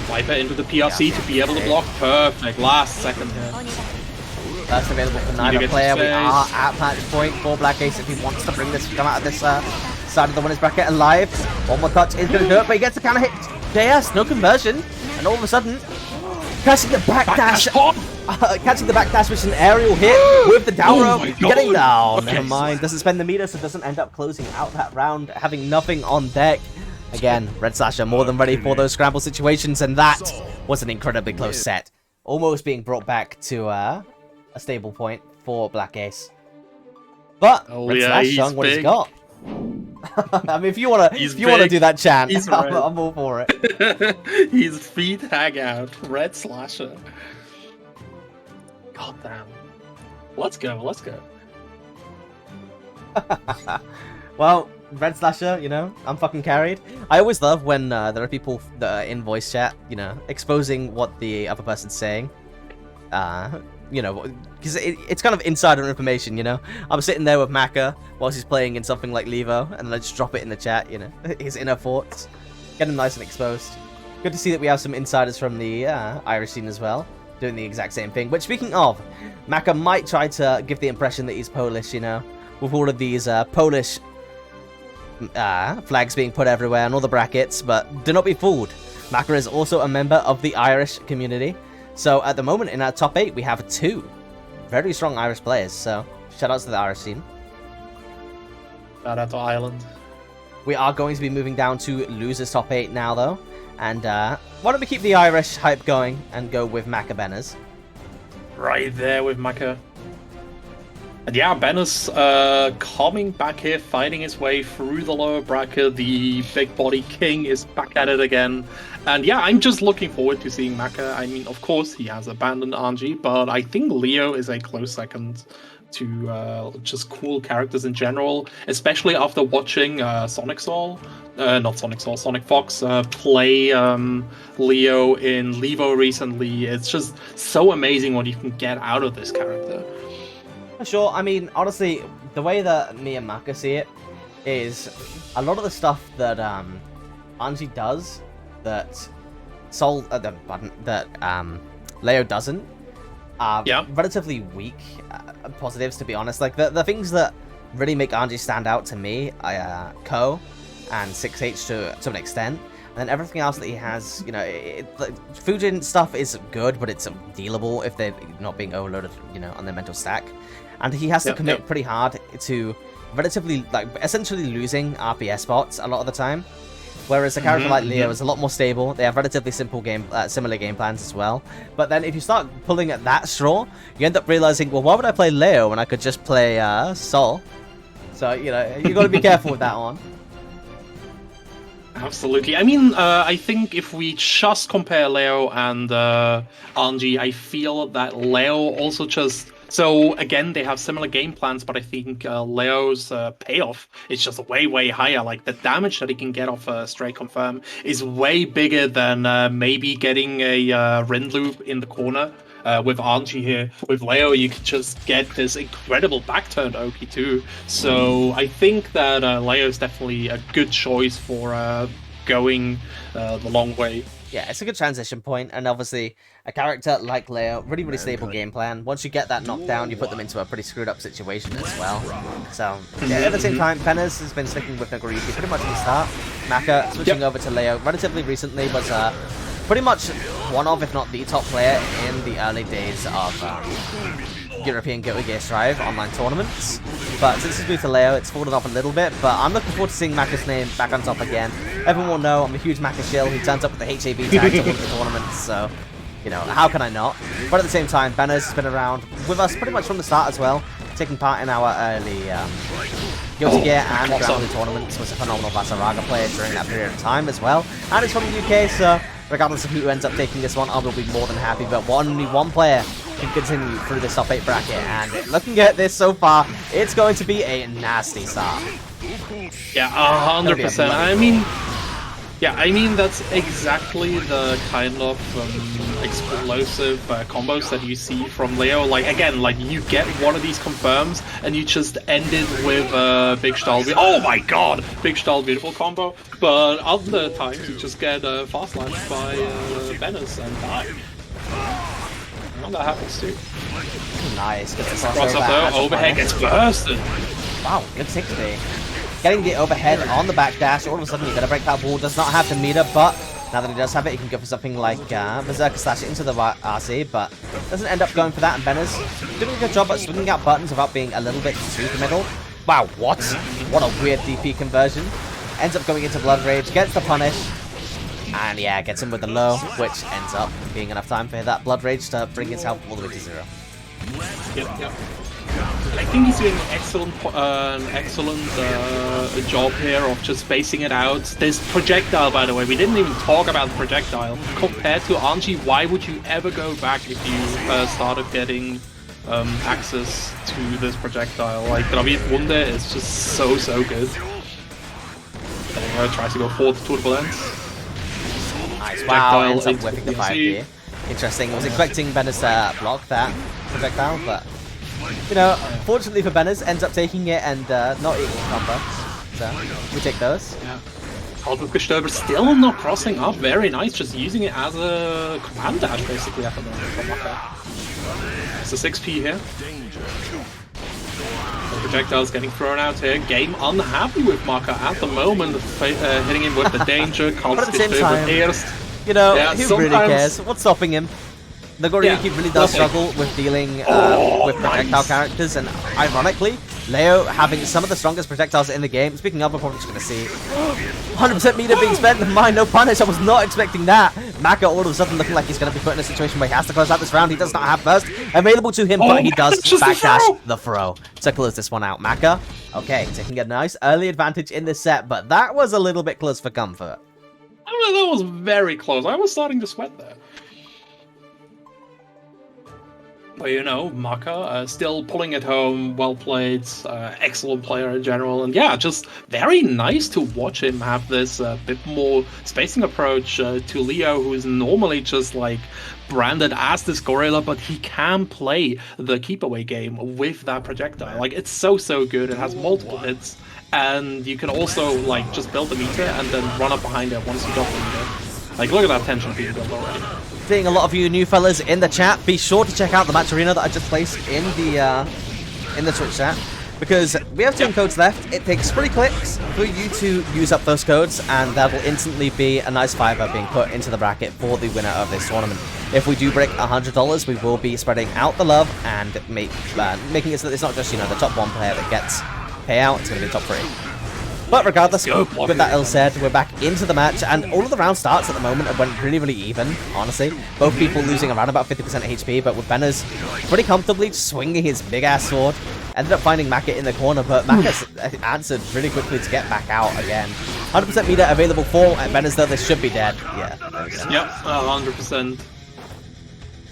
Viper into the PRC to be able to block. Perfect. Last second here. That's available for neither player. We are at match point for Black Ace if he wants to bring this, come out of this side of the winners bracket alive. One more touch is going to do it, but he gets a counter hit. JS, no conversion, and all of a sudden, catching the backdash. Catching the backdash with an aerial hit with the down row, getting down. Okay. Never mind, doesn't spend the meter, so doesn't end up closing out that round, having nothing on deck. Again, Red Slasher more than ready for those scramble situations, and that was an incredibly close set. Almost being brought back to a stable point for Black Ace. But Red Slash showing what he's got. I mean, if you wanna do that chant, I'm all for it. His feet hang out. Red Slasher. God damn. Let's go. Well, Red Slasher, you know, I'm fucking carried. I always love when there are people that are in voice chat, you know, exposing what the other person's saying. You know, because it's kind of insider information, you know. I'm sitting there with Maka whilst he's playing in something like Levo, and then I just drop it in the chat, you know, his inner thoughts. Get him nice and exposed. Good to see that we have some insiders from the Irish scene as well, doing the exact same thing. Which, speaking of, Maka might try to give the impression that he's Polish, you know, with all of these Polish flags being put everywhere and all the brackets, but do not be fooled. Maka is also a member of the Irish community. So at the moment in our top 8 we have 2 very strong Irish players, so shout outs to the Irish scene. Shout out to Ireland. We are going to be moving down to losers top 8 now though, and why don't we keep the Irish hype going and go with Maka Benners. right there with Maka. And yeah, Bennis coming back here, fighting his way through the lower bracket. The big body king is back at it again. And yeah, I'm just looking forward to seeing Maka. I mean, of course, he has abandoned Anji, but I think Leo is a close second to just cool characters in general, especially after watching Sonic Fox play Leo in Levo recently. It's just so amazing what you can get out of this character. For sure. I mean, honestly, the way that me and Maka see it is a lot of the stuff that Anji does that Leo doesn't are relatively weak positives, to be honest. Like the things that really make Anji stand out to me are Ko and 6H to an extent. And then everything else that he has, you know, Fujin stuff is good, but it's dealable if they're not being overloaded, you know, on their mental stack. And he has to commit pretty hard to relatively, like, essentially losing RPS spots a lot of the time. Whereas a character like Leo is a lot more stable. They have relatively similar game plans as well. But then if you start pulling at that straw, you end up realizing, well, why would I play Leo when I could just play Sol? So, you know, you got to be careful with that one. Absolutely. I mean, I think if we just compare Leo and Anji, I feel that Leo also just... So, again, they have similar game plans, but I think Leo's payoff is just way, way higher. Like, the damage that he can get off a straight confirm is way bigger than maybe getting a Rin loop in the corner. With Anji here. With Leo, you can just get this incredible back-turned Oki too. So I think that Leo is definitely a good choice for going the long way. Yeah, it's a good transition point, and obviously a character like Leo, really, really stable game plan. Once you get that knocked down, you put them into a pretty screwed up situation as well. So, yeah, at the same time, Bennis has been sticking with Nagoriyuki pretty much from the start. Maka switching over to Leo relatively recently, but pretty much one of, if not the top player in the early days of European Guilty Gear Strive online tournaments. But since he's moved to Leo, it's fallen off a little bit, but I'm looking forward to seeing Maka's name back on top again. Everyone will know I'm a huge Maka shill. He turns up with the HAB tag to one of the tournaments, so, you know, how can I not? But at the same time, Bennis has been around with us pretty much from the start as well, taking part in our early Guilty Gear and Grounded tournaments. Was a phenomenal Vasaraga player during that period of time as well. And it's from the UK, so regardless of who ends up taking this one, I will be more than happy. But only one player can continue through this top 8 bracket, and looking at this so far, it's going to be a nasty start. Yeah, 100%. I mean that's exactly the kind of explosive combos that you see from Leo. Like, again, like, you get one of these confirms and you just end it with Big Stahl. Oh my god! Big Stahl beautiful combo. But other times you just get fast lanced by Bennis and die. And that happens too. Nice. Gets the cross up though, overhead gets bursted. Wow, good 60. Getting the overhead on the back dash, all of a sudden you're going to break that wall. Does not have the meter, but now that he does have it, he can go for something like Berserker Slash into the RC, but doesn't end up going for that. And Bennis doing a good job at swinging out buttons without being a little bit too committal. Wow, what? What a weird DP conversion. Ends up going into Blood Rage, gets the punish, and yeah, gets him with the low, which ends up being enough time for that Blood Rage to bring his health all the way to 0. Yep. I think he's doing an excellent job here of just spacing it out. This projectile, by the way, we didn't even talk about the projectile. Compared to Anji, why would you ever go back if you started getting access to this projectile? Like, David Wunde is just so good. Tries to go forward to Turbulence. Nice, wow, ends up whipping the 5D. Interesting, I was expecting Bennis to block that projectile, but, you know, fortunately for Bennis, ends up taking it and not eating combo. So, we take those. Yeah. Gestöber still not crossing up, very nice, just using it as a command dash basically at the moment from Maka. It's a 6P here. The projectile's getting thrown out here. Game unhappy with Maka at the moment, hitting him with the danger. But at the same time, you know, who really cares? What's stopping him? Nagoriyuki really does struggle with dealing with projectile characters, and ironically, Leo having some of the strongest projectiles in the game. Speaking of, we're probably just going to see 100% meter being spent. Mind, no punish. I was not expecting that. Maka all of a sudden looking like he's going to be put in a situation where he has to close out this round. He does not have burst available to him, but he does backdash the throw to close this one out. Maka, okay, taking a nice early advantage in this set, but that was a little bit close for comfort. I mean, that was very close. I was starting to sweat there. But you know, Maka still pulling it home, well played, excellent player in general, and yeah, just very nice to watch him have this bit more spacing approach to Leo, who is normally just like branded as this gorilla, but he can play the keep away game with that projectile. Like, it's so good. It has multiple hits, and you can also like just build the meter and then run up behind it once you drop the meter. Like, look at that tension being built already. Seeing a lot of you new fellas in the chat, be sure to check out the match arena that I just placed in the Twitch chat, because we have 2 codes left. It takes 3 clicks for you to use up those codes, and that will instantly be a nice fiver being put into the bracket for the winner of this tournament. If we do break $100, we will be spreading out the love and making it so that it's not just, you know, the top 1 player that gets payout. It's going to be the top 3. But regardless, with that ill said, we're back into the match, and all of the round starts at the moment went really even, honestly. Both people losing around about 50% HP, but with Benaz pretty comfortably swinging his big-ass sword. Ended up finding Maka in the corner, but Maka's answered really quickly to get back out again. 100% meter available for Benaz, though. This should be dead. Yeah, there we go. Yep, 100%.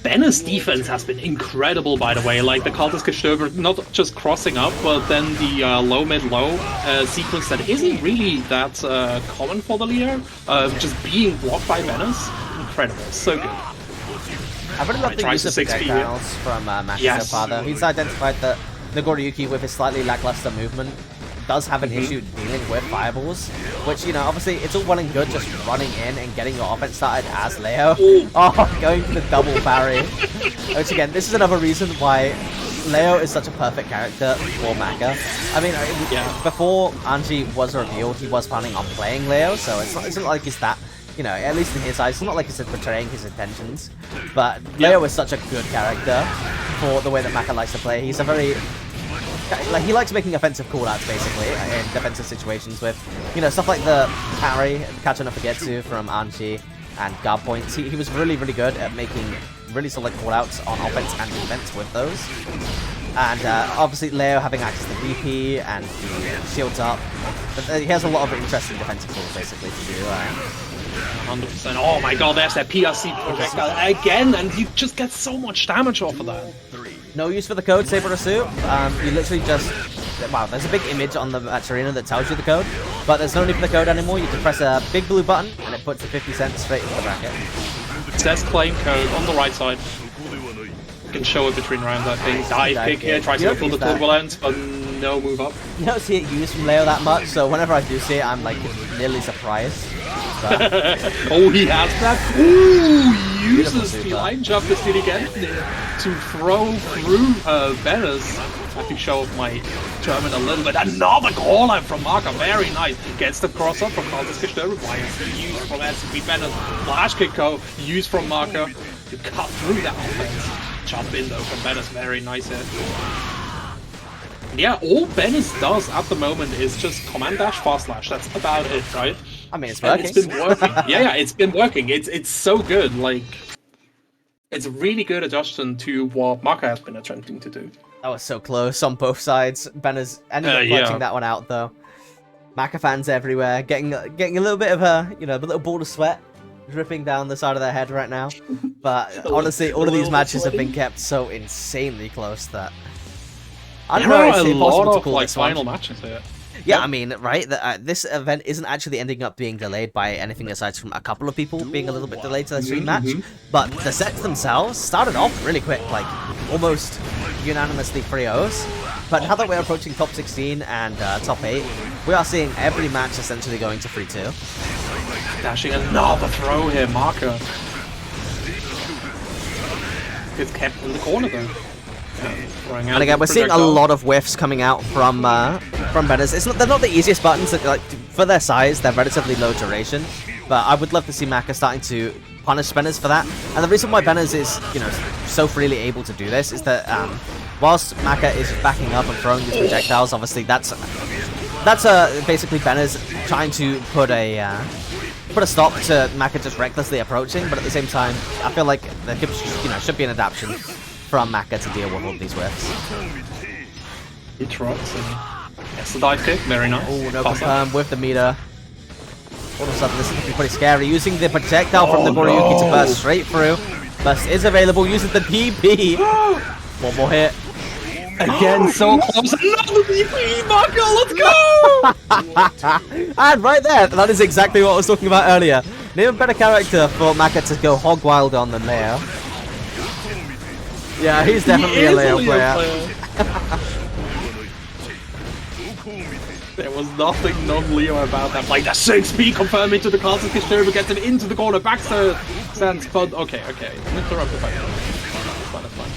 Benaz's defense has been incredible, by the way. Like, the Cultist Gestöber not just crossing up, but then the low-mid-low sequence that isn't really that common for the Leo, just being blocked by Benaz. Incredible, so good. I really love the use of projectiles from Maka so far, though. He's identified that Nagoriyuki, with his slightly lackluster movement, does have an issue dealing with fireballs, which, you know, obviously it's all well and good just running in and getting your offense started as Leo. Oh, going for the double parry. Which, again, this is another reason why Leo is such a perfect character for Maka. I mean, before Anji was revealed, he was planning on playing Leo, so it's not like he's that, you know, at least in his eyes, it's not like he's betraying his intentions. But Leo is such a good character for the way that Maka likes to play. He's a very... like, he likes making offensive callouts, basically, in defensive situations with, you know, stuff like the parry, catch on a forgetsu from Anji, and guard points. He was really good at making really solid callouts on offense and defense with those. And obviously Leo having access to VP and the shields up. But he has a lot of interesting defensive tools, basically, to do. 100%. Oh my god, there's that PRC projectile again, and you just get so much damage off of that. No use for the code, Saberasu. You literally just... wow, there's a big image on the match arena that tells you the code, but there's no need for the code anymore. You can press a big blue button, and it puts the 50 cents straight into the bracket. It says claim code on the right side. You can show it between rounds, I think. Dive kick here, try to go for the turbulence, but no move up. You don't see it used from Leo that much, so whenever I do see it, I'm like nearly surprised. Oh, he has that. Ooh, he uses the line jump this did again to throw through Benaz. I have to show off my German a little bit. Another call out from Maka, very nice. Gets the cross up from Cultist Gestöber. Used from SCP Benaz. Flash kick used from Maka to cut through that offense. Jump in though from Benaz, very nice hit. Yeah, all Benaz does at the moment is just command dash, fast slash. That's about it, right? I mean, it's working. And it's been working. yeah, it's been working. It's so good. Like, it's a really good adjustment to what Maka has been attempting to do. That was so close on both sides. Benaz ended up clutching that one out, though. Maka fans everywhere, getting a little bit of a, you know, a little ball of sweat dripping down the side of their head right now. But honestly, all of these matches have been kept so insanely close that I don't know. It's impossible to call this final matches here. Yeah, I mean, right, this event isn't actually ending up being delayed by anything aside from a couple of people being a little bit delayed to their stream match, but the sets themselves started off really quick, like almost unanimously 3-0s, but now that we're approaching top 16 and top 8, we are seeing every match essentially going to 3-2. Dashing another throw here, Maka. It's kept in the corner though. And again, we're seeing a lot of whiffs coming out from Benaz. They're not the easiest buttons. Like, for their size, they're relatively low duration. But I would love to see Maka starting to punish Benes for that. And the reason why Benes is, you know, so freely able to do this is that whilst Maka is backing up and throwing these projectiles, obviously that's basically Benes trying to put a stop to Maka just recklessly approaching. But at the same time, I feel like there could, you know, should be an adaptation from Maka to deal with all these whiffs. He trots and gets the dive kick. Very nice. Oh, no confirm with the meter. All of a sudden, this is going to be pretty scary. Using the projectile from the Goriyuki to burst straight through. Burst is available. Uses the DP. One more hit. Again, so close. Another DP, Maka, let's go! And right there, that is exactly what I was talking about earlier. Name a better character for Maka to go hog wild on than Leo. Yeah, he's definitely a Leo player. There was nothing non-Leo about that. Like the 6B confirm into the Classic Kishiba, gets him into the corner, back to Sans Bud. Okay. Interrupt the fight. That's fine.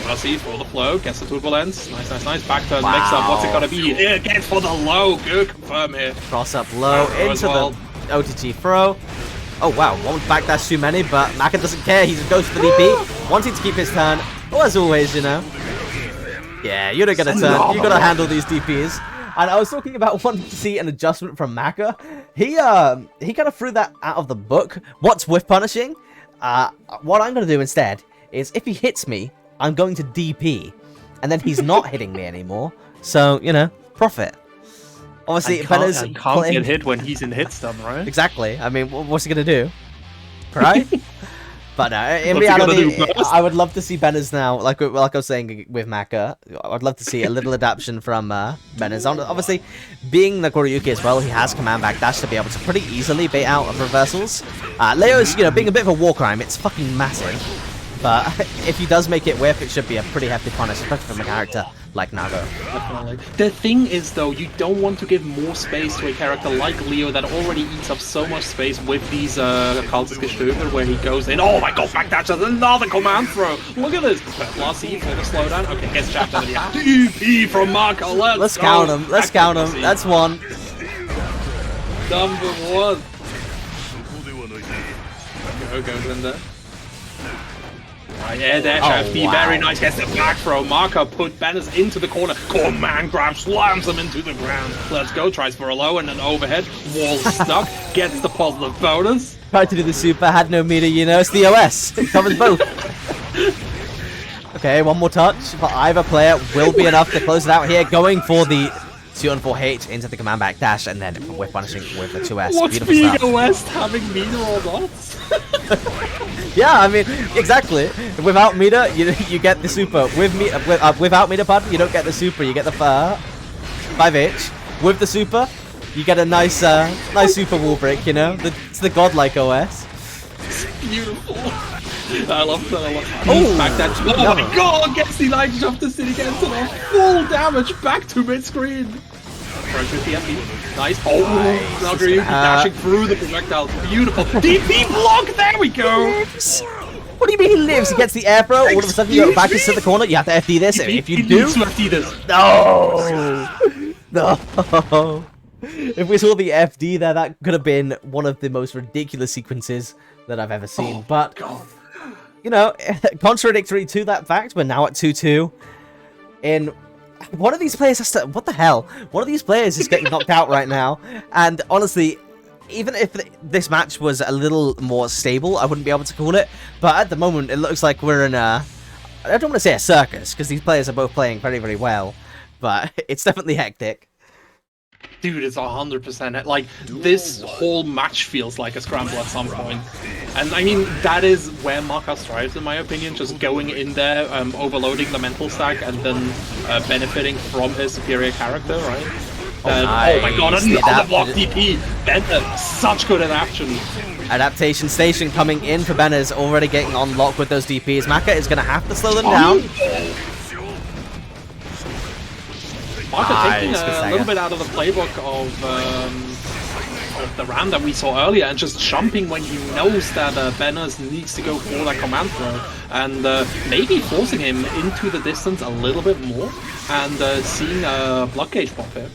Rossi for the flow, gets the turbulence. Nice. Back turn, mix up. What's it gonna be? It gets for the low. Good confirm here. Cross up low into the OTG throw. Oh wow, one backdash too many, but Maka doesn't care. He just goes for the DP, wanting to keep his turn. Oh, as always, you know. Yeah, you're not gonna turn. You gotta handle these DPs. And I was talking about wanting to see an adjustment from Maka. He kind of threw that out of the book. What's with punishing? What I'm going to do instead is if he hits me, I'm going to DP. And then he's not hitting me anymore. So, you know, profit. Obviously, Benes can't get hit when he's in hit stun, right? Exactly. I mean, what's he going to do? Right? But in reality, I would love to see Benes now, like I was saying with Maka, I'd love to see a little adaptation from Benes. Obviously, being the Goriyuki as well, he has command backdash to be able to pretty easily bait out of reversals. Leo's, you know, being a bit of a war crime, it's fucking massive. But if he does make it whip, it should be a pretty hefty punish, especially from a character like Nago. Definitely. The thing is, though, you don't want to give more space to a character like Leo that already eats up so much space with these Cultist Gestöber where he goes in. Oh my god, backdash as another command throw! Look at this! Lassie for the slowdown. Okay, gets trapped under the DP from Maka. Let's go. Count him. Let's count him. That's one. Number one. Goes in there. Air dash, FD, wow. Very nice, gets the back throw. Maka put Benes into the corner. Command grab, slams him into the ground. Let's go, tries for a low and an overhead. Wall stuck, gets the positive bonus. Tried to do the super, had no meter, you know, it's the OS. It covers both. Okay, one more touch for either player will be enough to close it out here. Going for the 2-on-4H into the command back dash and then whip punishing with the 2S. What's beautiful being stuff. a West having meter or not? Yeah, I mean, exactly. Without meter, you get the super. Without meter, pardon, you don't get the super. You get the 5H. With the super, you get a nice super wall break. You know, it's the godlike OS. Beautiful. I love that. Oh, back that. Oh my god! Gets the light jump to City, gets it off. Full damage back to mid screen. Nice. Oh, Nagoriyuki dashing through the projectile. Beautiful. DP block. There we go. What do you mean he lives? He gets the air throw. All of a sudden you go back into the corner. You have to FD this. If you do, FD this. No. If we saw the FD there, that could have been one of the most ridiculous sequences that I've ever seen. But you know, contradictory to that fact, we're now at 2-2. In one of these players has to. What the hell? One of these players is getting knocked out right now. And honestly, even if this match was a little more stable, I wouldn't be able to call it. But at the moment, it looks like we're in a. I don't want to say a circus because these players are both playing very, very well. But it's definitely hectic. Dude, it's 100%. Like, this whole match feels like a scramble at some point. And I mean, that is where Maka strives, in my opinion. Just going in there, overloading the mental stack, and then benefiting from his superior character, right? Nice. Oh my god, another block DP! Such good adaptation. Adaptation station coming in for Benes, already getting on lock with those DPs. Maka is going to have to slow them down. Maka taking a little bit out of the playbook of the ram that we saw earlier and just jumping when he knows that Benes needs to go for that command throw and maybe forcing him into the distance a little bit more and seeing a block gauge pop here.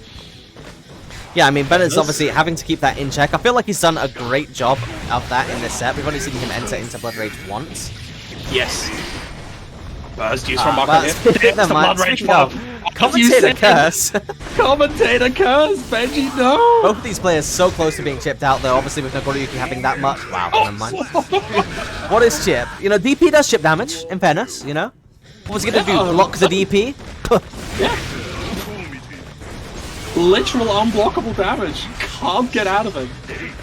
Yeah, I mean, Bennett's obviously having to keep that in check. I feel like he's done a great job of that in this set. We've only seen him enter into Blood Rage once. Yes. Burst use from Maka here. Never There's the mind. Blood Rage Speaking of, bomb. Commentator Curse. Commentator Curse, Benji, no! Both of these players so close to being chipped out, though. Obviously, with Nagoriyuki having that much. Wow, never mind. What is chip? You know, DP does chip damage, in fairness, you know? What was he going to do? Block the DP? Yeah. Literal unblockable damage. Can't get out of it.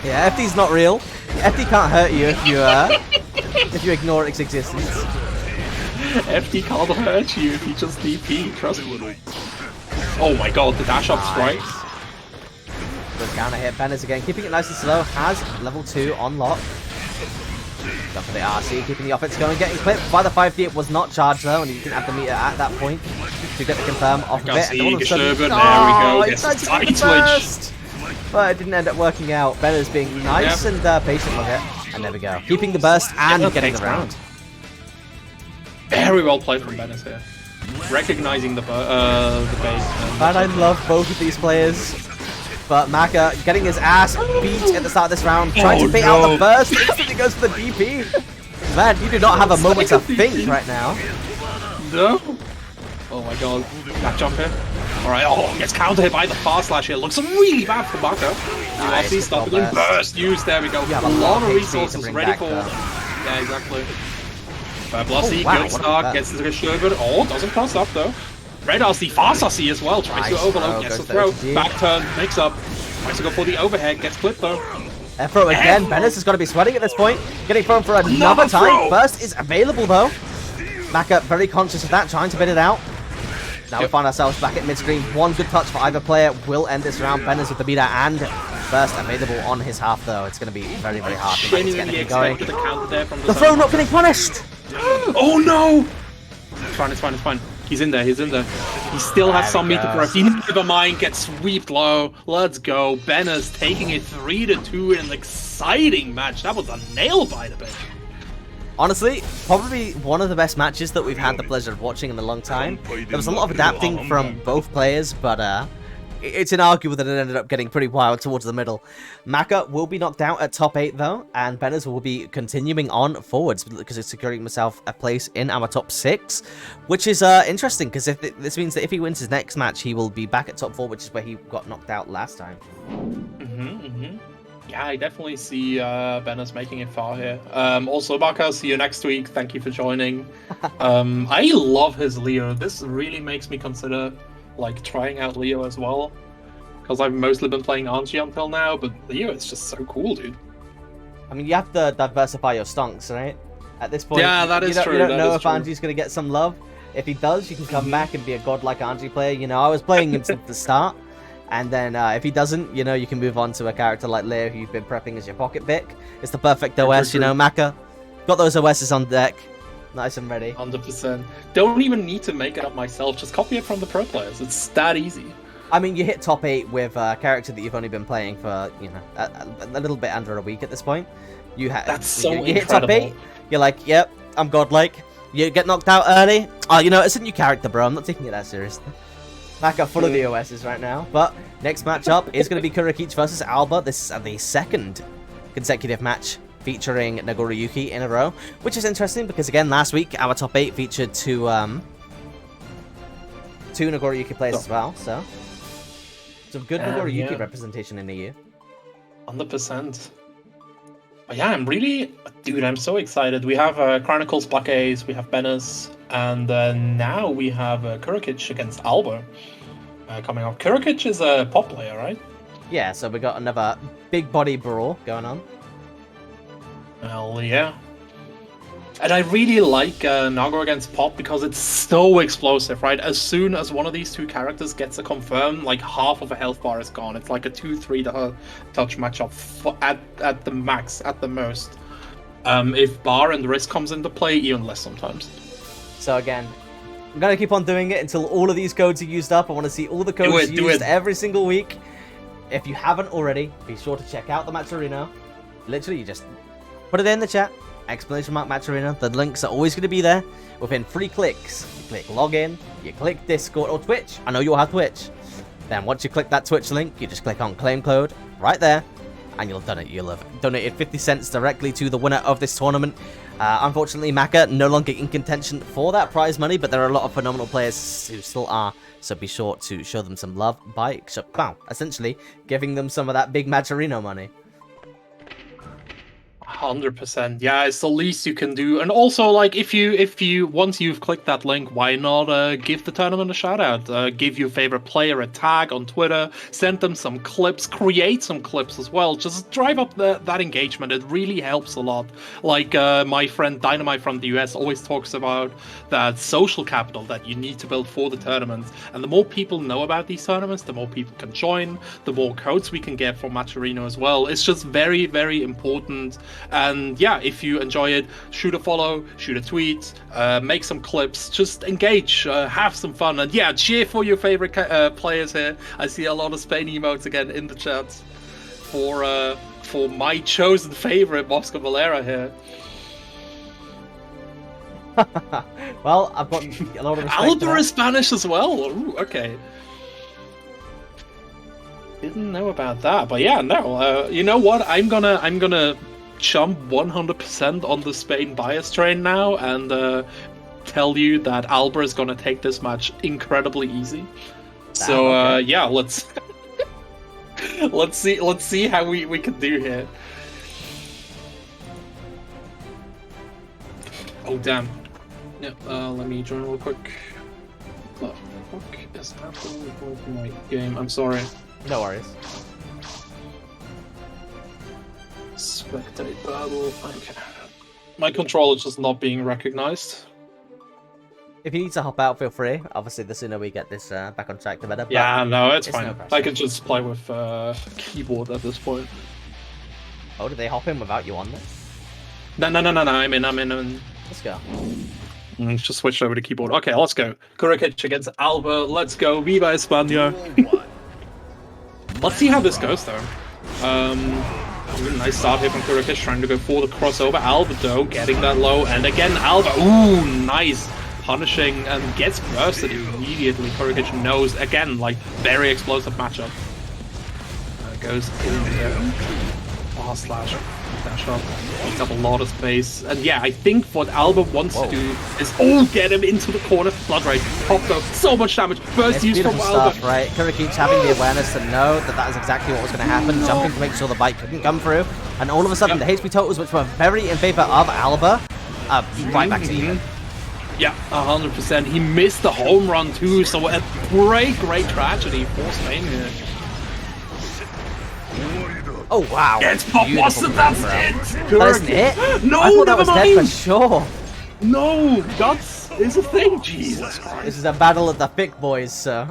Yeah, FD's not real. FD can't hurt you if you ignore its existence. FD can't hurt you if you just DP, trust me. Oh my god, the dash up strike. Good counter hit. Benners again, keeping it nice and slow. Has level 2 on lock. Go for the RC, keeping the offense going, getting clipped by the 5D. It was not charged though, and you didn't have the meter at that point to get the confirm off of it. And all of a sudden, there we go. He tried to get the burst, but it didn't end up working out. Benners being nice and patient with it. And there we go. Keeping the burst and getting the round. Very well played from Bennis here. Recognizing the base. Man, I love both of these players. But Maka getting his ass beat at the start of this round, trying to bait out the burst, instantly goes for the DP. Man, you do not have a moment to think right now. No. Oh my god. Back jump here. Alright, oh, gets counter hit by the fast slash here. Looks really bad for Maka. Nice, stopping him. Burst used, there we go. Yeah, a lot of HP resources to ready back for. there. Yeah, exactly. Blossy, wow, good start, gets into the Sherbert. Oh, doesn't cross up though. Red RC, fast RC as well, tries to overload, gets the throw, back turn, makes up, tries to go for the overhead, gets clipped though. Throw again, Bennis has got to be sweating at this point, getting thrown for another time. Burst is available though. Maka very conscious of that, trying to bid it out. Now we find ourselves back at mid-screen. One good touch for either player will end this round. Bennis with the beater and burst available on his half though. It's going to be very, very hard to get anything going. The throw not getting punished! Oh no! It's fine, it's fine, it's fine. He's in there, he's in there. He still has some meter for us. Never mind, gets sweeped low. Let's go. Bennis taking it 3-2 in an exciting match. That was a nail biter, bitch. Honestly, probably one of the best matches that we've had the pleasure of watching in a long time. There was a lot of adapting from both players, but it's inarguable that it ended up getting pretty wild towards the middle. Maka will be knocked out at top 8 though, and Bennis will be continuing on forwards because it's securing himself a place in our top 6, which is interesting because this means that if he wins his next match, he will be back at top 4, which is where he got knocked out last time. Yeah, I definitely see Bennis making it far here. Also, Maka, see you next week. Thank you for joining. I love his Leo. This really makes me consider like trying out Leo as well, because I've mostly been playing Anji until now, but Leo is just so cool, dude. I mean, you have to diversify your stonks, right? At this point, yeah, that is true. You don't know if Anji's going to get some love. If he does, you can come back and be a godlike Anji player. You know, I was playing him since the start. And then if he doesn't, you know, you can move on to a character like Leo who you've been prepping as your pocket pick. It's the perfect OS, you know, Maka. Got those OSs on deck. Nice and ready. 100%. Don't even need to make it up myself. Just copy it from the pro players. It's that easy. I mean, you hit top 8 with a character that you've only been playing for, you know, a little bit under a week at this point. That's so you hit top 8, you're like, yep, I'm godlike. You get knocked out early. Oh, you know, it's a new character, bro. I'm not taking it that seriously. Maka full of the OSs right now. But next matchup is going to be Kurokichi versus Alba. This is the second consecutive match featuring Nagoriyuki in a row, which is interesting because, again, last week our top 8 featured two Nagoriyuki players as well. So some good Nagoriyuki representation in the EU. 100%. But yeah, I'm so excited. We have Chronicles Black Ace, we have Bennis, and now we have Kurokichi against Alba coming up. Kurokichi is a pop player, right? Yeah, so we got another big body brawl going on. Hell yeah. And I really like Nago against Pop because it's so explosive, right? As soon as one of these two characters gets a confirm, like half of a health bar is gone. It's like a 2-3 touch matchup at the max, at the most. If bar and risk comes into play, even less sometimes. So again, I'm going to keep on doing it until all of these codes are used up. I want to see all the codes used every single week. If you haven't already, be sure to check out the Match Arena. Literally, you just put it in the chat. ! Match Arena. The links are always going to be there. Within 3 clicks, you click login, you click Discord or Twitch. I know you'll have Twitch. Then once you click that Twitch link, you just click on claim code right there, and you'll donate. You'll have donated 50 cents directly to the winner of this tournament. Unfortunately, Maka no longer in contention for that prize money, but there are a lot of phenomenal players who still are. So be sure to show them some love by, essentially, giving them some of that big Matcherino money. 100%. Yeah, it's the least you can do. And also, like, if you once you've clicked that link, why not give the tournament a shout out? Give your favorite player a tag on Twitter, send them some clips, create some clips as well. Just drive up that engagement. It really helps a lot. Like my friend Dynamite from the US always talks about that social capital that you need to build for the tournament. And the more people know about these tournaments, the more people can join, the more codes we can get from Matcherino as well. It's just very, very important. And yeah, if you enjoy it, shoot a follow, shoot a tweet, make some clips, just engage, have some fun, and yeah, cheer for your favorite players here. I see a lot of Spain emotes again in the chat for my chosen favorite, Moscow Valera here. Well, I've got a lot of respect. Alba is Spanish as well. Ooh, okay. Didn't know about that, but yeah, no. You know what? I'm gonna jump 100% on the Spain bias train now and tell you that Alba is gonna take this match incredibly easy. So okay. yeah, let's let's see how we can do here. Oh damn. Yeah, let me join real quick. What the fuck is happening with my game? I'm sorry. No worries. Spectate battle. Okay. My controller's just not being recognized. If you need to hop out, feel free. Obviously, the sooner we get this back on track, the better. But Yeah, no, it's it's fine. no pressure. I can just play with keyboard at this point. Oh, did they hop in without you on this? No, I'm in. Let's go. Just switched over to keyboard. Okay, let's go. Kurikic against Alba. Let's go. Viva España. Let's see how this goes, though. Nice start here from Kurikic, trying to go for the crossover. Alba, though, getting that low. And again, Alba. Ooh, nice. Punishing and gets bursted immediately. Kurikic knows, again, like, very explosive matchup. Goes in there. Slash. Dash up. Takes up a lot of space. And yeah, I think what Alba wants to do is get him into the corner. Blood Rage. Pop though. So much damage. Burst It's use from beautiful Alba. stuff, right? Kurikic having the awareness to know that that is exactly what was going to happen, jumping to make sure the bite couldn't come through, and all of a sudden the HP totals, which were very in favor of Alba, right back to even. Yeah, 100%. He missed the home run too, so a great tragedy for Spain here. Oh wow! It's Pop Beautiful Busted, that's move, it! bro. That isn't it? No, I thought that never was mind! dead for sure. No, guts is a thing, Jesus Christ. This is a battle of the thick boys, so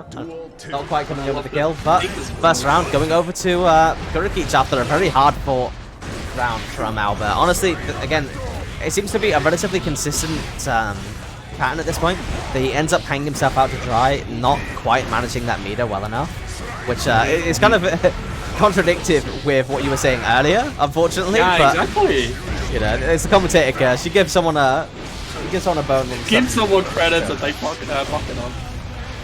not quite coming in with the kill, but first round going over to Kurikic after a very hard-fought round from Alba. Honestly, again, it seems to be a relatively consistent pattern at this point. That he ends up hanging himself out to dry, not quite managing that meter well enough, which is kind of contradictive with what you were saying earlier, unfortunately. Yeah, but, exactly. You know, it's the commentator curse. You give someone a bone. Give someone credit that they fucking on.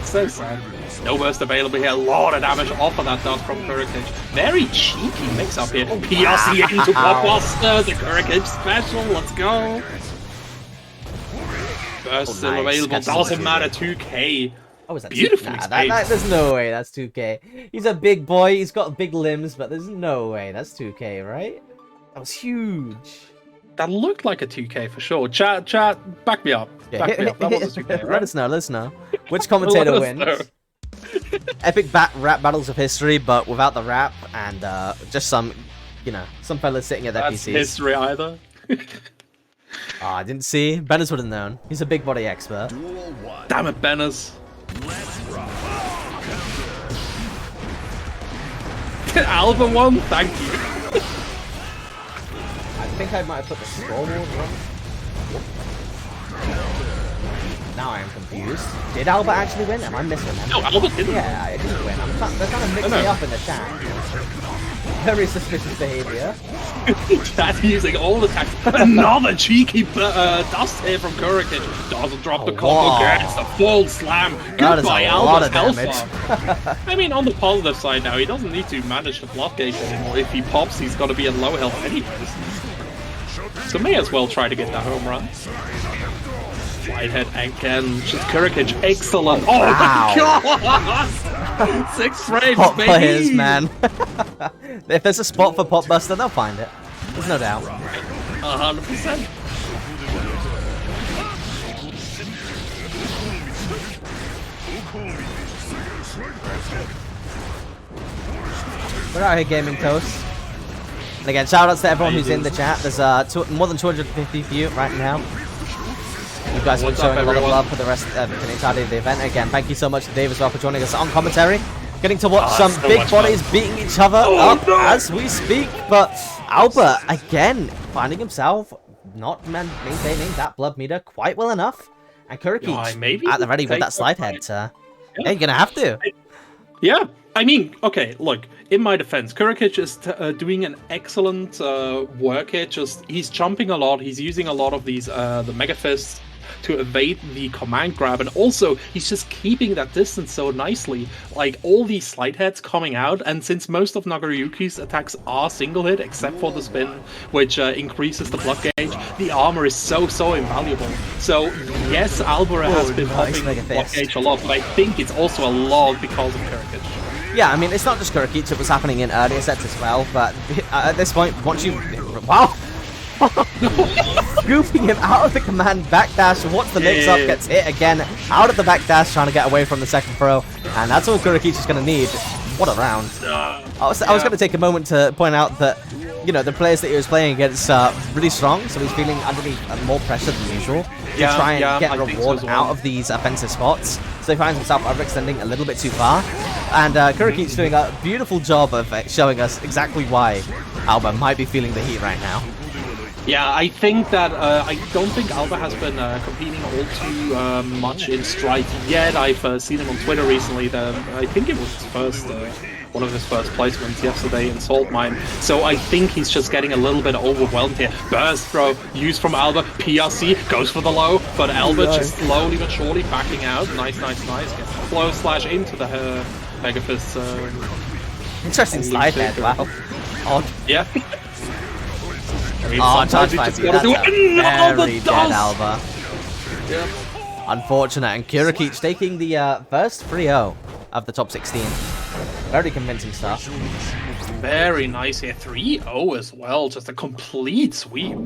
So sad. No burst available here. A lot of damage off of that dust from Kurikic. Very cheeky mix up here. PRC into Popbuster. The Kurikic special. Let's go. Burst still available. Doesn't matter. 2k. Oh, is that beautiful? There's no way that's 2k. He's a big boy. He's got big limbs, but there's no way that's 2k, right? That was huge. That looked like a 2k for sure. Chat, back me up. Yeah, Back me up. That was a 2k, right? Let us know. Which commentator wins? Epic rap battles of history, but without the rap and just some fellas sitting at their That's PCs. history either. I didn't see. Benners would have known. He's a big body expert. Damn it, Benners. Alba won? Thank you. I think I might have put the scoreboard wrong. Now I am confused. Did Alba actually win? Am I misremembering? No, Alba didn't. Yeah, I didn't win. They're trying to mix me up in the chat. Very suspicious behavior. That's using all attacks. Another cheeky dust here from Kurikic. Doesn't drop the combo, wow. gets the full slam. That is Goodbye, a lot Alba's of damage. health bar. I mean, on the positive side now, he doesn't need to manage the block gauge anymore. If he pops, he's got to be at low health anyways. So may as well try to get that home run. Whitehead again, just Kurikic, excellent. Oh Wow. my god! 6 frames, Pop baby! players, man. If there's a spot for Pop Buster, they'll find it. There's no doubt. 100%. We're out here gaming Toast. And again, shout outs to everyone who's in the chat. There's more than 250 of you right now. You guys have been What's showing up, a lot of everyone? love for the rest of the entirety of the event. Again, thank you so much to Dave as well for joining us on commentary. Getting to watch some so big much bodies fun. beating each other Oh, up no! as we speak. But Albert, again, finding himself not maintaining that blood meter quite well enough. And Kurikic maybe at the ready with take that slide that head. Yeah, you're going to have to. Yeah, I mean, okay, look, in my defense, Kurikic is doing an excellent work here. He's jumping a lot, he's using a lot of these, the Mega Fists to evade the command grab, and also he's just keeping that distance so nicely. Like, all these slide heads coming out, and since most of Nagoriyuki's attacks are single hit, except for the spin, which increases the block gauge, the armor is so invaluable. So, yes, Albert has been nice popping Mega block Fist. gauge a lot, but I think it's also a lot because of Kurikic. Yeah, I mean, it's not just Kurikic, it was happening in earlier sets as well, but at this point, once you... Wow! Scooping him out of the command backdash, what's the mix-up, gets hit again, out of the backdash, trying to get away from the second throw, and that's all Kurikic is going to need. What a round. I was going to take a moment to point out that, you know, the players that he was playing against are really strong, so he's feeling underneath more pressure than usual to try and get a reward out of these offensive spots. So he finds himself overextending a little bit too far. And Kurikic's doing a beautiful job of showing us exactly why Alba might be feeling the heat right now. Yeah, I think that I don't think Alba has been competing all too much in Strike yet. I've seen him on Twitter recently. I think it was his first, one of his first placements yesterday in Salt Mine. So I think he's just getting a little bit overwhelmed here. Burst throw used from Alba. PRC goes for the low, but Alba just slowly but surely backing out. Nice. Gets the flow slash into the Mega Fist. Interesting slide head, wow. Odd. Yeah. I mean, Oh, sometimes charge you fight, just gotta do that's it. a Alba very dead does! Alba. Yep. Unfortunate, and Kurikic taking the first 3-0 of the top 16. Very convincing stuff. Very nice here. 3-0 as well. Just a complete sweep.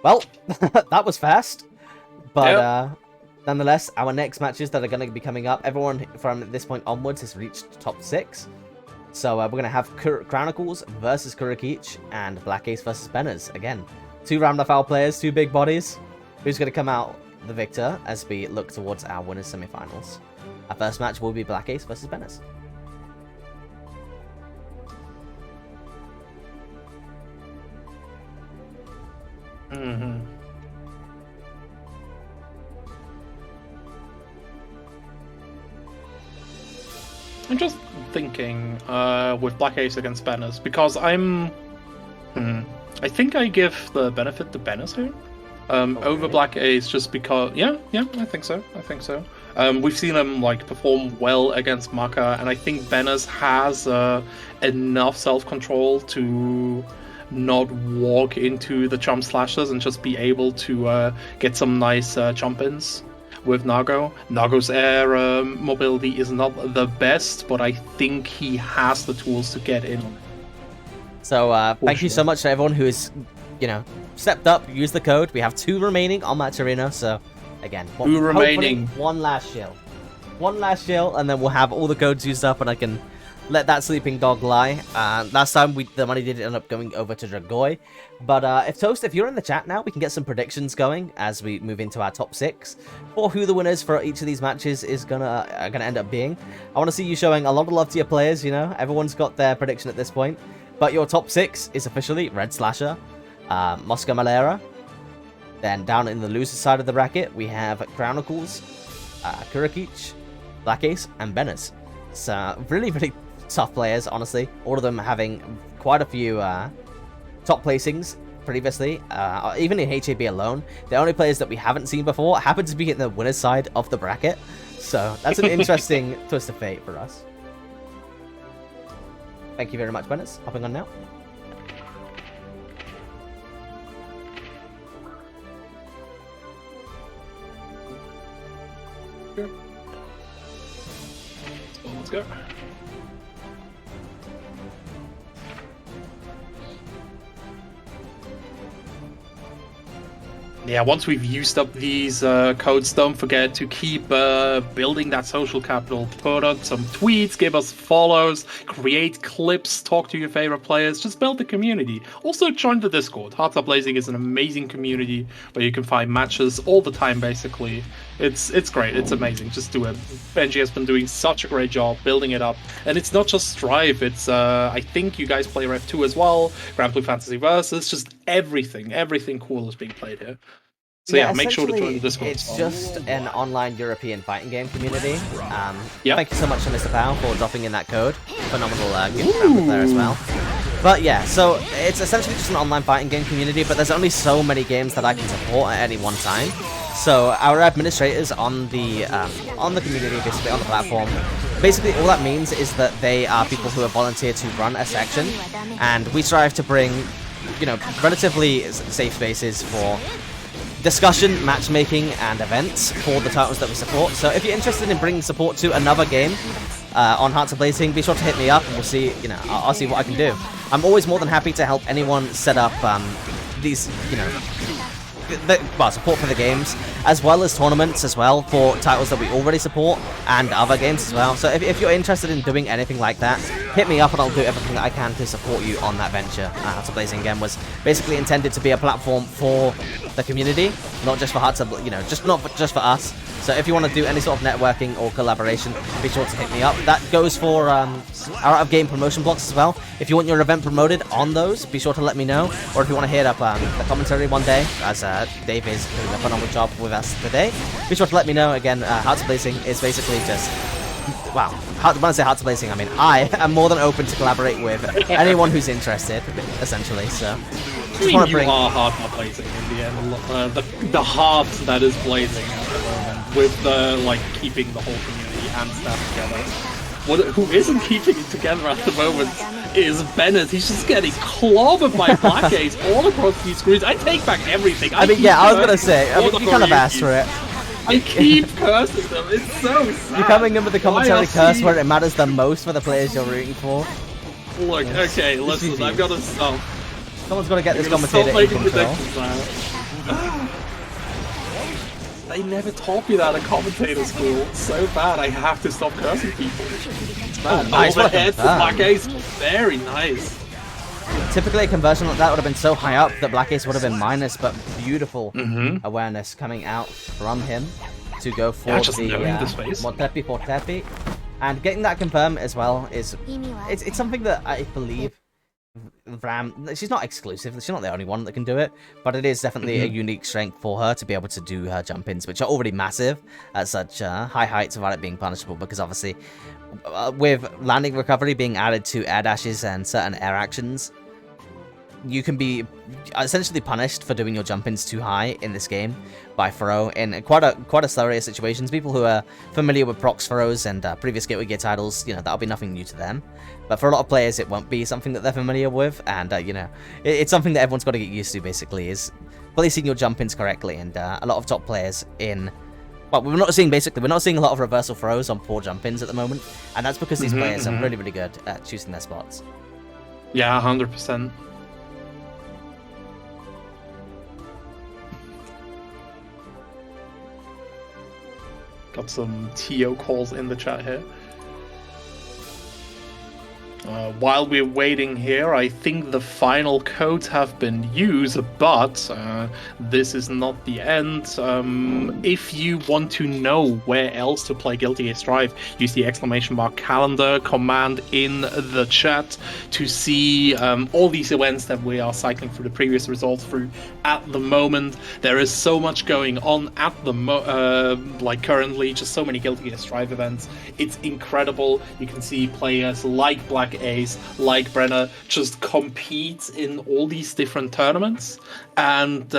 Well, that was fast. But Yep. nonetheless, our next matches that are going to be coming up, everyone from this point onwards has reached top 6. So we're going to have Chronicles versus Kurikic and Black Ace versus Benners. Again, 2 Ramdafal players, 2 big bodies. Who's going to come out the victor as we look towards our winners semifinals? Our first match will be Black Ace versus Benners. Mm-hmm. I'm just thinking with Black Ace against Banners because I think I give the benefit to Banners here over Black Ace just because I think so. We've seen him like perform well against Maka, and I think Banners has enough self-control to not walk into the jump slashes and just be able to get some nice jump-ins with Nago. Nago's air mobility is not the best, but I think he has the tools to get in. So thank you so much to everyone who has, stepped up, used the code. We have 2 remaining on Match Arena, so again, 2 remaining. One last shield. One last shield, and then we'll have all the codes used up, and I can let that sleeping dog lie. Last time the money did end up going over to Dragoi. But if you're in the chat now, we can get some predictions going as we move into our top 6 for who the winners for each of these matches is gonna end up being. I want to see you showing a lot of love to your players. Everyone's got their prediction at this point. But your top 6 is officially Red Slasher, Moscow Malera. Then down in the loser side of the bracket, we have Chronicles, Kurikic, Black Ace, and Benners. It's really tough players, honestly. All of them having quite a few top placings previously. Even in HAB alone, the only players that we haven't seen before happen to be in the winner's side of the bracket. So that's an interesting twist of fate for us. Thank you very much, Bennett. Hopping on now. Let's go. Yeah, once we've used up these codes, don't forget to keep building that social capital. Put out some tweets, give us follows, create clips, talk to your favorite players, just build the community. Also, join the Discord. Hearts Are Blazing is an amazing community where you can find matches all the time, basically. It's great. It's amazing. Just do it. Benji has been doing such a great job building it up. And it's not just Strive. It's, I think you guys play Rev 2 as well, Grand Blue Fantasy Versus, just everything cool is being played here. So yeah, make sure to join the Discord. It's just an online European fighting game community. Yep. Thank you so much to Mr. Pow for dropping in that code. Phenomenal gift wrap there as well. But yeah, so it's essentially just an online fighting game community, but there's only so many games that I can support at any one time. So our administrators on the community, basically on the platform, basically all that means is that they are people who have volunteered to run a section, and we strive to bring, you know, relatively safe spaces for discussion, matchmaking, and events for the titles that we support. So if you're interested in bringing support to another game on Hearts Are Blazing, be sure to hit me up and we'll see, you know, I'll see what I can do. I'm always more than happy to help anyone set up these, you know, support for the games, as well as tournaments as well for titles that we already support and other games as well. So if you're interested in doing anything like that, hit me up and I'll do everything that I can to support you on that venture. Hearts Are Blazing again was basically intended to be a platform for the community, not just for Hearts Are, you know, not just for us. So if you want to do any sort of networking or collaboration, be sure to hit me up. That goes for our out-of-game promotion blocks as well. If you want your event promoted on those, be sure to let me know. Or if you want to hit up the commentary one day, as Dave is doing a phenomenal job with us today, be sure to let me know. Again, Hearts Are Blazing is basically just... Wow, when I say Hearts Are Blazing, I mean I am more than open to collaborate with anyone who's interested, essentially, so... I mean, you are Hearts Are Blazing in the end, the heart that is blazing at the moment, with like keeping the whole community and staff together. Who isn't keeping it together at the moment is Bennett. He's just getting clobbered by Black Ace all across these screens. I take back everything. I mean, yeah, I was gonna say, I mean, you kind of asked for it. I keep cursing them. It's so sad. You're coming in with the commentary curse where it matters the most for the players you're rooting for. Look, okay, listen, I've got to stop. Someone's got to get this commentator in control. They never taught me that at commentator school. It's so bad, I have to stop cursing people. It's bad. Nice Overhead for Black Ace, very nice. Typically a conversion like that would have been so high up that Black Ace would have been minus, but beautiful awareness coming out from him to go for the Motepi for Tepi. And getting that confirmed as well is it's something that I believe Ram, she's not exclusive, she's not the only one that can do it, but it is definitely a unique strength for her to be able to do her jump-ins, which are already massive at such high heights without it being punishable, because obviously with landing recovery being added to air dashes and certain air actions, you can be essentially punished for doing your jump-ins too high in this game by Furrow in quite a slow of situations. People who are familiar with procs Furrows and previous Gateway Gear titles, you know, that'll be nothing new to them. But for a lot of players, it won't be something that they're familiar with, and you know, it's something that everyone's got to get used to. Basically, is placing your jump-ins correctly, and a lot of top players in. Well, we're not seeing a lot of reversal throws on poor jump-ins at the moment, and that's because these players are really good at choosing their spots. Yeah, 100%. Got some TO calls in the chat here. While we're waiting here, I think the final codes have been used, but this is not the end. If you want to know where else to play Guilty Gear Strive, use the !calendar command in the chat to see all these events that we are cycling through the previous results through at the moment. There is so much going on at the like currently, just so many Guilty Gear Strive events. It's incredible. You can see players like Black Ace, like Brenner, just compete in all these different tournaments, and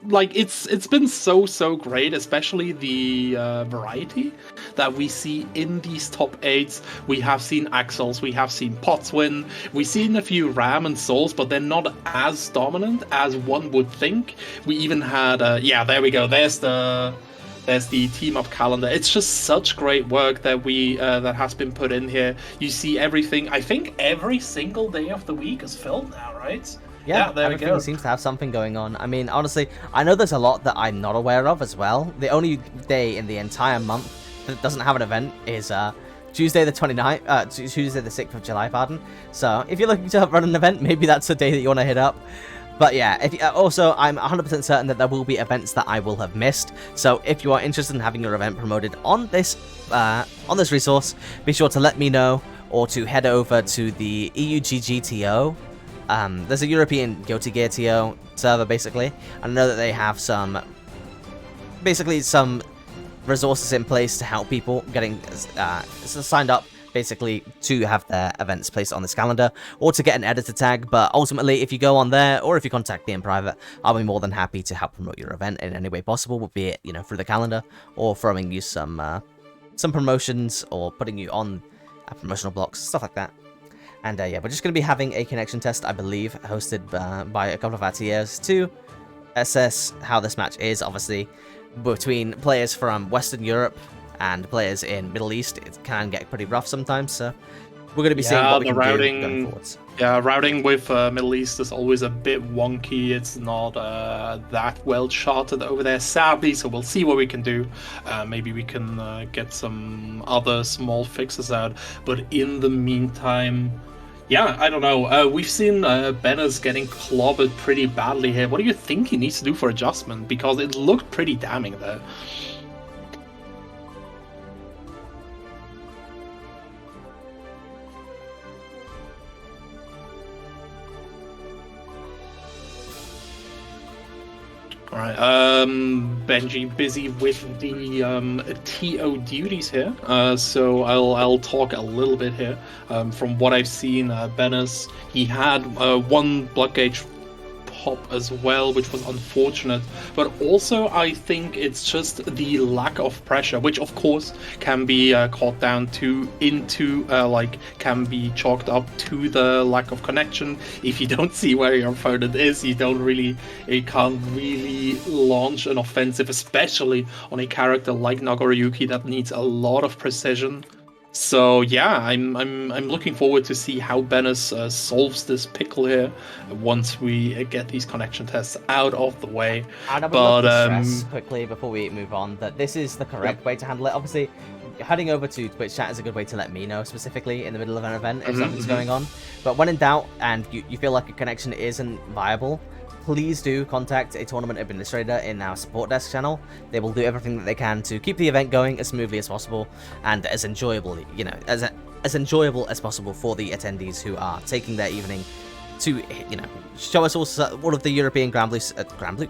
like it's been so great, especially the variety that we see in these top 8s. We have seen Axels, we have seen Potts win, we've seen a few Ram and Souls, but they're not as dominant as one would think. We even had yeah, there we go, there's the team up calendar. It's just such great work that we that has been put in here. You see everything. I think every single day of the week is filled now, right? Yeah, there we everything go. seems to have something going on. I mean, honestly, I know there's a lot that I'm not aware of as well. The only day in the entire month that doesn't have an event is Tuesday the 29th, Tuesday the 6th of July, pardon. So if you're looking to run an event, maybe that's a day that you want to hit up. But yeah, if you, also, I'm 100% certain that there will be events that I will have missed. So if you are interested in having your event promoted on this resource, be sure to let me know, or to head over to the EUGGTO. There's a European Guilty Gear TO server, basically. I know that they have some resources in place to help people getting signed up, basically, to have their events placed on this calendar, or to get an editor tag. But ultimately, if you go on there, or if you contact me in private, I'll be more than happy to help promote your event in any way possible, be it, through the calendar, or throwing you some promotions, or putting you on promotional blocks, stuff like that. And yeah, we're just going to be having a connection test, I believe, hosted by a couple of our TOs to assess how this match is. Obviously, between players from Western Europe and players in Middle East, it can get pretty rough sometimes. So we're going to be seeing what we can do going forwards. Yeah, routing with Middle East is always a bit wonky. It's not that well charted over there, sadly, so we'll see what we can do. Maybe we can get some other small fixes out. But in the meantime, yeah, I don't know. We've seen Benners getting clobbered pretty badly here. What do you think he needs to do for adjustment? Because it looked pretty damning there. Alright, Benji busy with the TO duties here, so I'll talk a little bit here. From what I've seen, Benners, he had one blood gauge pop as well, which was unfortunate, but also I think it's just the lack of pressure, which of course can be caught down to can be chalked up to the lack of connection. If you don't see where your opponent is, you can't really launch an offensive, especially on a character like Nagoriyuki that needs a lot of precision. So yeah, I'm looking forward to see how Benners solves this pickle here once we get these connection tests out of the way. And I would love to stress quickly before we move on that this is the correct way to handle it. Obviously, heading over to Twitch chat is a good way to let me know specifically in the middle of an event if something's going on. But when in doubt and you feel like a connection isn't viable, please do contact a tournament administrator in our support desk channel. They will do everything that they can to keep the event going as smoothly as possible and as enjoyable, as enjoyable as possible for the attendees who are taking their evening to, show us all of the European Grand Blue.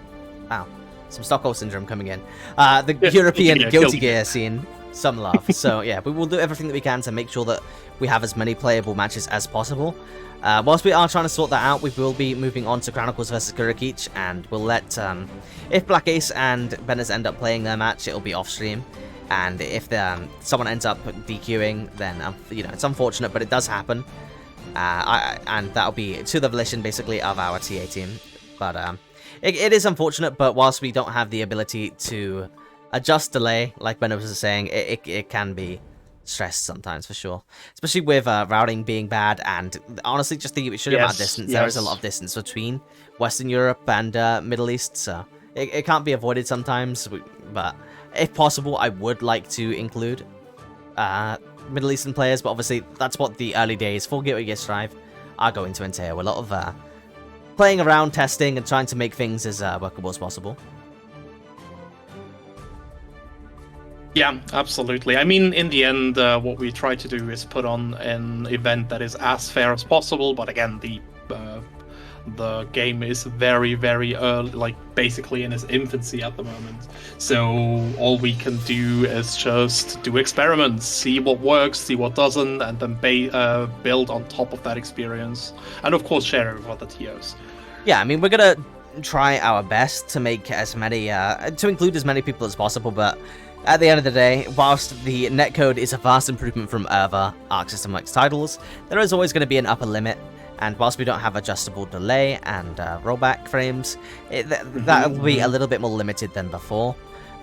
Wow, some Stockholm syndrome coming in. The European Guilty Gear scene. Some love. So yeah, we will do everything that we can to make sure that we have as many playable matches as possible. Whilst we are trying to sort that out, we will be moving on to Chronicles vs Kurikich, and we'll let, if Black Ace and Benners end up playing their match, it'll be off stream. And if someone ends up DQing, then, it's unfortunate, but it does happen. And that'll be to the volition, basically, of our TA team. But it is unfortunate, but whilst we don't have the ability to adjust delay, like Benners was saying, it can be stressed sometimes, for sure, especially with routing being bad, and honestly just the sheer amount of distance. There is a lot of distance between Western Europe and Middle East, so it can't be avoided sometimes. But if possible, I would like to include Middle Eastern players, but obviously that's what the early days for Guilty Gear Strive are going to entail. A lot of playing around, testing, and trying to make things as workable as possible. Yeah, absolutely. I mean, in the end, what we try to do is put on an event that is as fair as possible. But again, the game is very, very early, like basically in its infancy at the moment. So all we can do is just do experiments, see what works, see what doesn't, and then build on top of that experience. And of course, share it with other TOs. Yeah, I mean, we're gonna try our best to make as many, to include as many people as possible, but at the end of the day, whilst the netcode is a vast improvement from other Arc System X titles, there is always going to be an upper limit, and whilst we don't have adjustable delay and rollback frames, that will be a little bit more limited than before.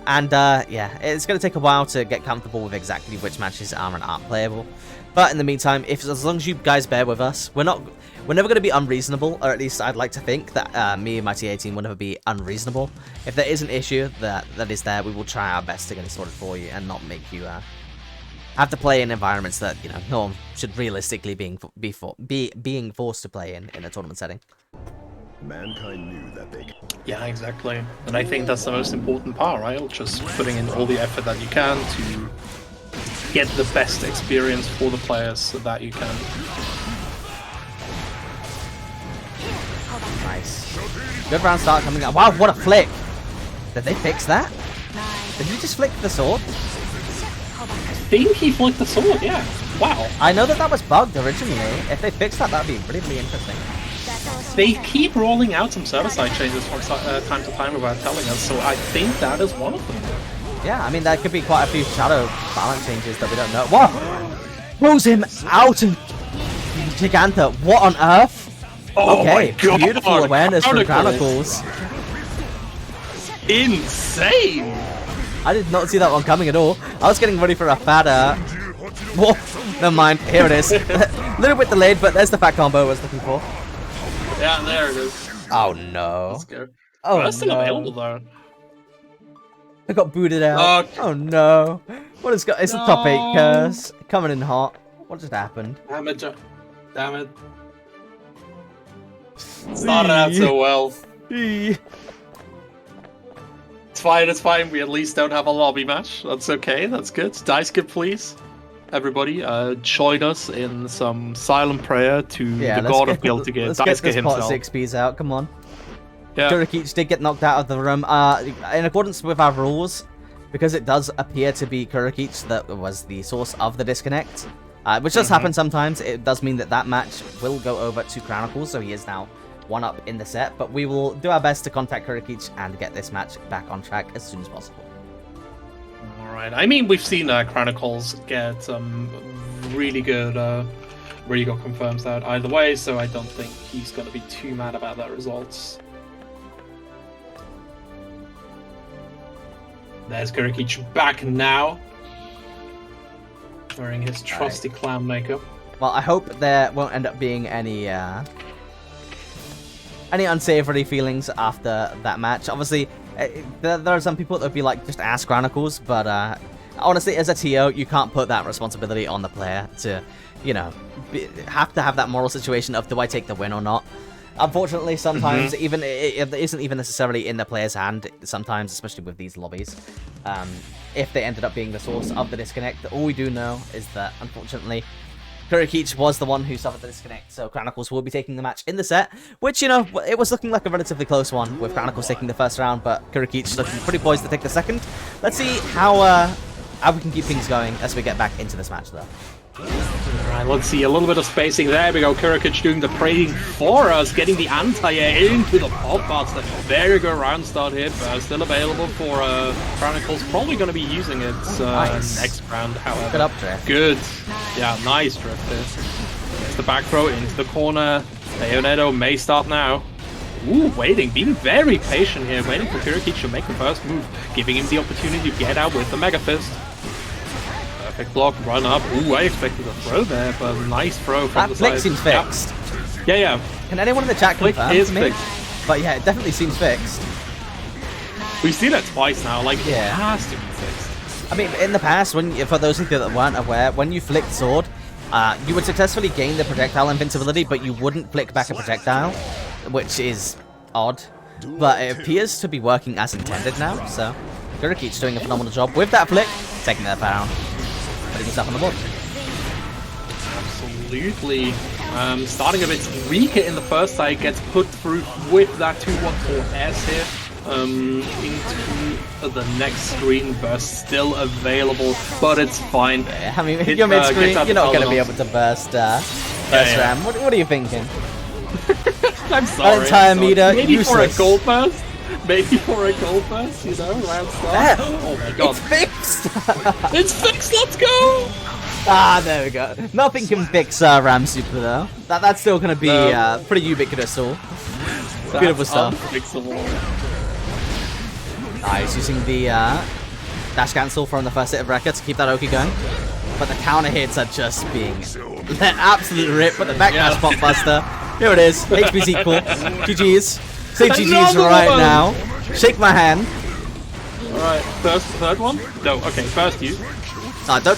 And yeah, it's going to take a while to get comfortable with exactly which matches are and aren't playable. But in the meantime, as long as you guys bear with us, we're never going to be unreasonable, or at least I'd like to think that me and my TA team will never be unreasonable. If there is an issue that is there, we will try our best to get it sorted for you and not make you have to play in environments that no one should realistically being forced to play in a tournament setting. Mankind knew that they. Yeah, exactly. And I think that's the most important part, right? Just putting in all the effort that you can to get the best experience for the players that you can. Nice. Good round start coming up. Wow, what a flick! Did they fix that? Did you just flick the sword? I think he flicked the sword, yeah. Wow. I know that was bugged originally. If they fixed that, that'd be really interesting. They keep rolling out some server-side changes from time to time without telling us, so I think that is one of them. Yeah, I mean, there could be quite a few shadow balance changes that we don't know. Whoa! Throws him out and Giganta. What on earth? Oh okay, my God. Beautiful awareness from Chronicles. Insane! I did not see that one coming at all. I was getting ready for a fat, whoa, never mind. Here it is. A little bit delayed, but there's the fat combo I was looking for. Yeah, there it is. Oh no. Let's go. Oh, that's still no. available though. I got booted out. Oh no. What has got? It's a top 8 curse. Coming in hot. What just happened? Damn it, damn it. Started out so well. It's fine, it's fine. We at least don't have a lobby match. That's okay, that's good. Daisuke, please. Everybody, join us in some silent prayer to the god of Guilty Gear, Let's get Daisuke this pot himself. 6Ps out, come on. Yeah. Kurikichi did get knocked out of the room. In accordance with our rules, because it does appear to be Kurikichi that was the source of the disconnect, which does happen sometimes, it does mean that that match will go over to Chronicles, so he is now 1-up in the set, but we will do our best to contact Kurikichi and get this match back on track as soon as possible. Alright, I mean, we've seen Chronicles get really good confirms out either way, so I don't think he's going to be too mad about that results. There's Kurikichi back now, wearing his trusty clown makeup. Well, I hope there won't end up being any unsavory feelings after that match. Obviously, there are some people that would be like, just ask Chronicles, but honestly, as a TO, you can't put that responsibility on the player to, have to have that moral situation of, do I take the win or not? Unfortunately, sometimes even it isn't even necessarily in the player's hand. Sometimes, especially with these lobbies, if they ended up being the source of the disconnect, all we do know is that, unfortunately, Kurikichi was the one who suffered the disconnect, so Chronicles will be taking the match in the set, which, it was looking like a relatively close one, with Chronicles taking the first round, but Kurikichi looking pretty poised to take the second. Let's see how we can keep things going as we get back into this match, though. Alright, let's see, a little bit of spacing there. We go, Kurikichi doing the praying for us, getting the anti-air into the pop buster. Very good round start here, but still available for Chronicles. Probably going to be using it next round, however. Good up drift. Good. Yeah, nice drift there. There's the back throw into the corner. Bayonetto may start now. Ooh, waiting, being very patient here, waiting for Kurikichi to make the first move, giving him the opportunity to get out with the Mega Fist. Perfect block, run up. Ooh, I expected a throw there, but nice throw from the side. That flick seems fixed. Yeah. Can anyone in the chat Flick confirm is to me? fixed. But yeah, it definitely seems fixed. We've seen it twice now, like, Yeah. it has to be fixed. I mean, in the past, for those of you that weren't aware, when you flicked sword, you would successfully gain the projectile invincibility, but you wouldn't flick back a projectile, which is odd. But it appears to be working as intended now, so Kuraki's doing a phenomenal job with that flick, taking that down, putting himself on the board. Absolutely. Starting a bit weaker in the first side, gets put through with that 2-1-4S here. Into the next screen. Burst still available, but it's fine. Yeah, I mean, if you're mid-screen, you're not going to be able to burst Ram. What are you thinking? I'm sorry. That entire meter, maybe useless. for a gold burst? Maybe for a gold burst, you know, round start. Oh my god. It's fixed! It's fixed, let's go! Ah, there we go. Nothing can fix Ram Super, though. That's still going to be pretty ubiquitous, all. Beautiful stuff. Unfixable. Nice, using the dash cancel from the first hit of Rekka to keep that Oki going. But the counter hits are just being let absolute rip. But the backdash pop buster. Here it is. HP's equal. GG's. Say GG's right now. Shake my hand. Alright, third one? No, okay, first you.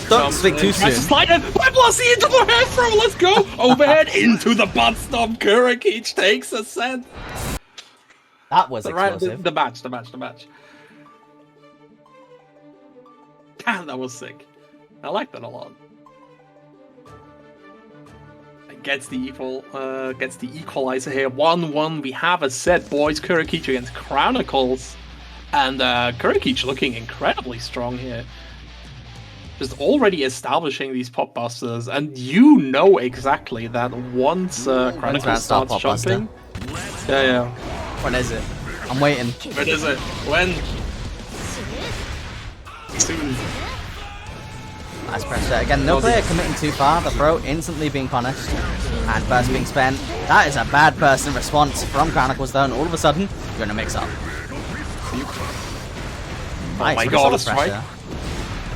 Don't swing too soon. Slide it! Blasi into the head throw, let's go! Overhead into the butt stomp. Kurakic takes a set. That was explosive. The match. Damn, that was sick. I like that a lot. Gets the equalizer here. 1-1. We have a set, boys. Kurakic against Chronicles, and Kurakic looking incredibly strong here. Just already establishing these pop busters, and you know exactly that once Chronicles starts jumping. Yeah. When is it? I'm waiting. When is it? When? Soon. Nice pressure. Again, no player committing too far. The throw instantly being punished. And burst being spent. That is a bad burst in response from Chronicles, though, and all of a sudden, you're going to mix up. Oh Nice, my god, a strike.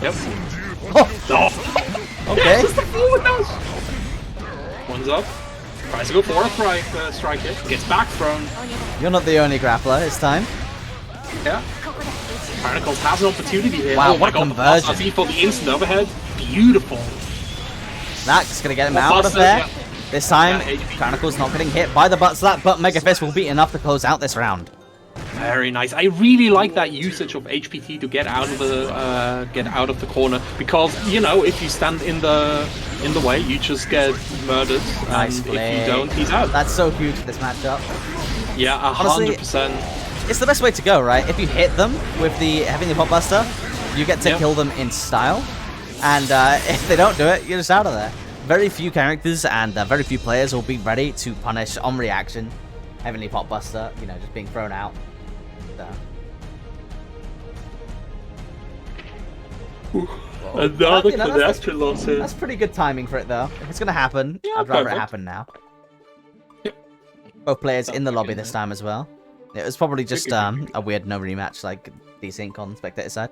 Yep. Oh. Okay. Just the forward dash. One's up. Tries to go for a strike hit. Gets back thrown. You're not the only grappler this time. Yeah. Chronicles has an opportunity here. Wow, oh my what god, conversion. the for the instant overhead. Beautiful. That's going to get him out of there. Yeah. This time, Yeah, Chronicles not getting hit by the butt slap, but Mega Fist will be enough to close out this round. Very nice. I really like that usage of HPT to get out of the corner, because you know, if you stand in the way, you just get murdered. Nice and play. if you don't, he's out. That's so huge for this matchup. Yeah, 100%. It's the best way to go, right? If you hit them with having the pop buster, you get to kill them in style, and if they don't do it, you're just out of there. Very few characters and very few players will be ready to punish on reaction Heavenly Pop Buster, you know, just being thrown out. Another connection loss here. That's pretty good timing for it, though. If it's going to happen, Yeah, I'd rather perfect. it happen now. Yep. Both players in the lobby good, this time as well. It was probably just a weird no rematch like Desync on Spectator side.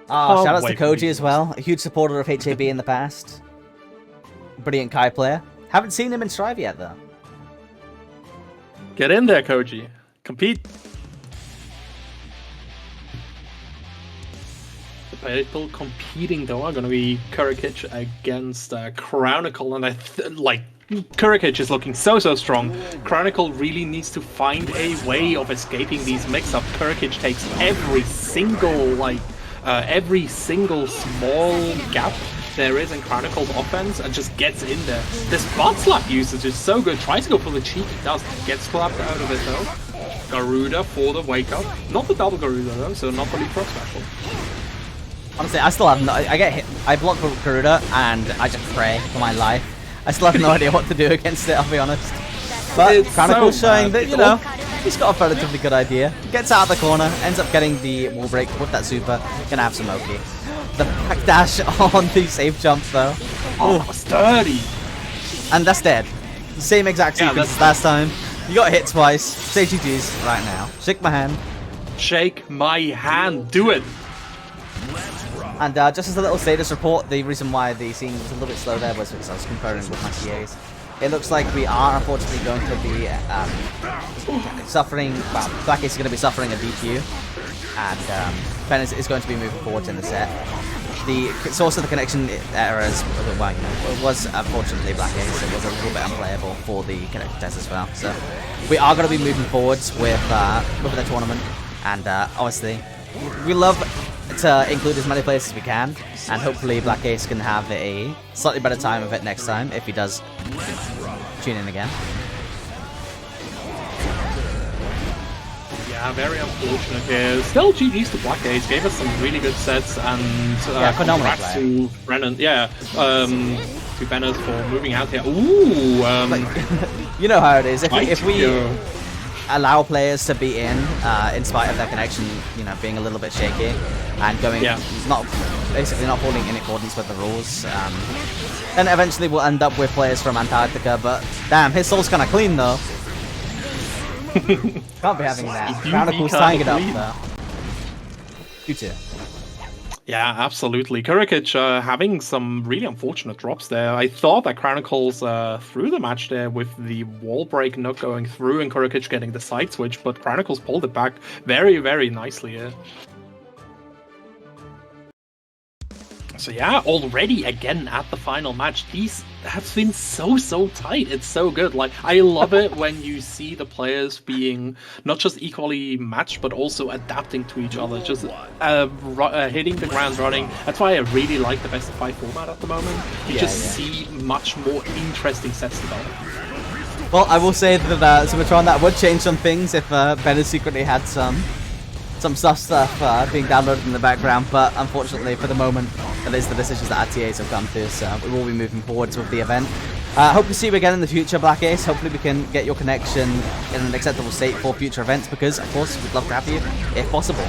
Oh, shout outs to Koji as well. A huge supporter of HAB in the past. Brilliant Kai player. Haven't seen him in Strive yet, though. Get in there, Koji. Compete. The people competing though are going to be Kurakic against Chronicle, and Kurakic is looking so strong. Chronicle really needs to find a way of escaping these mix-ups. Kurakic takes every single small gap there is in Chronicle's offense and just gets in there. This butt slap usage is so good. Tries to go for the cheek, he does. Gets slapped out of it though. Garuda for the wake up. Not the double Garuda though, so not the leapfrog special. Honestly, I still have no... I get hit. I block Garuda and I just pray for my life. I still have no idea what to do against it, I'll be honest. But It's Chronicle's so showing bad. that, you know, he's got a relatively good idea. Gets out of the corner, ends up getting the wall break with that super. Gonna have some Oki. The backdash on the safe jump, though. Oh, that was dirty. And that's dead. Same exact Yeah, sequence that's as last time. You got hit twice. Say GG's right now. Shake my hand. Shake my hand. Do it. And just as a little status report, the reason why the scene was a little bit slow there was because I was comparing with my TAs. It looks like we are unfortunately going to be suffering, well, Black Ace is going to be suffering a DQ. and Ben is going to be moving forward in the set. The source of the connection errors, well, you know, it was unfortunately Black Ace. It was a little bit unplayable for the connection test as well. So we are going to be moving forwards with the tournament, and obviously we love to include as many players as we can, and hopefully Black Ace can have a slightly better time of it next time if he does tune in again. Yeah, very unfortunate here. Still, GG's to Black Ace. Gave us some really good sets, and phenomenal congrats play. to Brennan. Yeah, to Benners for moving out here. Ooh, You know how it is. If we Yo. allow players to be in spite of their connection, you know, being a little bit shaky and going basically not falling in accordance with the rules, then eventually we'll end up with players from Antarctica. But damn, his soul's kind of clean though. Can't be having that. Chronicles tying it up though. 2-2. Yeah, absolutely. Kurikic having some really unfortunate drops there. I thought that Chronicles threw the match there with the wall break not going through and Kurikic getting the side switch, but Chronicles pulled it back very, very nicely here. So yeah, already again at the final match, these have been so tight. It's so good. Like, I love it when you see the players being not just equally matched, but also adapting to each other, just hitting the ground running. That's why I really like the best of 5 format at the moment. You see much more interesting sets develop. Well, I will say that Symmetron, that would change some things if Bennett secretly had some stuff being downloaded in the background, but unfortunately for the moment, that is the decisions that our TAs have come to, so we will be moving forwards with the event. Hope to see you again in the future, Black Ace. Hopefully we can get your connection in an acceptable state for future events, because of course we'd love to have you if possible.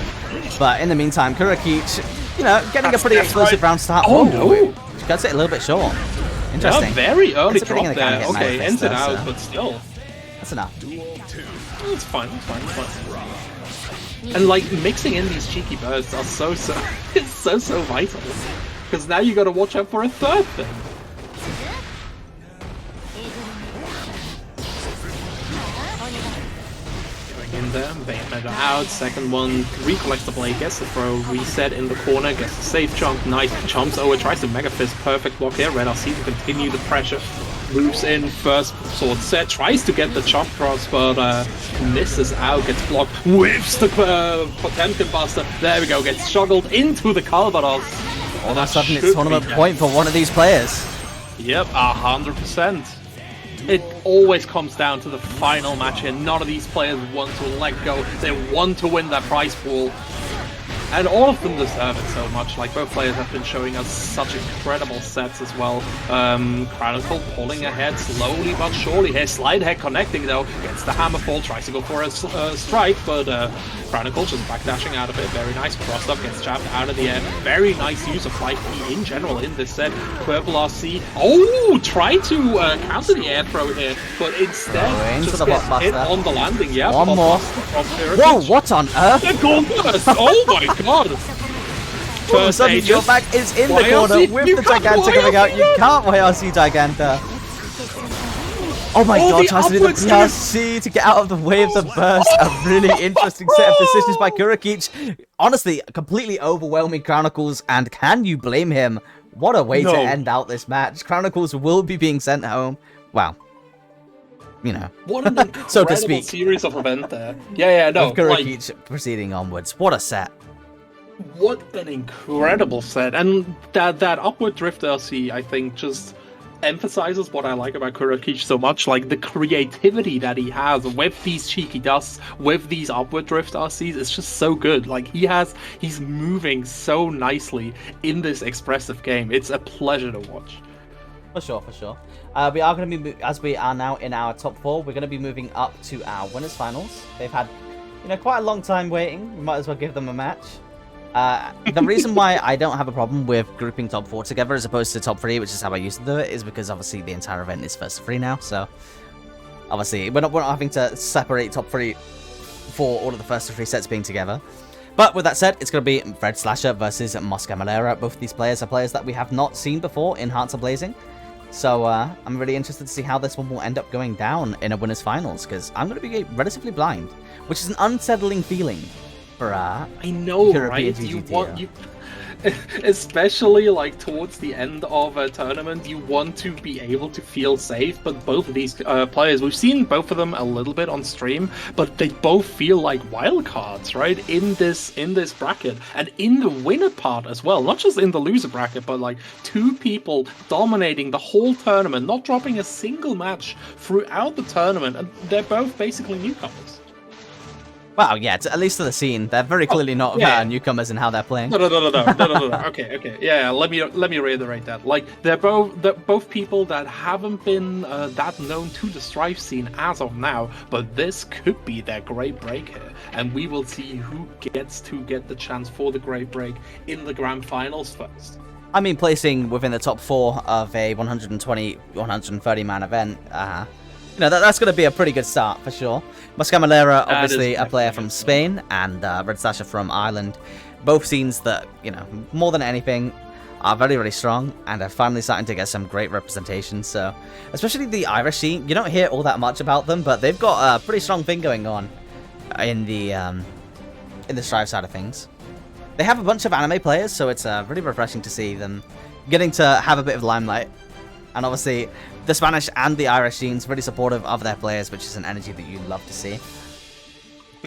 But in the meantime, Kurikic, you know, getting a pretty explosive round start. Oh no! Cuts it a little bit short. Interesting. Yeah, very early It's a thing drop that can there. get Okay, manifest ends it though, out, so but still. that's enough. It's fine, it's fine, it's fine. And like mixing in these cheeky bursts are it's so vital. Because now you gotta watch out for a third thing. Going in there, Bayonetta out, second one, recollects the blade, gets the throw, reset in the corner, gets the safe chunk, nice jumps over, tries to Mega Fist, perfect block here, Red RC to continue the pressure. Moves in, first sword set, tries to get the chop cross, but misses out, gets blocked, whiffs the Potemkin Buster, there we go, gets juggled into the Calvados. All of a sudden it's tournament point for one of these players. Yep, 100%. It always comes down to the final match here. None of these players want to let go, they want to win that prize pool. And all of them deserve it so much. Like, both players have been showing us such incredible sets as well. Chronicle pulling ahead slowly but surely here. Slide head connecting though. Gets the hammer fall. Tries to go for a strike, but Chronicle just backdashing out of it. Very nice. Crossed up. Gets jabbed out of the air. Very nice use of 5P in general in this set. Purple RC. Oh! Tried to counter the air throw here, but instead just gets hit on the landing. Yeah. One more. Whoa! What on earth? The goal burst! Oh my god! All of a sudden, your back is in the corner YRC, with the Giganta coming out. You can't YRC Giganta. Oh my god, tries to do the PRC to get out of the way of the burst. A really interesting set of decisions by Kurikic. Honestly, completely overwhelming Chronicles, and can you blame him? What a way to end out this match. Chronicles will be being sent home. Wow. You know, what an incredible so to speak. series of events there. Yeah, no. With Kurikic proceeding onwards. What a set. What an incredible set. And that upward drift LC, I think, just emphasizes what I like about Kurikic so much. Like, the creativity that he has with these cheeky dusts, with these upward drift RCs, it's just so good. Like, he's moving so nicely in this expressive game. It's a pleasure to watch. For sure. We are going to be, as we are now in our top 4, we're going to be moving up to our winners finals. They've had, quite a long time waiting. We might as well give them a match. The reason why I don't have a problem with grouping top 4 together as opposed to top 3, which is how I used to do it, is because obviously the entire event is first to 3 now. So obviously we're not having to separate top 3 for all of the first to 3 sets being together. But with that said, it's going to be Fred Slasher versus Mosca Malera. Both of these players are players that we have not seen before in Hearts of Blazing. So I'm really interested to see how this one will end up going down in a winners finals, because I'm going to be relatively blind, which is an unsettling feeling. for I know, European right? GGT, You want yeah. you, especially like towards the end of a tournament, you want to be able to feel safe. But both of these players, we've seen both of them a little bit on stream, but they both feel like wild cards, right? In this bracket and in the winner part as well, not just in the loser bracket, but like two people dominating the whole tournament, not dropping a single match throughout the tournament, and they're both basically newcomers. Well, yeah, at least to the scene. They're very clearly not yeah. newcomers in how they're playing. No. Okay. Yeah, let me reiterate that. Like they're both people that haven't been that known to the Strife scene as of now, but this could be their great break here, and we will see who gets to get the chance for the great break in the grand finals first. I mean, placing within the top 4 of a 120, 130 man event, that's going to be a pretty good start for sure. Mascamalera, obviously a player from Spain, and Red Slasher from Ireland. Both scenes that, more than anything, are very, very strong and are finally starting to get some great representation. So, especially the Irish scene, you don't hear all that much about them, but they've got a pretty strong thing going on in the Strive side of things. They have a bunch of anime players, so it's really refreshing to see them getting to have a bit of limelight. And obviously, the Spanish and the Irish scenes really supportive of their players, which is an energy that you love to see.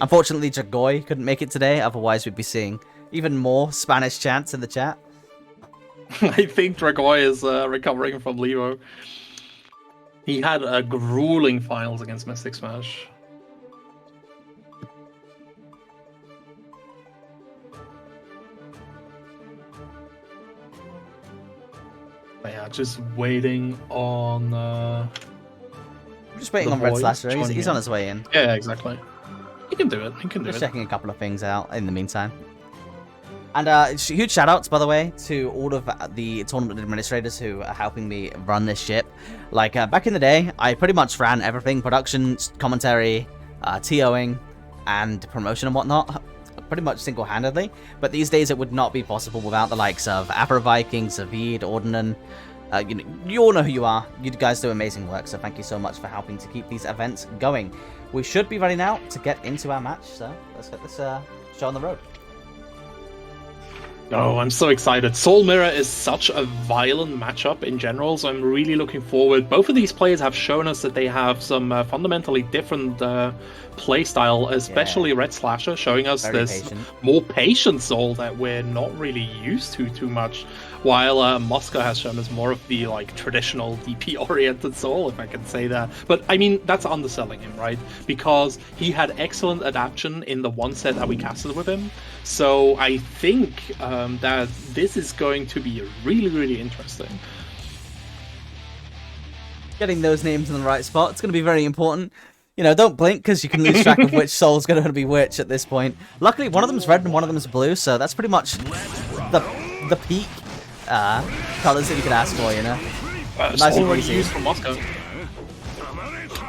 Unfortunately, Dragoy couldn't make it today, otherwise we'd be seeing even more Spanish chants in the chat. I think Dragoy is recovering from Levo. He had a grueling finals against Mystic Smash. But yeah, just waiting on... I'm just waiting on Red Slasher. He's on his way in. Yeah, exactly. He can do it. Just checking a couple of things out in the meantime. And huge shout-outs, by the way, to all of the tournament administrators who are helping me run this ship. Like, back in the day, I pretty much ran everything. Production, commentary, TOing, and promotion and whatnot. Pretty much single-handedly. But these days, it would not be possible without the likes of Afro Vikings, Avid, Ordnan. You all know who you are. You guys do amazing work, so thank you so much for helping to keep these events going. We should be ready now to get into our match, so let's get this show on the road. Oh, I'm so excited. Soul Mirror is such a violent matchup in general, so I'm really looking forward. Both of these players have shown us that they have some fundamentally different play style, especially Red Slasher, showing us this more patient Soul that we're not really used to too much, while Mosca has shown us more of the traditional DP-oriented Soul, if I can say that. But, I mean, that's underselling him, right? Because he had excellent adaptation in the one set that we casted with him. So I think that this is going to be really, really interesting. Getting those names in the right spot, it's going to be very important. Don't blink, because you can lose track of which Soul's going to be which at this point. Luckily, one of them's red and one of them's blue, so that's pretty much the peak colors that you could ask for, Nice and easy. Used from Moscow.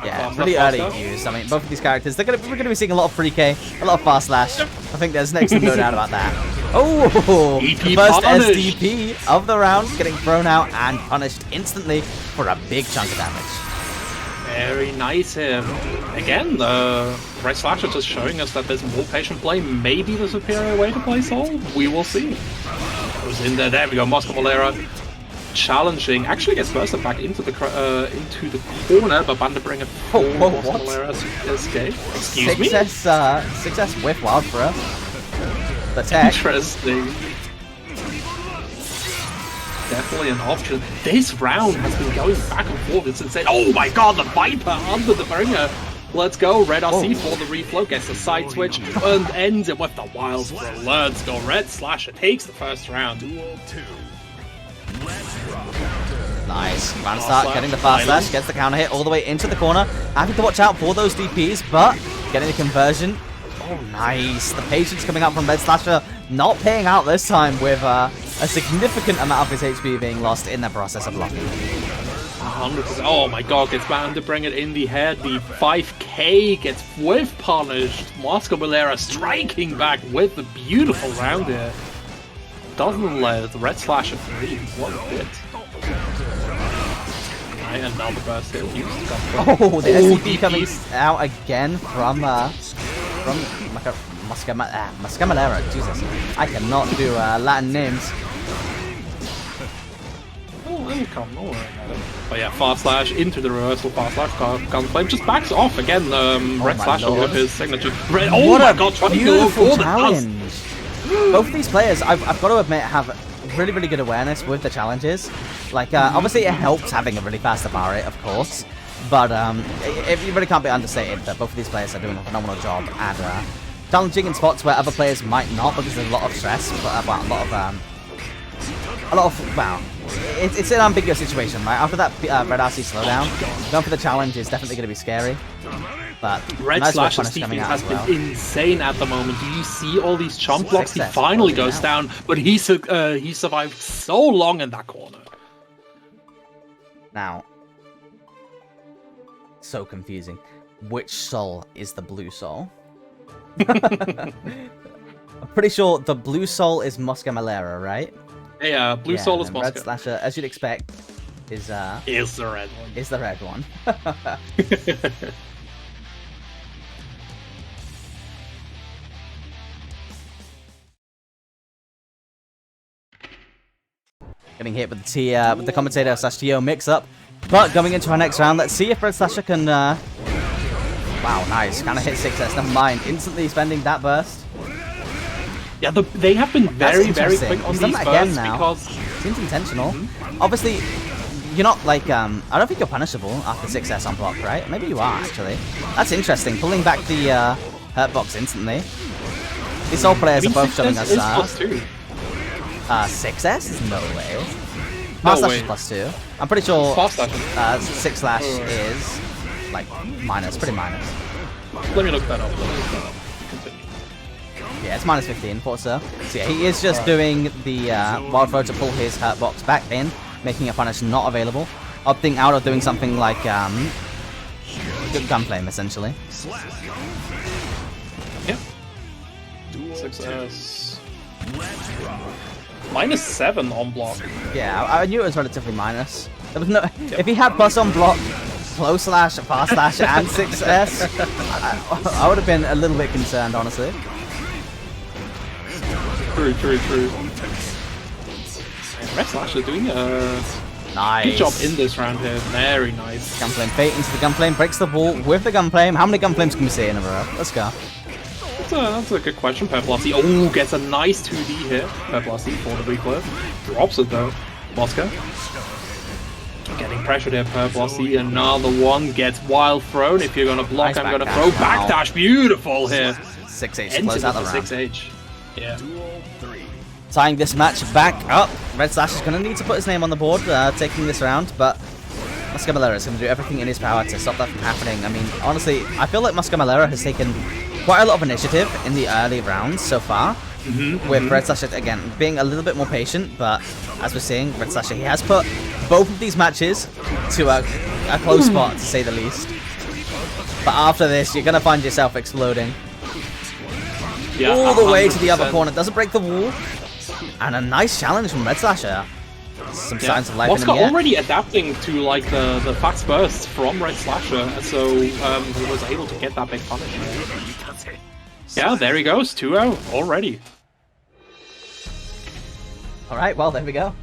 Yeah, really early used. I mean, both of these characters, we're going to be seeing a lot of free K, a lot of fast slash. I think there's next to no doubt about that. Oh, the first SDP of the round getting thrown out and punished instantly for a big chunk of damage. Very nice here. Again, Red Slasher just showing us that there's more patient play, maybe the superior way to play Soul. We will see. Goes in there. There we go. Mascamalera challenging. Actually gets bursted back into the corner, but Vanderbringer for Mascamalera's escape. Excuse me? Success with Wild Throw. The tech. Interesting. Definitely an option. This round has been going back and forth. It's insane. Oh my god, the Viper under the bringer. Let's go. Red RC for the reflow. Gets the side switch and ends it with the Wild Throw. Let's go. Red Slasher takes the first round. Nice. Ranstar getting the fast slash. Gets the counter hit all the way into the corner. Having to watch out for those DPs, but getting the conversion. Oh, nice. The patience coming out from Red Slasher. Not paying out this time with a significant amount of his HP being lost in the process of locking. 100%. Oh my god, gets bound to bring it in the head. The 5k gets whiff punished. Mascamalera striking back with the beautiful round here. Doesn't let the Red Slasher free. What a bit. Right, and now the burst hit. The SCP coming out again from Muscamalera, Jesus. I cannot do Latin names. Oh, it'll come. Don't worry about it. But yeah, fast slash into the reversal, fast slash, gunflame just backs off again. Red my Slasher lord. with his signature. Red, oh What my a god, trying to go beautiful for the challenge. Both of these players, I've got to admit, have really, really good awareness with the challenges. Like, obviously it helps having a really fast bar rate, of course. But it really can't be understated that both of these players are doing a phenomenal job at challenging in spots where other players might not, because there's a lot of stress, but wow, it's an ambiguous situation, right? After that Red RC slowdown, going for the challenge is definitely going to be scary. But Red nice Slash's punish coming defense out has as well. been insane at the moment. Do you see all these chump blocks? He Success finally closing goes out. down, but he survived so long in that corner. Now, so confusing. Which soul is the blue soul? I'm pretty sure the blue soul is Muscamalera, right? Yeah, blue soul is and Red Moscow. Slasher, as you'd expect, is Is the red one. the red one. Getting hit with the commentator / TO mix-up. But going into our next round, let's see if Red Slasher can... Wow, nice. Kind of hit 6S. Never mind. Instantly spending that burst. Yeah, they have been very, very interesting. quick on He's done these that again bursts now. because Seems intentional. Obviously, you're not like... I don't think you're punishable after 6S on block, right? Maybe you are, actually. That's interesting. Pulling back the hurt box instantly. These all players are both showing us... is +2. 6S? No way. No Fast slash way. is +2. I'm pretty sure Fast slash. 6 slash is like minus, pretty minus. Let me look that up. Continue. Yeah, it's minus 15, thought so. So yeah, he is just doing the wild throw to pull his hurt box back in, making a punish not available, opting out of doing something like gunflame essentially. Yep. 6S. -7 on block. Yeah, I knew it was relatively minus. There was no. If he had plus on block, slow slash, fast slash, and 6S, I would have been a little bit concerned, honestly. True. Red Slasher doing a Nice. good job in this round here. Very nice. Gunflame bait into the gunflame, breaks the wall with the gunflame. How many gunflames can we see in a row? Let's go. That's a good question, Peplassi. Oh, gets a nice 2D hit. Peplassi for the reclip. Drops it though. Moscow. Getting pressured here, Peplassi. Another one gets wild thrown. If you're gonna block, Nice I'm gonna backdash. throw Wow. backdash. Beautiful here. 6H Ends close it out with the the round. 6H. Yeah. Tying this match back up. Red Slash is going to need to put his name on the board, taking this round, but Muscamalera is going to do everything in his power to stop that from happening. I mean, honestly, I feel like Muscamalera has taken quite a lot of initiative in the early rounds so far, with Red Slasher, again, being a little bit more patient, but as we're seeing, Red Slasher, he has put both of these matches to a close spot, to say the least. But after this, you're going to find yourself exploding. Yeah, All the way to the 100%. other corner. Doesn't break the wall. And a nice challenge from Red Slasher. Some signs of life in Moscow him yet. already adapting to like the fast bursts from Red Slasher, so he was able to get that big punish. Yeah, there he goes, 2-0 already. Alright, well, there we go.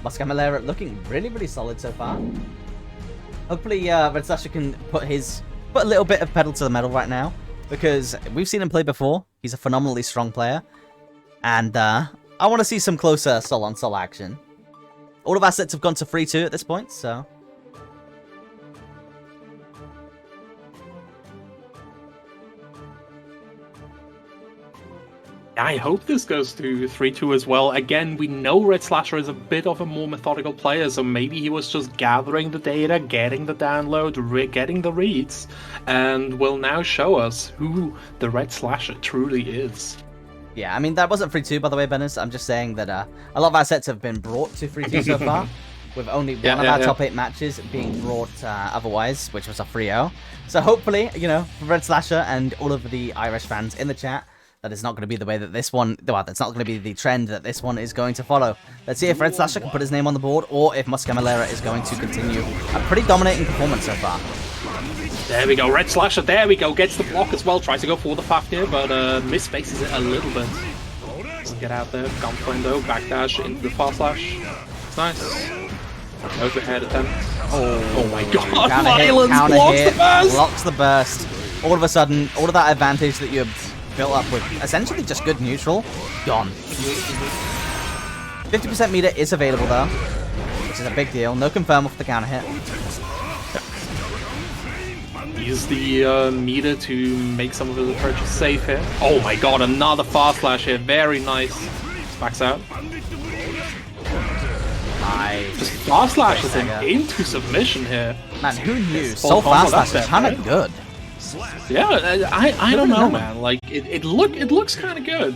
Muscamalera looking really, really solid so far. Hopefully, Red Slasher can put a little bit of pedal to the metal right now, because we've seen him play before. He's a phenomenally strong player. And I want to see some closer soul-on-soul action. All of our sets have gone to 3-2 at this point, so... I hope this goes to 3-2 as well. Again, we know Red Slasher is a bit of a more methodical player, so maybe he was just gathering the data, getting the download, getting the reads, and will now show us who the Red Slasher truly is. Yeah, I mean, that wasn't 3-2, by the way, Bennis. I'm just saying that a lot of our sets have been brought to 3-2 so far, with only one of our top 8 matches being brought otherwise, which was a 3-0. So hopefully, you know, for Red Slasher and all of the Irish fans in the chat, that is not going to be the way that this one... Well, that's not going to be the trend that this one is going to follow. Let's see if Red Slasher can put his name on the board, or if Muscamalera is going to continue a pretty dominating performance so far. There we go, Red Slasher, there we go, gets the block as well, tries to go for the Fafnir, but misfaces it a little bit. Doesn't get out there, Gunflame though, backdash into the fast slash. It's nice. Overhead attempt. Oh my god, Violence blocks the burst! Blocks the burst. All of a sudden, all of that advantage that you built up with essentially just good neutral, gone. 50% meter is available though, which is a big deal. No confirm off the counter hit. Use the meter to make some of his approaches safe here. Oh my god, another fast slash here. Very nice. Backs out. Nice. Just fast slashes him into submission here. Man, who knew? Soul fast slash is kind of good. Yeah, I don't know, man. Like it looks kind of good.